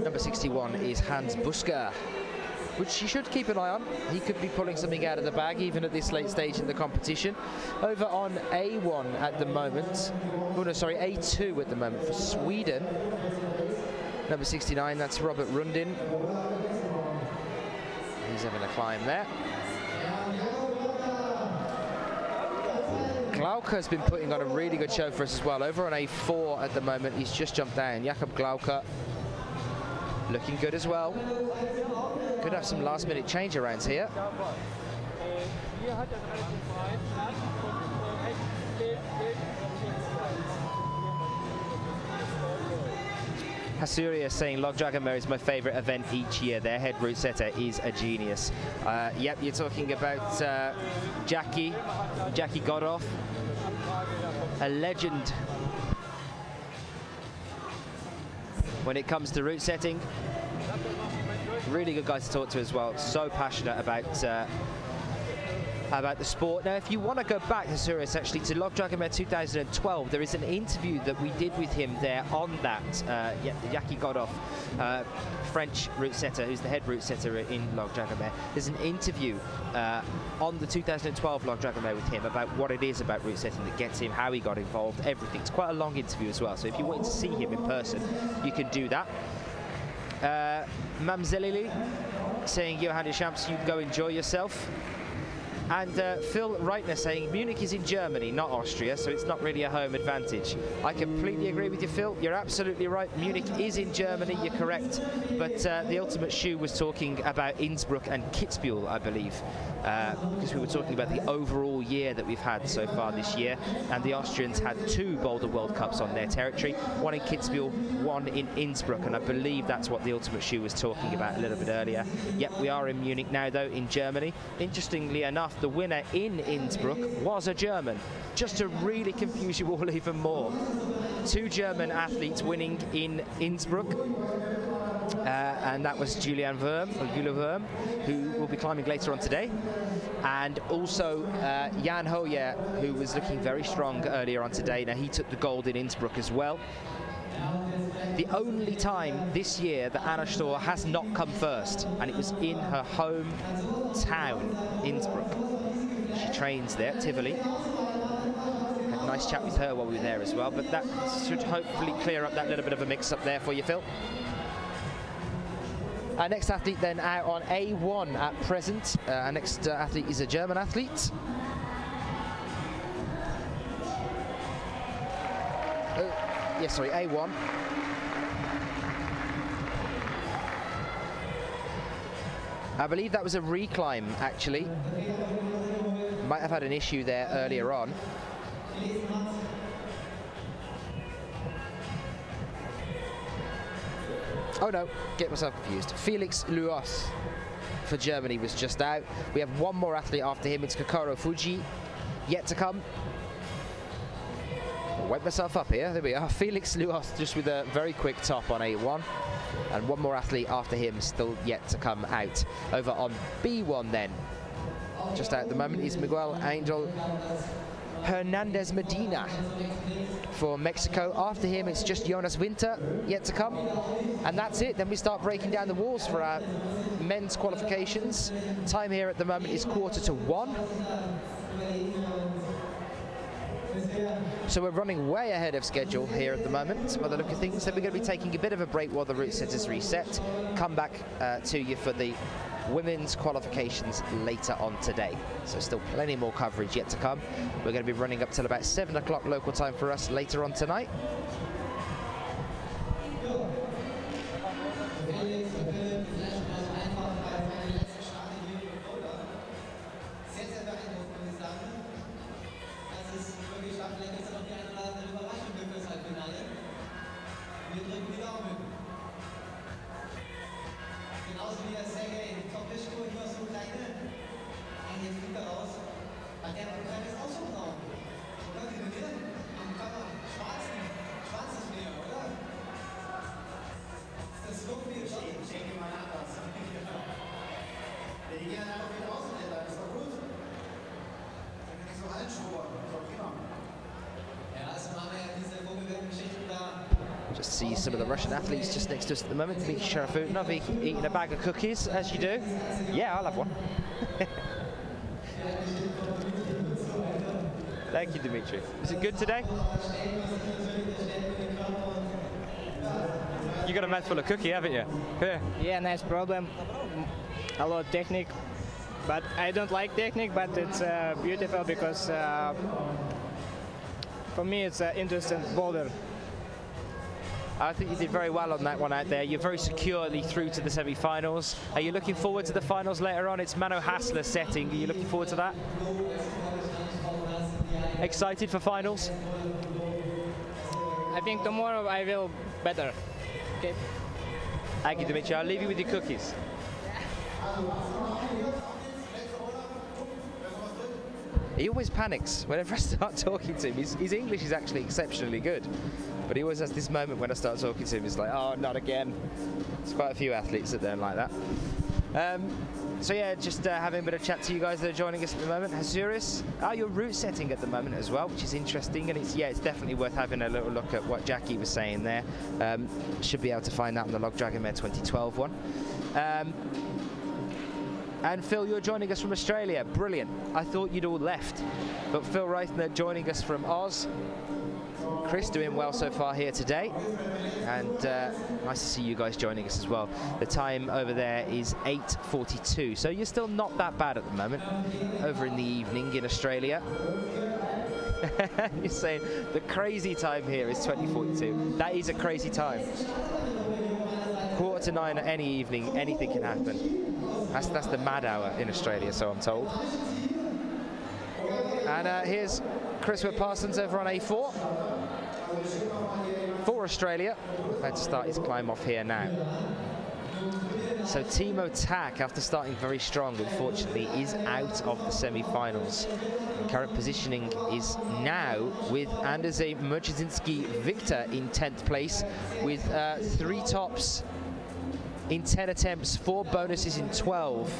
[SPEAKER 2] number 61 is Hans Busker, which you should keep an eye on. He could be pulling something out of the bag even at this late stage in the competition. Over on A1 at the moment, oh no, sorry, A2 at the moment for Sweden. Number 69, that's Robert Rundin. He's having a climb there. Glauke has been putting on a really good show for us as well. Over on A4 at the moment, he's just jumped down. Jakob Glauke looking good as well. Could have some last-minute change arounds here. Hasuria saying Log Dragon Mare is my favourite event each year. Their head route setter is a genius. Yep, you're talking about Jackie Godolph, a legend when it comes to route setting. Really good guy to talk to as well. So passionate about the sport. Now, if you want to go back, Hasuris, actually, to Log Dragon Mare 2012, there is an interview that we did with him there on that. Jackie Godolph, French route setter, who's the head route setter in Log Dragon Mare. There's an interview on the 2012 Log Dragon Mare with him about what it is about route setting that gets him, how he got involved, everything. It's quite a long interview as well, so if you want to see him in person, you can do that. Mamzelili saying, Johan de Champs, you go enjoy yourself. And Phil Reitner saying Munich is in Germany, not Austria, so it's not really a home advantage. I completely agree with you, Phil. You're absolutely right. Munich is in Germany, you're correct. But the Ultimate Shoe was talking about Innsbruck and Kitzbühel, I believe, because we were talking about the overall year that we've had so far this year. And the Austrians had 2 Boulder World Cups on their territory, one in Kitzbühel, one in Innsbruck, and I believe that's what the Ultimate Shoe was talking about a little bit earlier. Yep, we are in Munich now, though, in Germany. Interestingly enough, the winner in Innsbruck was a German, just to really confuse you all even more. 2 German athletes winning in Innsbruck, and that was Julian Wurm, who will be climbing later on today, and also Jan Hoyer, who was looking very strong earlier on today. Now, he took the gold in Innsbruck as well. The only time this year that Anna Stor has not come first, and it was in her hometown, Innsbruck. She trains there, Tivoli. Had a nice chat with her while we were there as well, but that should hopefully clear up that little bit of a mix-up there for you, Phil. Our next athlete then out on A1 at present. Our next athlete is a German athlete. Yes, sorry, A1. I believe that was a reclimb, actually. Might have had an issue there earlier on. Oh no, get myself confused. Felix Luos for Germany was just out. We have one more athlete after him. It's Kokoro Fuji, yet to come. I'll wipe myself up here. There we are. Felix Luos just with a very quick top on A1. And one more athlete after him still yet to come out. Over on B1 then. Just out at the moment is Miguel Angel Hernandez Medina for Mexico. After him, it's just Jonas Winter yet to come. And that's it. Then we start breaking down the walls for our men's qualifications. Time here at the moment is 1:45. So we're running way ahead of schedule here at the moment by the look of things. So we're going to be taking a bit of a break while the route setters reset. Come back to you for the women's qualifications later on today. So still plenty more coverage yet to come. We're going to be running up till about 7 o'clock local time for us later on tonight.
[SPEAKER 4] Genauso wie der Sergej Topischko, hier so kleine, ein Flieg daraus.
[SPEAKER 2] see some of the Russian athletes just next to us at the moment. Dmitry Sharafutinov eating a bag of cookies, as you do. Yeah, I'll have one. Thank you, Dmitry. Is it good today? You got a mouthful of cookie, haven't you? Here.
[SPEAKER 7] Yeah, nice problem. A lot of technique, but I don't like technique, but it's beautiful because for me it's an interesting boulder.
[SPEAKER 2] I think you did very well on that one out there. You're very securely through to the semi-finals. Are you looking forward to the finals later on? It's Mano Hassler setting. Are you looking forward to that? Excited for finals?
[SPEAKER 7] I think tomorrow I will better. Okay.
[SPEAKER 2] Thank you, Dmitry. I'll leave you with your cookies. He always panics whenever I start talking to him. His English is actually exceptionally good, but he always has this moment when I start talking to him. He's like, oh, not again. There's quite a few athletes that don't like that. So yeah, just having a bit of chat to you guys that are joining us at the moment. Hazuris, your route setting at the moment as well, which is interesting, and it's definitely worth having a little look at what Jackie was saying there. Should be able to find that on the Log Dragonmare 2012 one. And Phil, you're joining us from Australia. Brilliant. I thought you'd all left, but Phil Reithner joining us from Oz. Chris doing well so far here today, and nice to see you guys joining us as well. The time over there is 8:42, so you're still not that bad at the moment over in the evening in Australia. You're saying the crazy time here is 20:42. That is a crazy time. 8:45 any evening, anything can happen. That's the mad hour in Australia, so I'm told. And here's Chris Parsons over on A4 for Australia. About to start his climb off here now. So Timo Tak, after starting very strong, unfortunately is out of the semi-finals. Current positioning is now with Andrzej Mrczynski Victor in 10th place with 3 tops in 10 attempts, 4 bonuses in 12.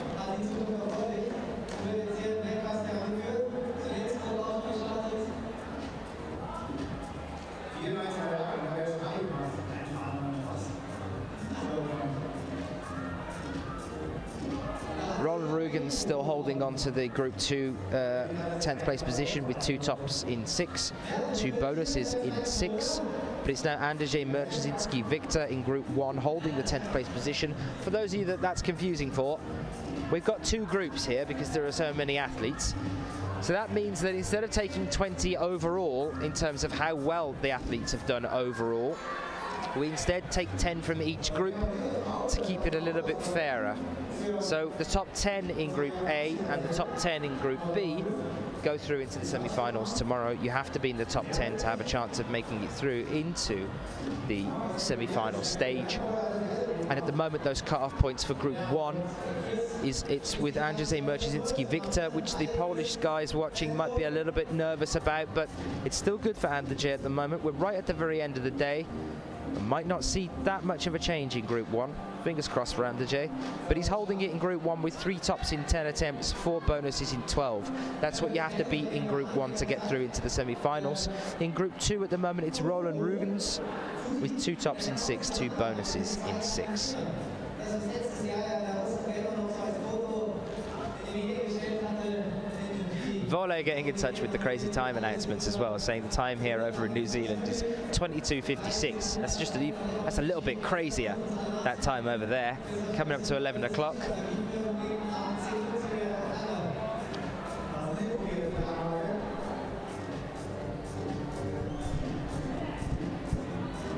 [SPEAKER 2] Roland Rugen's still holding on to the Group 2 10th place position with 2 tops in 6, 2 bonuses in 6. But it's now Andrzej Mrczynski Victor in Group 1 holding the 10th place position. For those of you that's confusing for, we've got 2 groups here because there are so many athletes. So that means that instead of taking 20 overall in terms of how well the athletes have done overall, we instead take 10 from each group to keep it a little bit fairer. So the top 10 in Group A and the top 10 in Group B go through into the semi-finals tomorrow. You have to be in the top 10 to have a chance of making it through into the semi-final stage. And at the moment, those cut-off points for Group 1 it's with Andrzej Mrczynski Victor, which the Polish guys watching might be a little bit nervous about, but it's still good for Andrzej at the moment. We're right at the very end of the day. Might not see that much of a change in Group 1. Fingers crossed for Andrzej. But he's holding it in Group 1 with 3 tops in 10 attempts, 4 bonuses in 12. That's what you have to beat in Group 1 to get through into the semi-finals. In Group 2 at the moment, it's Roland Rugens with 2 tops in 6, 2 bonuses in 6. Vole getting in touch with the crazy time announcements as well, saying the time here over in New Zealand is 22:56. That's just that's a little bit crazier, that time over there, coming up to 11 o'clock.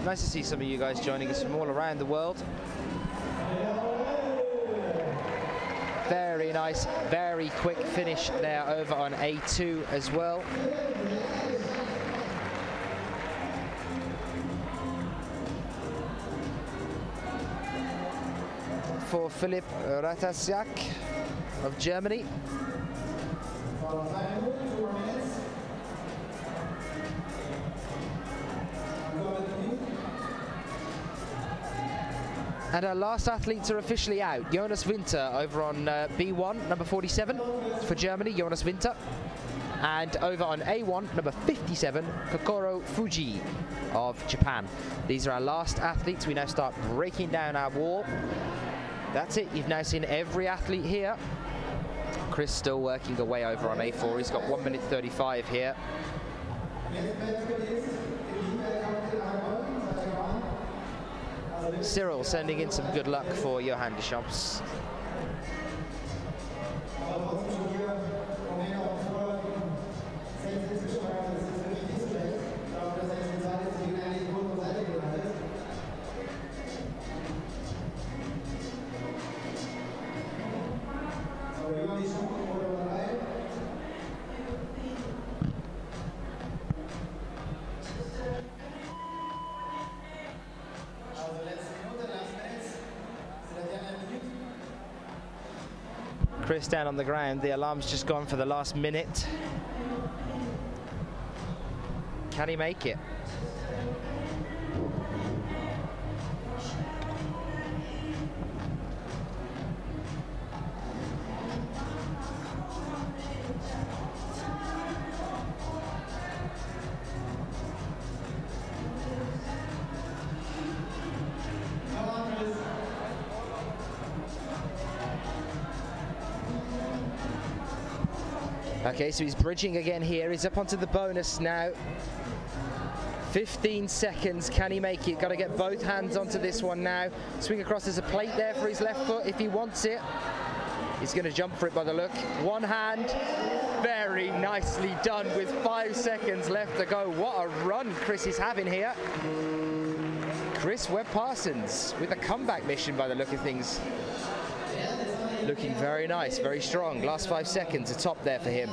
[SPEAKER 2] Nice to see some of you guys joining us from all around the world. Very nice, very quick finish there over on A2 as well. For Philipp Ratasiak of Germany. And our last athletes are officially out. Jonas Winter over on B1, number 47 for Germany, Jonas Winter. And over on A1, number 57, Kokoro Fuji of Japan. These are our last athletes. We now start breaking down our wall. That's it. You've now seen every athlete here. Chris still working away over on A4. He's got 1 minute 35 here. Cyril sending in some good luck for Johan Deschamps. Chris down on the ground. The alarm's just gone for the last minute. Can he make it? Okay, so he's bridging again here. He's up onto the bonus now. 15 seconds. Can he make it? Got to get both hands onto this one now. Swing across. There's a plate there for his left foot if he wants it. He's going to jump for it by the look. One hand. Very nicely done with 5 seconds left to go. What a run Chris is having here. Chris Webb-Parsons with a comeback mission by the look of things. Looking very nice, very strong. Last 5 seconds, a top there for him.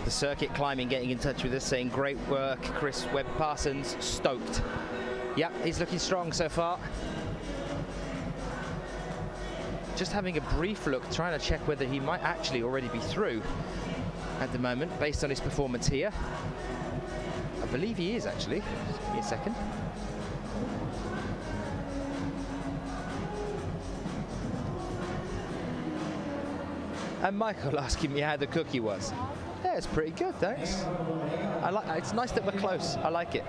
[SPEAKER 2] The circuit climbing getting in touch with us, saying great work, Chris Webb-Parsons, stoked. Yeah, he's looking strong so far. Just having a brief look, trying to check whether he might actually already be through at the moment, based on his performance here. I believe he is actually. Just give me a second. And Michael asking me how the cookie was. Yeah, it's pretty good, thanks. It's nice that we're close. I like it.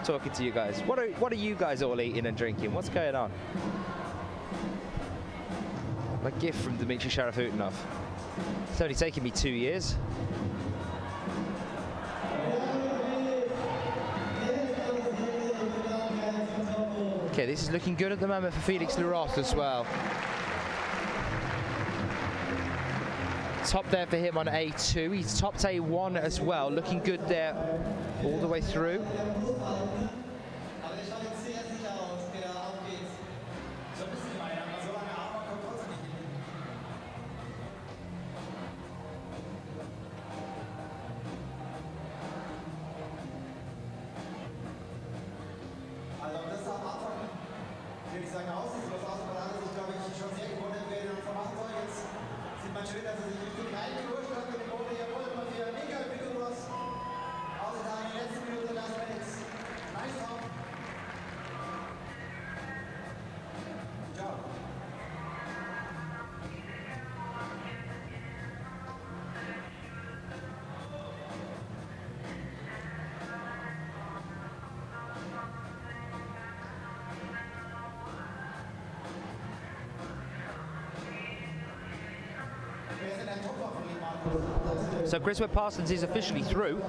[SPEAKER 2] Talking to you guys. What are you guys all eating and drinking? What's going on? A gift from Dmitry Sharafutinov. It's only taken me 2 years. Okay, this is looking good at the moment for Felix Leroth as well. Top there for him on A2. He's topped A1 as well. Looking good there all the way through. So Chris Webb-Parsons is officially through.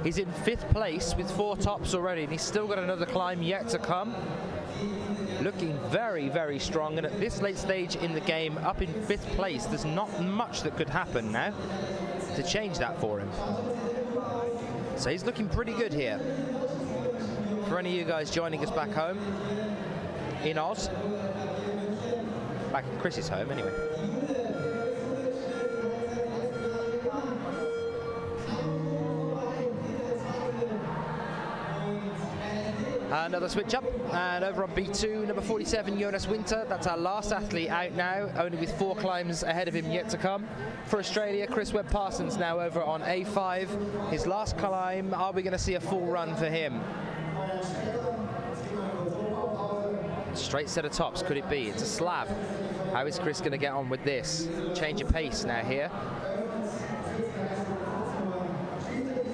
[SPEAKER 2] He's in 5th place with 4 tops already, and he's still got another climb yet to come. Looking very, very strong, and at this late stage in the game, up in 5th place, there's not much that could happen now to change that for him. So he's looking pretty good here. For any of you guys joining us back home in Oz, back at Chris's home anyway. Another switch up, and over on B2, number 47, Jonas Winter. That's our last athlete out now, only with 4 climbs ahead of him yet to come. For Australia, Chris Webb-Parsons now over on A5. His last climb, are we going to see a full run for him? Straight set of tops, could it be? It's a slab. How is Chris going to get on with this? Change of pace now here.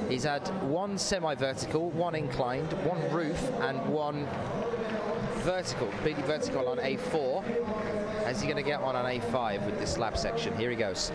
[SPEAKER 2] He's had 1 semi-vertical, 1 inclined, 1 roof, and 1 vertical, completely vertical on A4. Is he going to get one on A5 with this slab section? Here he goes.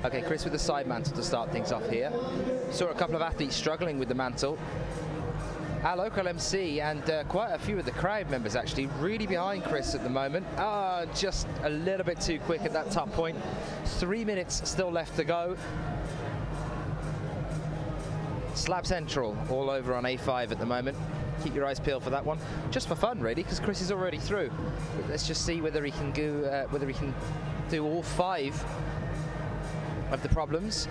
[SPEAKER 2] Okay, Chris with the side mantle to start things off here. Saw a couple of athletes struggling with the mantle. Our local MC and quite a few of the crowd members actually really behind Chris at the moment. Just a little bit too quick at that top point. 3 minutes still left to go. Slab Central all over on A5 at the moment. Keep your eyes peeled for that one. Just for fun, really, because Chris is already through. But let's just see whether he can do all 5 of the problems.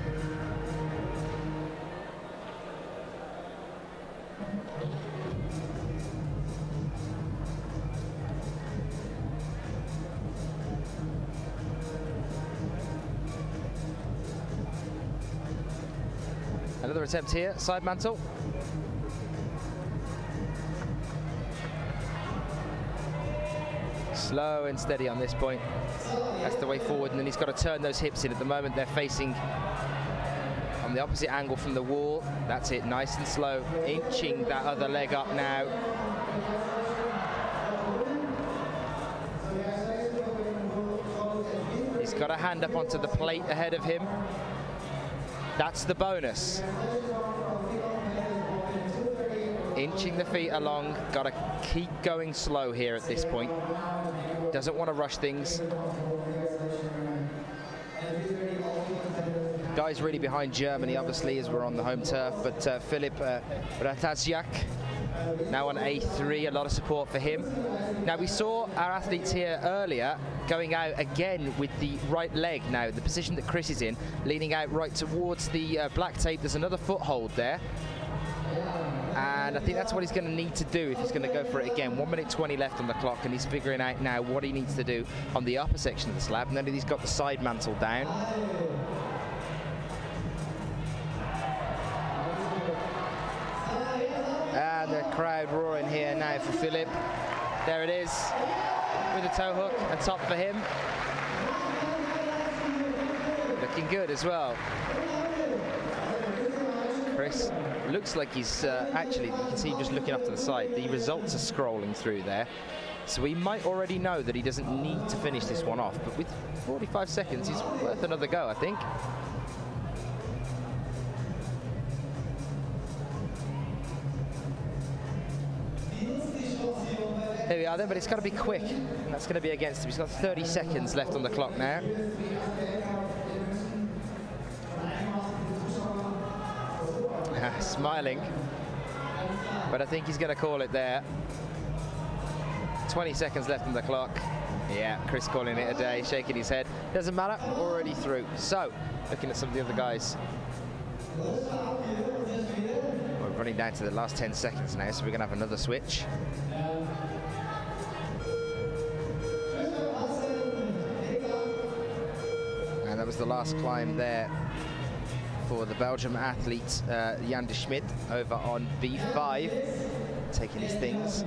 [SPEAKER 2] Another attempt here, side mantle. Slow and steady on this point. That's the way forward, and then he's got to turn those hips in. At the moment they're facing on the opposite angle from the wall. That's it, nice and slow, inching that other leg up now. He's got a hand up onto the plate ahead of him. That's the bonus. Inching the feet along, got to keep going slow here at this point. Doesn't want to rush things. Guys really behind Germany, obviously, as we're on the home turf, but Filip Rataziak now on A3, a lot of support for him. Now, we saw our athletes here earlier going out again with the right leg now, the position that Chris is in, leaning out right towards the black tape. There's another foothold there. And I think that's what he's going to need to do if he's going to go for it again. 1 minute 20 left on the clock, and he's figuring out now what he needs to do on the upper section of the slab. And then he's got the side mantle down. And the crowd roaring here now for Filip. There it is, with a toe hook, a top for him. Looking good as well. Chris looks like he's actually, you can see him just looking off to the side. The results are scrolling through there. So he might already know that he doesn't need to finish this one off. But with 45 seconds, he's worth another go, I think. Here we are then, but it's got to be quick. And that's going to be against him. He's got 30 seconds left on the clock now. Smiling, but I think he's going to call it there. 20 seconds left on the clock. Yeah, Chris calling it a day, shaking his head. Doesn't matter, already through. So, looking at some of the other guys. We're running down to the last 10 seconds now, so we're going to have another switch. And that was the last climb there for the Belgium athlete Jan de Schmidt over on B5, taking his things.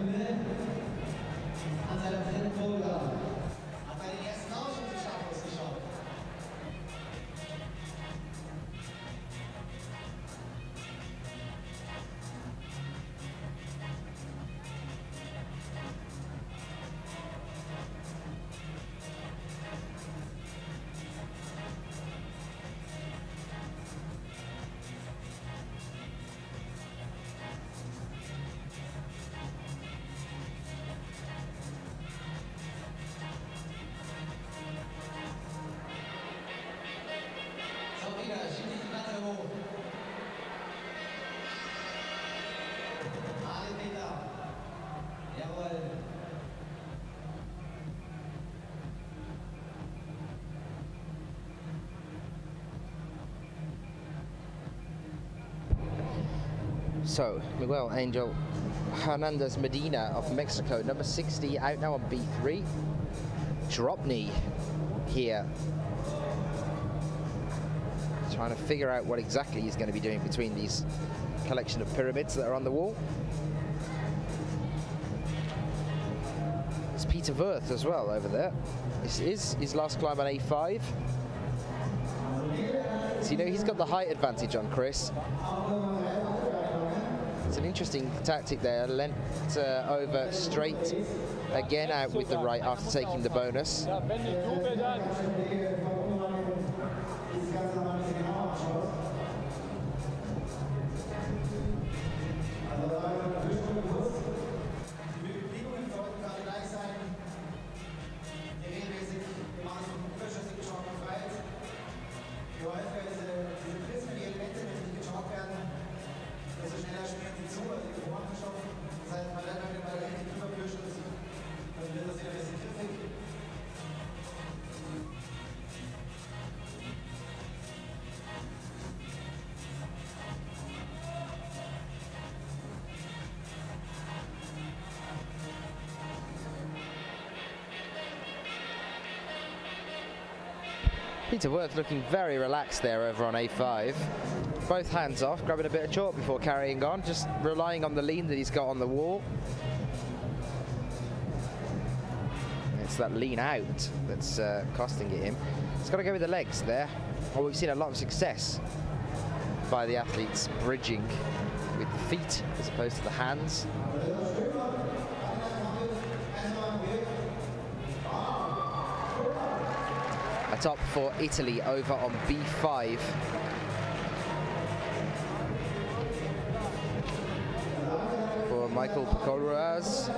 [SPEAKER 2] So, Miguel Angel Hernandez Medina of Mexico, number 60, out now on B3. Drop knee here. Trying to figure out what exactly he's going to be doing between these collection of pyramids that are on the wall. It's Peter Wirth as well over there. This is his last climb on A5. So, you know, he's got the height advantage on Chris. It's an interesting tactic there, lent over straight, again out with the right after taking the bonus. Peter Wirth looking very relaxed there over on A5. Both hands off, grabbing a bit of chalk before carrying on, just relying on the lean that he's got on the wall. It's that lean out that's costing it him. He's got to go with the legs there. Well, we've seen a lot of success by the athletes bridging with the feet as opposed to the hands. A top for Italy over on B5.
[SPEAKER 1] Michael Pakoras.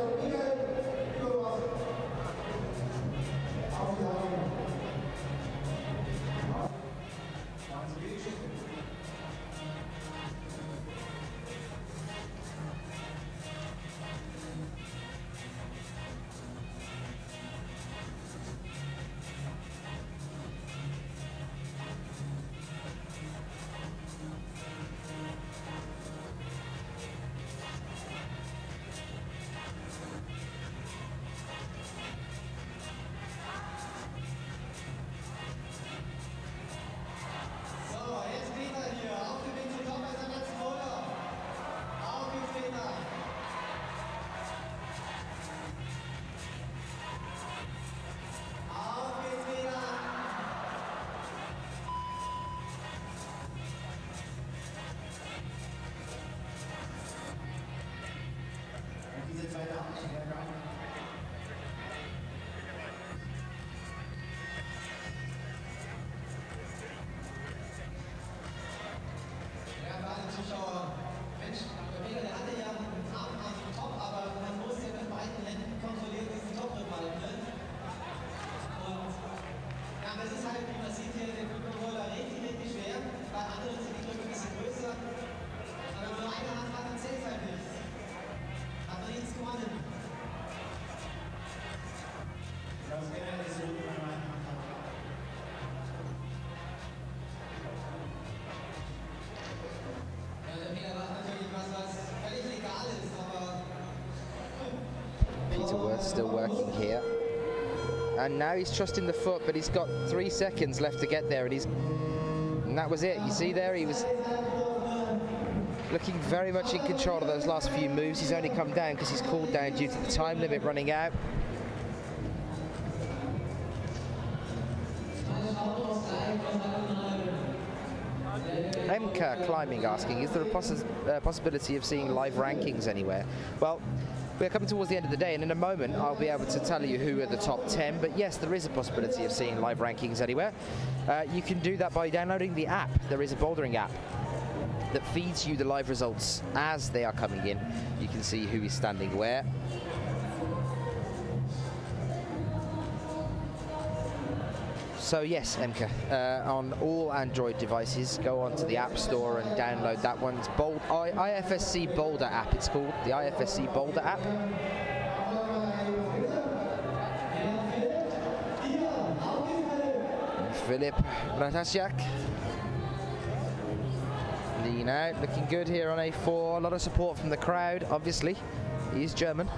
[SPEAKER 1] Still working here, and now he's trusting the foot, but he's got 3 seconds left to get there, and that was it. You see there, he was looking very much in control of those last few moves. He's only come down because he's cooled down due to the time limit running out. MK Climbing asking, is there a possibility of seeing live rankings anywhere? Well, we're coming towards the end of the day, and in a moment I'll be able to tell you who are the top 10, but yes, there is a possibility of seeing live rankings anywhere. You can do that by downloading the app. There is a bouldering app that feeds you the live results as they are coming in. You can see who is standing where. So yes, MK, on all Android devices, go onto the App Store and download that one. It's IFSC Boulder app, it's called, the IFSC Boulder app. Filip Bratasiak. Lean out, looking good here on A4. A lot of support from the crowd, obviously. He is German.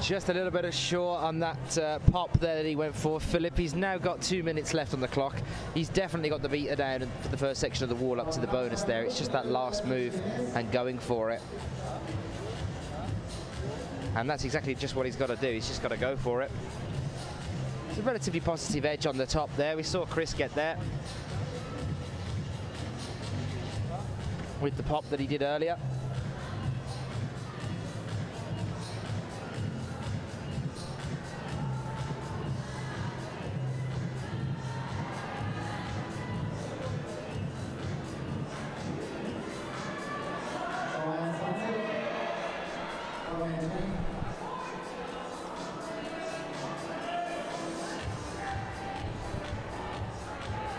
[SPEAKER 2] just a little bit of short on that pop there that he went for. Philip, he's now got 2 minutes left on the clock. He's definitely got the beater down for the first section of the wall up to the bonus there. It's just that last move and going for it. And that's exactly just what he's got to do. He's just got to go for it. It's a relatively positive edge on the top there. We saw Chris get there with the pop that he did earlier.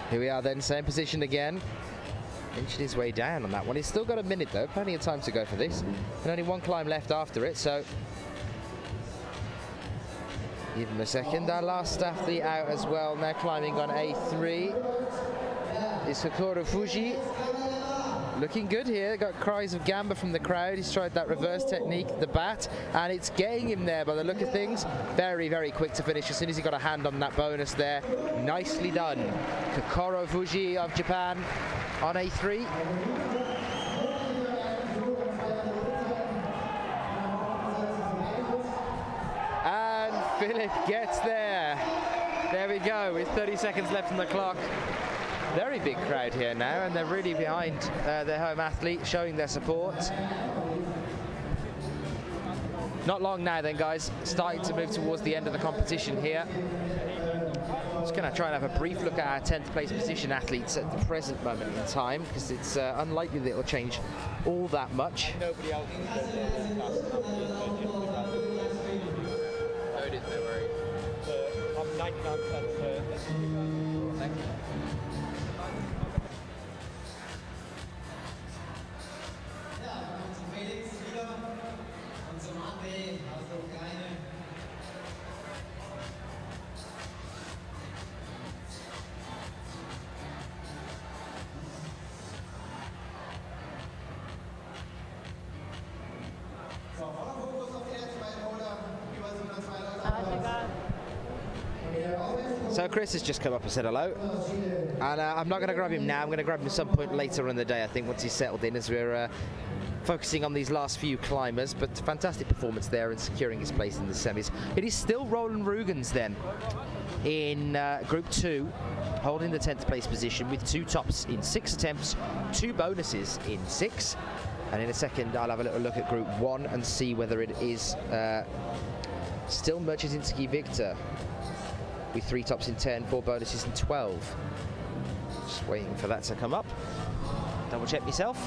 [SPEAKER 2] Here we are then, same position again. Inching his way down on that one. He's still got a minute though, plenty of time to go for this. And only one climb left after it, so give him a second. Our last athlete out as well, now climbing on A3 is Kokoro Fuji. Looking good here, got cries of gamba from the crowd. He's tried that reverse technique, the bat, and it's getting him there by the look of things. Very, very quick to finish as soon as he got a hand on that bonus there. Nicely done. Kokoro Fuji of Japan on A3. And Philip gets there. There we go, with 30 seconds left on the clock. Very big crowd here now, and they're really behind their home athlete, showing their support. Not long now then, guys, starting to move towards the end of the competition here. Just going to try and have a brief look at our 10th place position athletes at the present moment in time, because it's unlikely that it'll change all that much.
[SPEAKER 8] Nobody else is going to I'm 99% Thank you.
[SPEAKER 2] So Chris has just come up and said hello, and I'm not going to grab him now. I'm going to grab him at some point later in the day, I think, once he's settled in, as we're focusing on these last few climbers. But fantastic performance there in securing his place in the semis. It is still Roland Rugens then in Group 2, holding the 10th place position with 2 tops in 6 attempts, 2 bonuses in 6. And in a second, I'll have a little look at Group 1 and see whether it is still Merchazinski Victor with 3 tops in 10, 4 bonuses in 12. Just waiting for that to come up. Double check myself.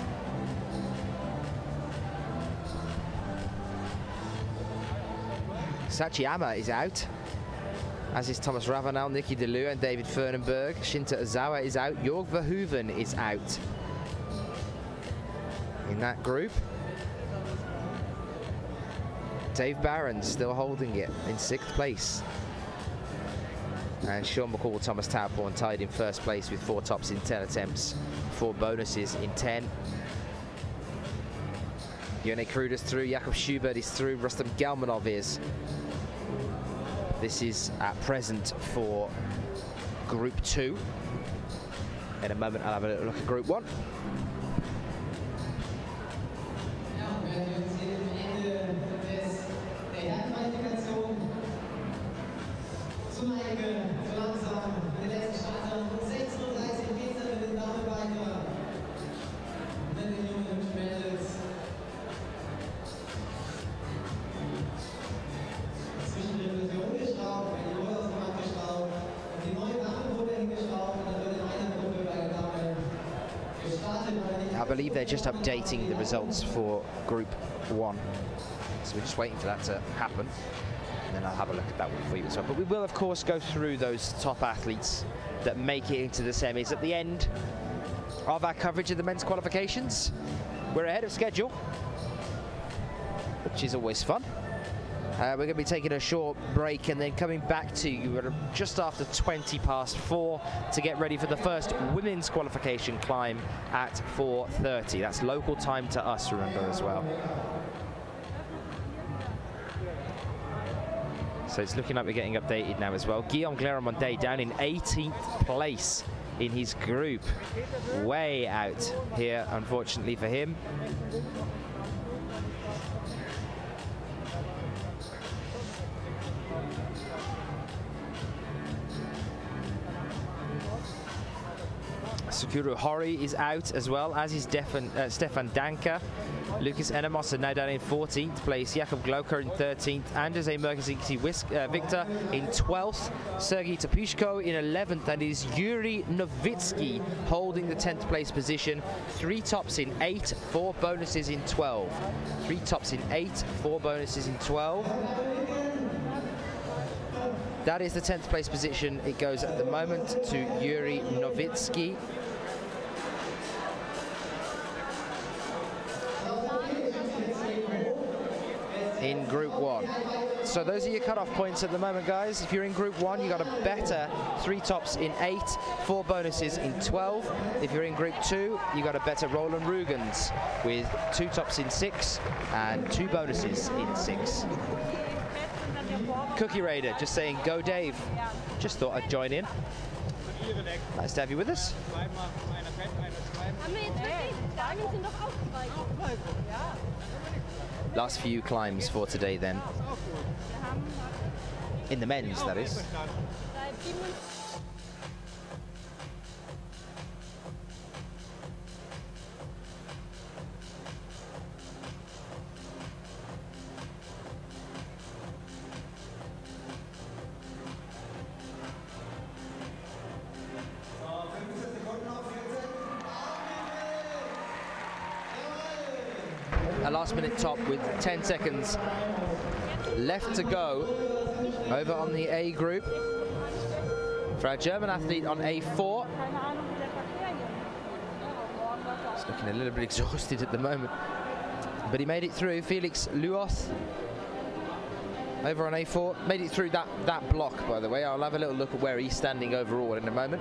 [SPEAKER 2] Sachiyama is out, as is Thomas Ravenel, Nicky DeLue and David Fernenberg. Shinta Ozawa is out. Jorg Verhoeven is out in that group. Dave Barron still holding it in 6th place. And Sean McCall, Thomas Tauporn tied in 1st place with 4 tops in 10 attempts, 4 bonuses in 10. Yone Kruder's through, Jakob Schubert is through, Rustam Gelmanov is. This is at present for Group 2. In a moment, I'll have a little look at Group 1. I believe they're just updating the results for Group 1. So we're just waiting for that to happen. And then I'll have a look at that one for you as well. But we will, of course, go through those top athletes that make it into the semis at the end of our coverage of the men's qualifications. We're ahead of schedule, which is always fun. We're going to be taking a short break and then coming back to you at just after 20 past 4 to get ready for the first women's qualification climb at 4:30. That's local time to us, remember, as well. So it's looking like we're getting updated now as well. Guillaume Clairemontet down in 18th place in his group. Way out here, unfortunately for him. Sakura Hori is out as well, as is Stefan Danker. Lucas Enemos are now down in 14th place. Jakob Gloker in 13th. Anders Merkaziksi Victor in 12th. Sergei Topushko in 11th. And is Yuri Novitsky holding the 10th place position. 3 tops in 8, 4 bonuses in 12. 3 tops in 8, 4 bonuses in 12. That is the 10th place position. It goes at the moment to Yuri Novitsky. In Group 1. So those are your cut-off points at the moment, guys. If you're in Group 1, you got a better 3 tops in 8, 4 bonuses in 12. If you're in Group 2, you got a better Roland Rugens with 2 tops in 6 and 2 bonuses in 6. Cookie Raider just saying, go Dave. Just thought I'd join in. Nice to have you with us. Last few climbs for today then. In the men's, that is. A last-minute top with 10 seconds left to go over on the A group for our German athlete on A4. He's looking a little bit exhausted at the moment, but he made it through. Felix Luoth over on A4 made it through that block, by the way. I'll have a little look at where he's standing overall in a moment.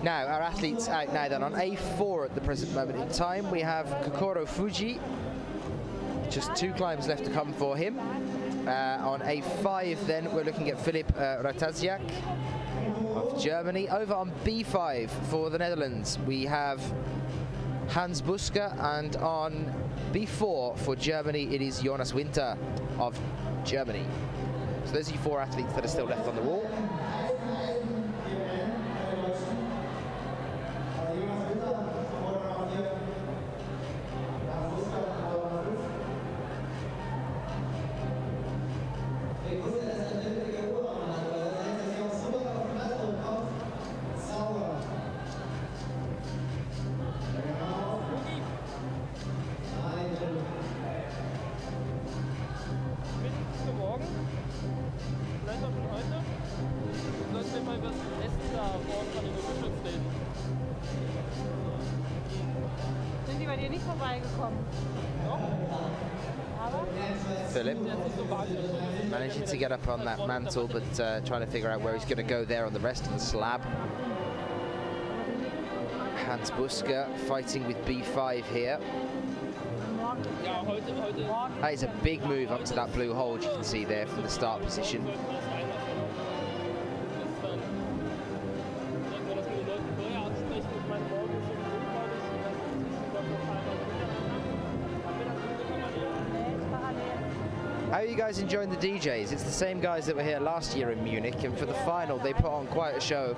[SPEAKER 2] Now, our athletes out now then on A4 at the present moment in time. We have Kokoro Fuji. Just 2 climbs left to come for him. On A5 then, we're looking at Philip Rataziak of Germany. Over on B5 for the Netherlands, we have Hans Busker. And on B4 for Germany, it is Jonas Winter of Germany. So those are your 4 athletes that are still left on the wall. Philip managing to get up on that mantle, but trying to figure out where he's going to go there on the rest of the slab. Hans Busker fighting with B5 here. That is a big move up to that blue hold you can see there from the start position. How are you guys enjoying the DJs? It's the same guys that were here last year in Munich, and for the final they put on quite a show.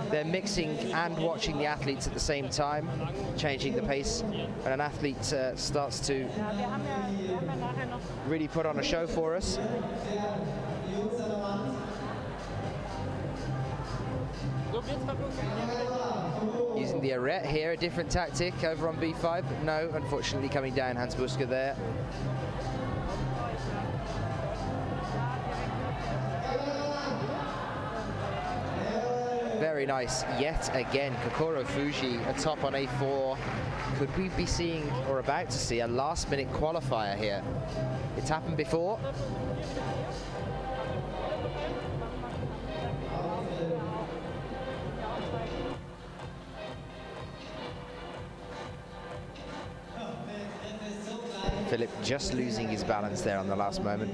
[SPEAKER 2] They're mixing and watching the athletes at the same time, changing the pace, and an athlete starts to really put on a show for us. Using the arete here, a different tactic over on B5, but no, unfortunately coming down Hans Busker there. Very nice yet again. Kokoro Fuji atop on A4. Could we be seeing, or about to see, a last-minute qualifier here? It's happened before. Philip just losing his balance there on the last moment.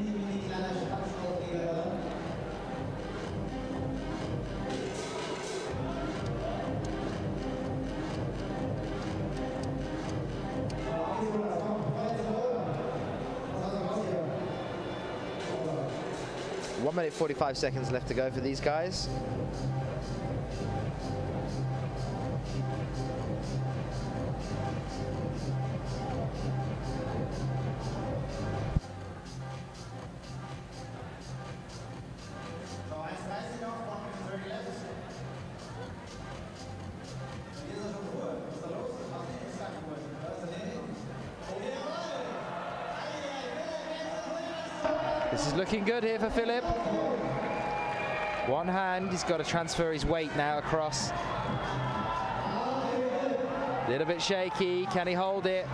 [SPEAKER 2] One minute 45 seconds left to go for these guys. This is looking good here for Philip. One hand, he's got to transfer his weight now across. A little bit shaky, can he hold it?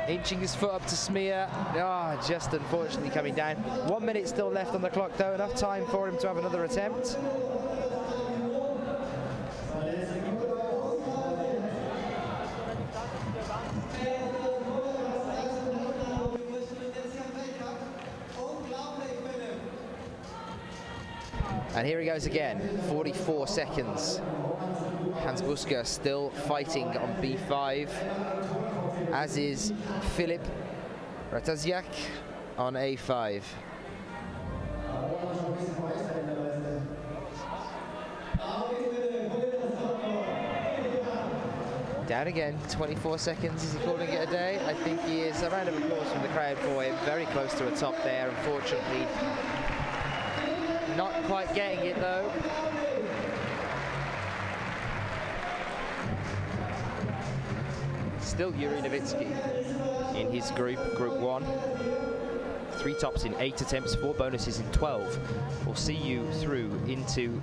[SPEAKER 2] Inching his foot up to smear. Ah, just unfortunately coming down. 1 minute still left on the clock though, enough time for him to have another attempt. And here he goes again, 44 seconds. Hans Busker still fighting on B5, as is Filip Rataziak on A5. Down again, 24 seconds. Is he calling it a day? I think he is. A round of applause from the crowd for him. Very close to a top there, unfortunately. Not quite getting it though. Still Yuri Nowitzki in his group, Group 1. 3 tops in 8 attempts, 4 bonuses in 12. We'll see you through into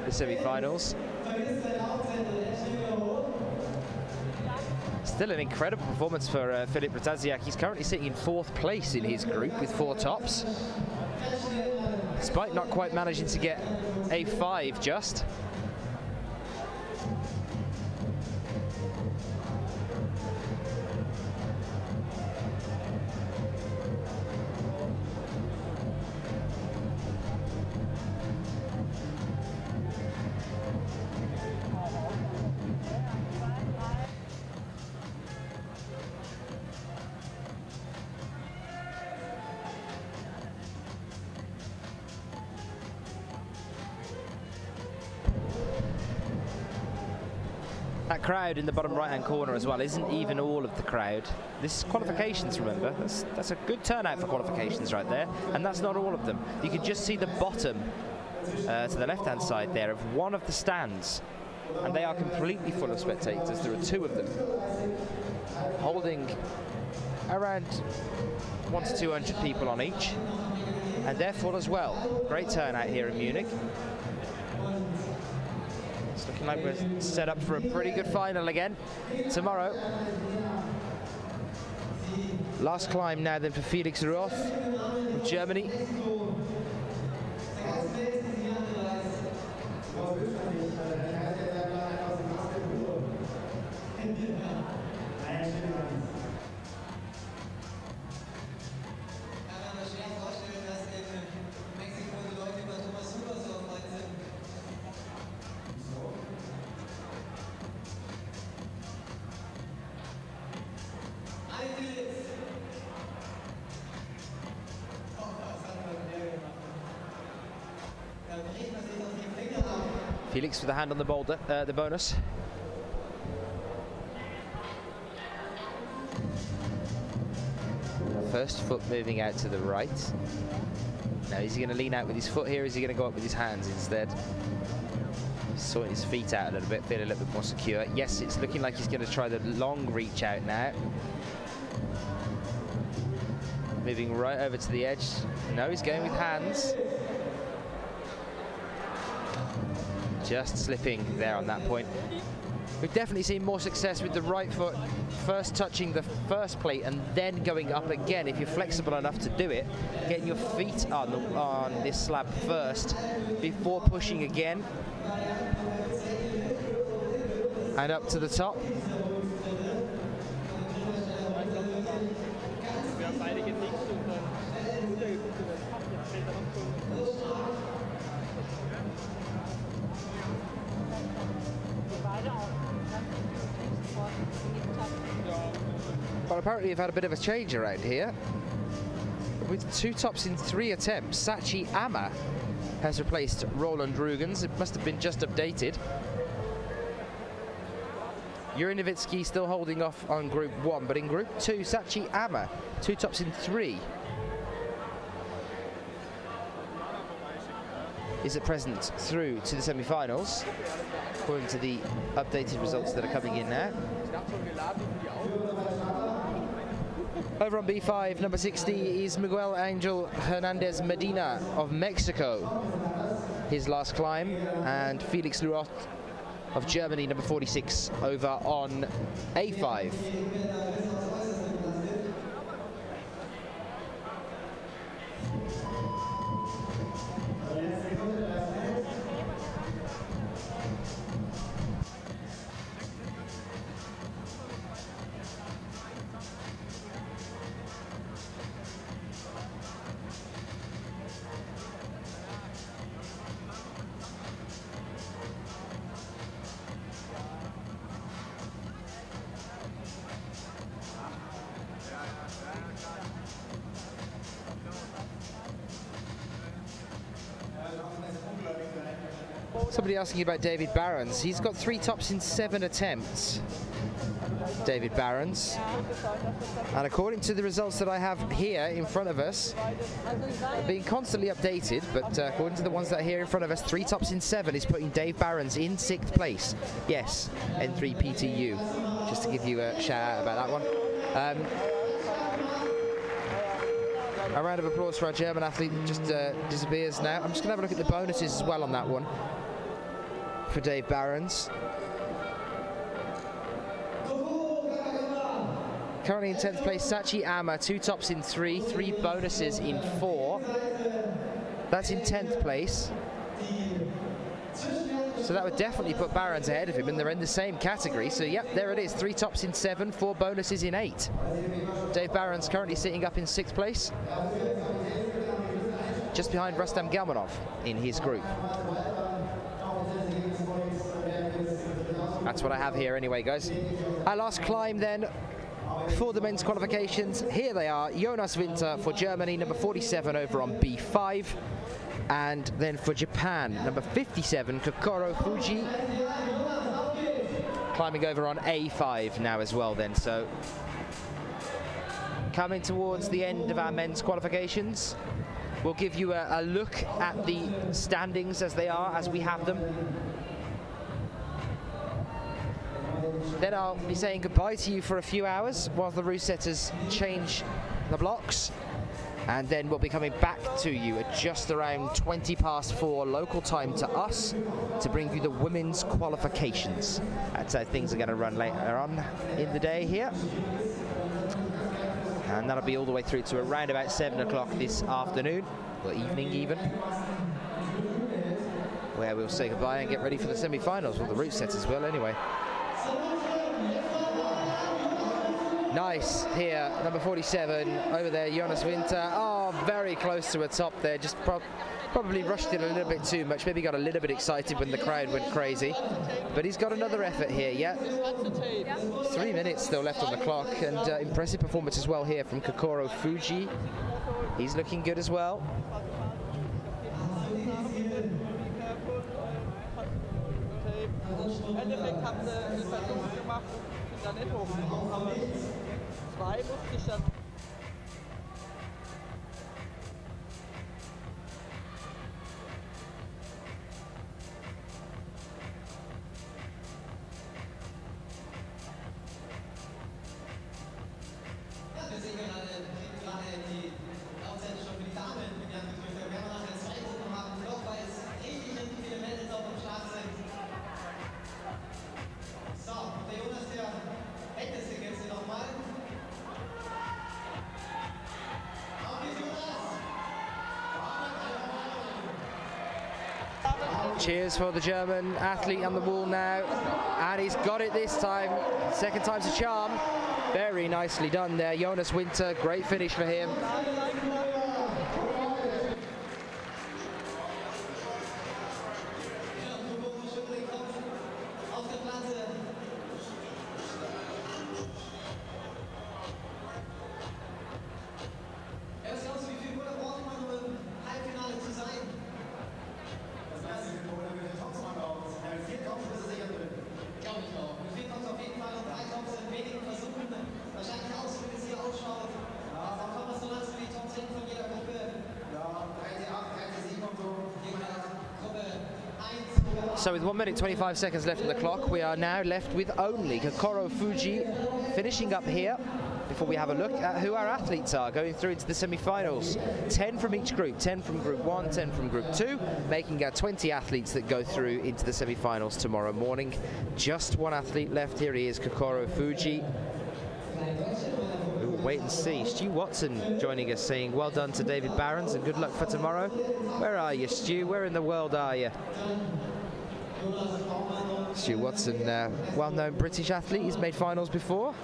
[SPEAKER 2] the semi-finals. Still an incredible performance for Filip Rataziak. He's currently sitting in 4th place in his group with 4 tops, despite not quite managing to get A5 just. That crowd in the bottom right-hand corner as well isn't even all of the crowd. This is qualifications, remember. That's a good turnout for qualifications right there, and that's not all of them. You can just see the bottom to the left-hand side there of one of the stands, and they are completely full of spectators. There are 2 of them, holding around 100 to 200 people on each, and they're full as well. Great turnout here in Munich. It's looking like we're set up for a pretty good final again tomorrow. Last climb now then for Felix Roth from Germany. Felix with a hand on the boulder, the bonus. First foot moving out to the right. Now is he going to lean out with his foot here, or is he going to go up with his hands instead? He's sorting his feet out a little bit, feeling a little bit more secure. Yes, it's looking like he's going to try the long reach out now. Moving right over to the edge. No, he's going with hands. Just slipping there on that point. We've definitely seen more success with the right foot first touching the first plate and then going up again. If you're flexible enough to do it, getting your feet on this slab first before pushing again and up to the top. apparently we've had a bit of a change around here. With 2 tops in 3 attempts, Sachi Ama has replaced Roland Rugens. It must have been just updated. Jurinovitzky still holding off on Group 1, but in Group 2, Sachi Ama, 2 tops in 3, is at present through to the semi-finals, according to the updated results that are coming in now. Over on B5, number 60 is Miguel Angel Hernandez Medina of Mexico, his last climb, and Felix Luot of Germany, number 46, over on A5. Somebody asking about David Barons. He's got 3 tops in 7 attempts, David Barons. And according to the results that I have here in front of us, being constantly updated, but according to the ones that are here in front of us, 3 tops in 7 is putting Dave Barons in 6th place. Yes, N3 PTU, just to give you a shout out about that one. A round of applause for our German athlete that just disappears now. I'm just going to have a look at the bonuses as well on that one for Dave Barons. Currently in 10th place, Sachi Ama, 2 tops in 3, 3 bonuses in 4. That's in 10th place. So that would definitely put Barons ahead of him, and they're in the same category. So yep, there it is, 3 tops in 7, 4 bonuses in 8. Dave Barons currently sitting up in 6th place, just behind Rustam Galmanov in his group. That's what I have here anyway, guys. Our last climb then for the men's qualifications. Here they are, Jonas Winter for Germany, number 47 over on B5. And then for Japan, number 57, Kokoro Fuji, climbing over on A5 now as well then. So coming towards the end of our men's qualifications, we'll give you a look at the standings as they are, as we have them. Then I'll be saying goodbye to you for a few hours while the route setters change the blocks. And then we'll be coming back to you at just around 20 past 4 local time to us to bring you the women's qualifications. That's how things are going to run later on in the day here. And that'll be all the way through to around about 7 o'clock this afternoon, or evening even, where we'll say goodbye and get ready for the semi-finals. Well, the route setters will anyway. Nice here, number 47 over there, Jonas Winter. Oh, very close to a top there, just probably rushed it a little bit too much, maybe got a little bit excited when the crowd went crazy. But he's got another effort here, yeah. 3 minutes still left on the clock, and impressive performance as well here from Kokoro Fuji. He's looking good as well. Cheers for the German athlete on the wall now, and he's got it this time. Second time's a charm. Very nicely done there, Jonas Winter. Great finish for him. So with 1 minute 25 seconds left on the clock, we are now left with only Kokoro Fuji finishing up here before we have a look at who our athletes are going through into the semi-finals. 10 from each group, 10 from Group 1, 10 from Group 2, making our 20 athletes that go through into the semi-finals tomorrow morning. Just one athlete left. Here he is, Kokoro Fuji. We'll wait and see. Stu Watson joining us, saying well done to David Barons and good luck for tomorrow. Where are you, Stu? Where in the world are you? Stu Watson, well-known British athlete. He's made finals before.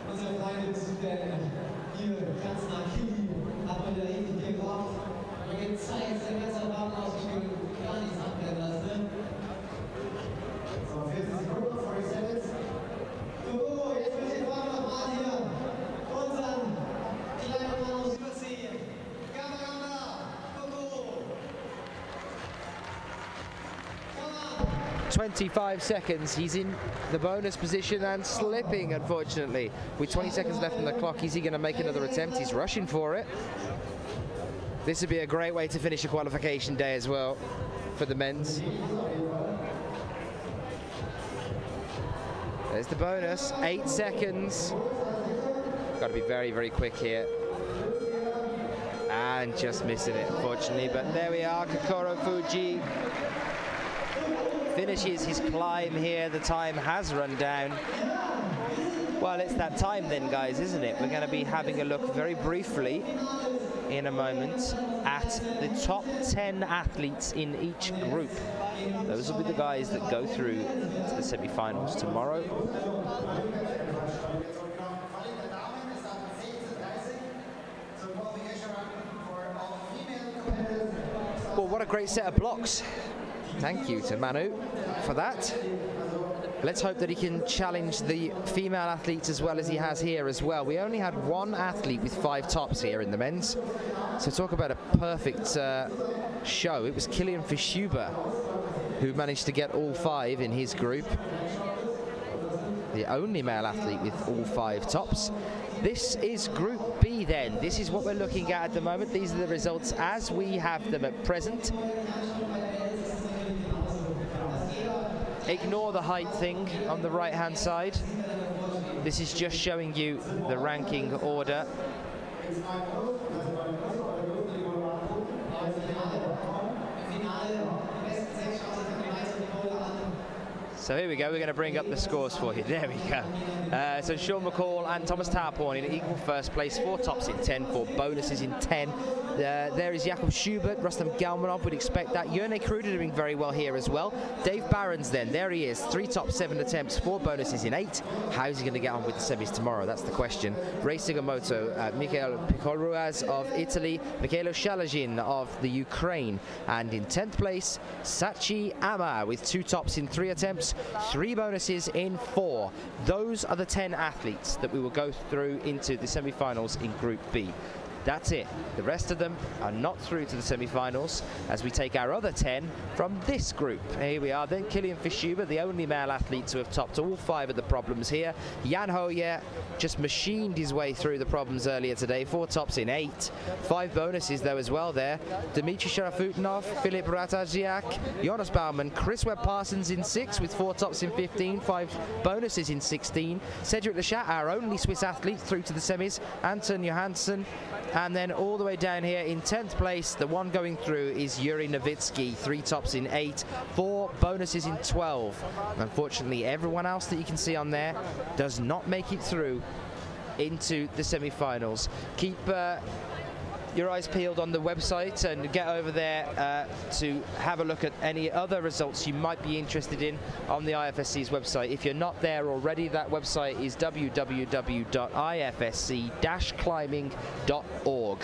[SPEAKER 2] .25 seconds, he's in the bonus position and slipping, unfortunately. With 20 seconds left on the clock, is he going to make another attempt? He's rushing for it. This would be a great way to finish a qualification day as well for the men's. There's the bonus, 8 seconds. Got to be very, very quick here. And just missing it, unfortunately. But there we are, Kokoro Fuji finishes his climb here. The time has run down. Well, it's that time then, guys, isn't it? We're going to be having a look very briefly in a moment at the top 10 athletes in each group. Those will be the guys that go through to the semi-finals tomorrow. Well, what a great set of blocks. Thank you to Manu for that. Let's hope that he can challenge the female athletes as well as he has here as well. We only had one athlete with 5 tops here in the men's. So talk about a perfect show. It was Kilian Fischuber who managed to get all 5 in his group. The only male athlete with all 5 tops. This is Group B then. This is what we're looking at the moment. These are the results as we have them at present. Ignore the height thing on the right-hand side. This is just showing you the ranking order. So here we go, we're going to bring up the scores for you. There we go. So Sean McCall and Thomas Tarporn in equal first place, 4 tops in 10, 4 bonuses in 10. There is Jakob Schubert, Rustam Galmanov, would expect that. Jörne Kruder doing very well here as well. Dave Barons then, there he is, 3 tops, 7 attempts, 4 bonuses in 8. How's he going to get on with the semis tomorrow? That's the question. Rei Sugimoto, Mikhail Picolruaz of Italy, Mikhailo Shalazhin of the Ukraine. And in 10th place, Sachi Ama with 2 tops in 3 attempts, 3 bonuses in 4. Those are the 10 athletes that we will go through into the semi-finals in Group B. That's it. The rest of them are not through to the semi-finals as we take our other 10 from this group. Here we are then, Kilian Fischuber, the only male athlete to have topped all 5 of the problems here. Jan Hoyer just machined his way through the problems earlier today, 4 tops in 8. 5 bonuses though as well there. Dmitry Sharafutinov, Filip Rataziak, Jonas Baumann, Chris Webb-Parsons in 6 with 4 tops in 15, 5 bonuses in 16. Cedric Lechat, our only Swiss athlete through to the semis. Anton Johansson. And then all the way down here in 10th place, the one going through is Yuri Nowitzki, 3 tops in 8, 4 bonuses in 12. Unfortunately, everyone else that you can see on there does not make it through into the semi-finals. Keep your eyes peeled on the website and get over there to have a look at any other results you might be interested in on the IFSC's website. If you're not there already, that website is www.ifsc-climbing.org.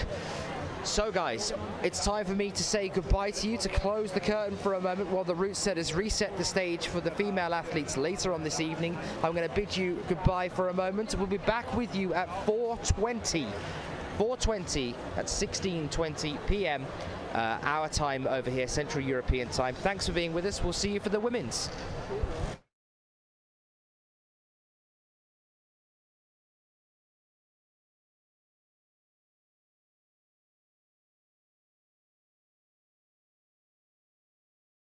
[SPEAKER 2] So guys, it's time for me to say goodbye to you, to close the curtain for a moment while the route setters reset the stage for the female athletes later on this evening. I'm going to bid you goodbye for a moment. We'll be back with you at 4:20 at 16:20 p.m. Our time over here, Central European time. Thanks for being with us. We'll see you for the women's.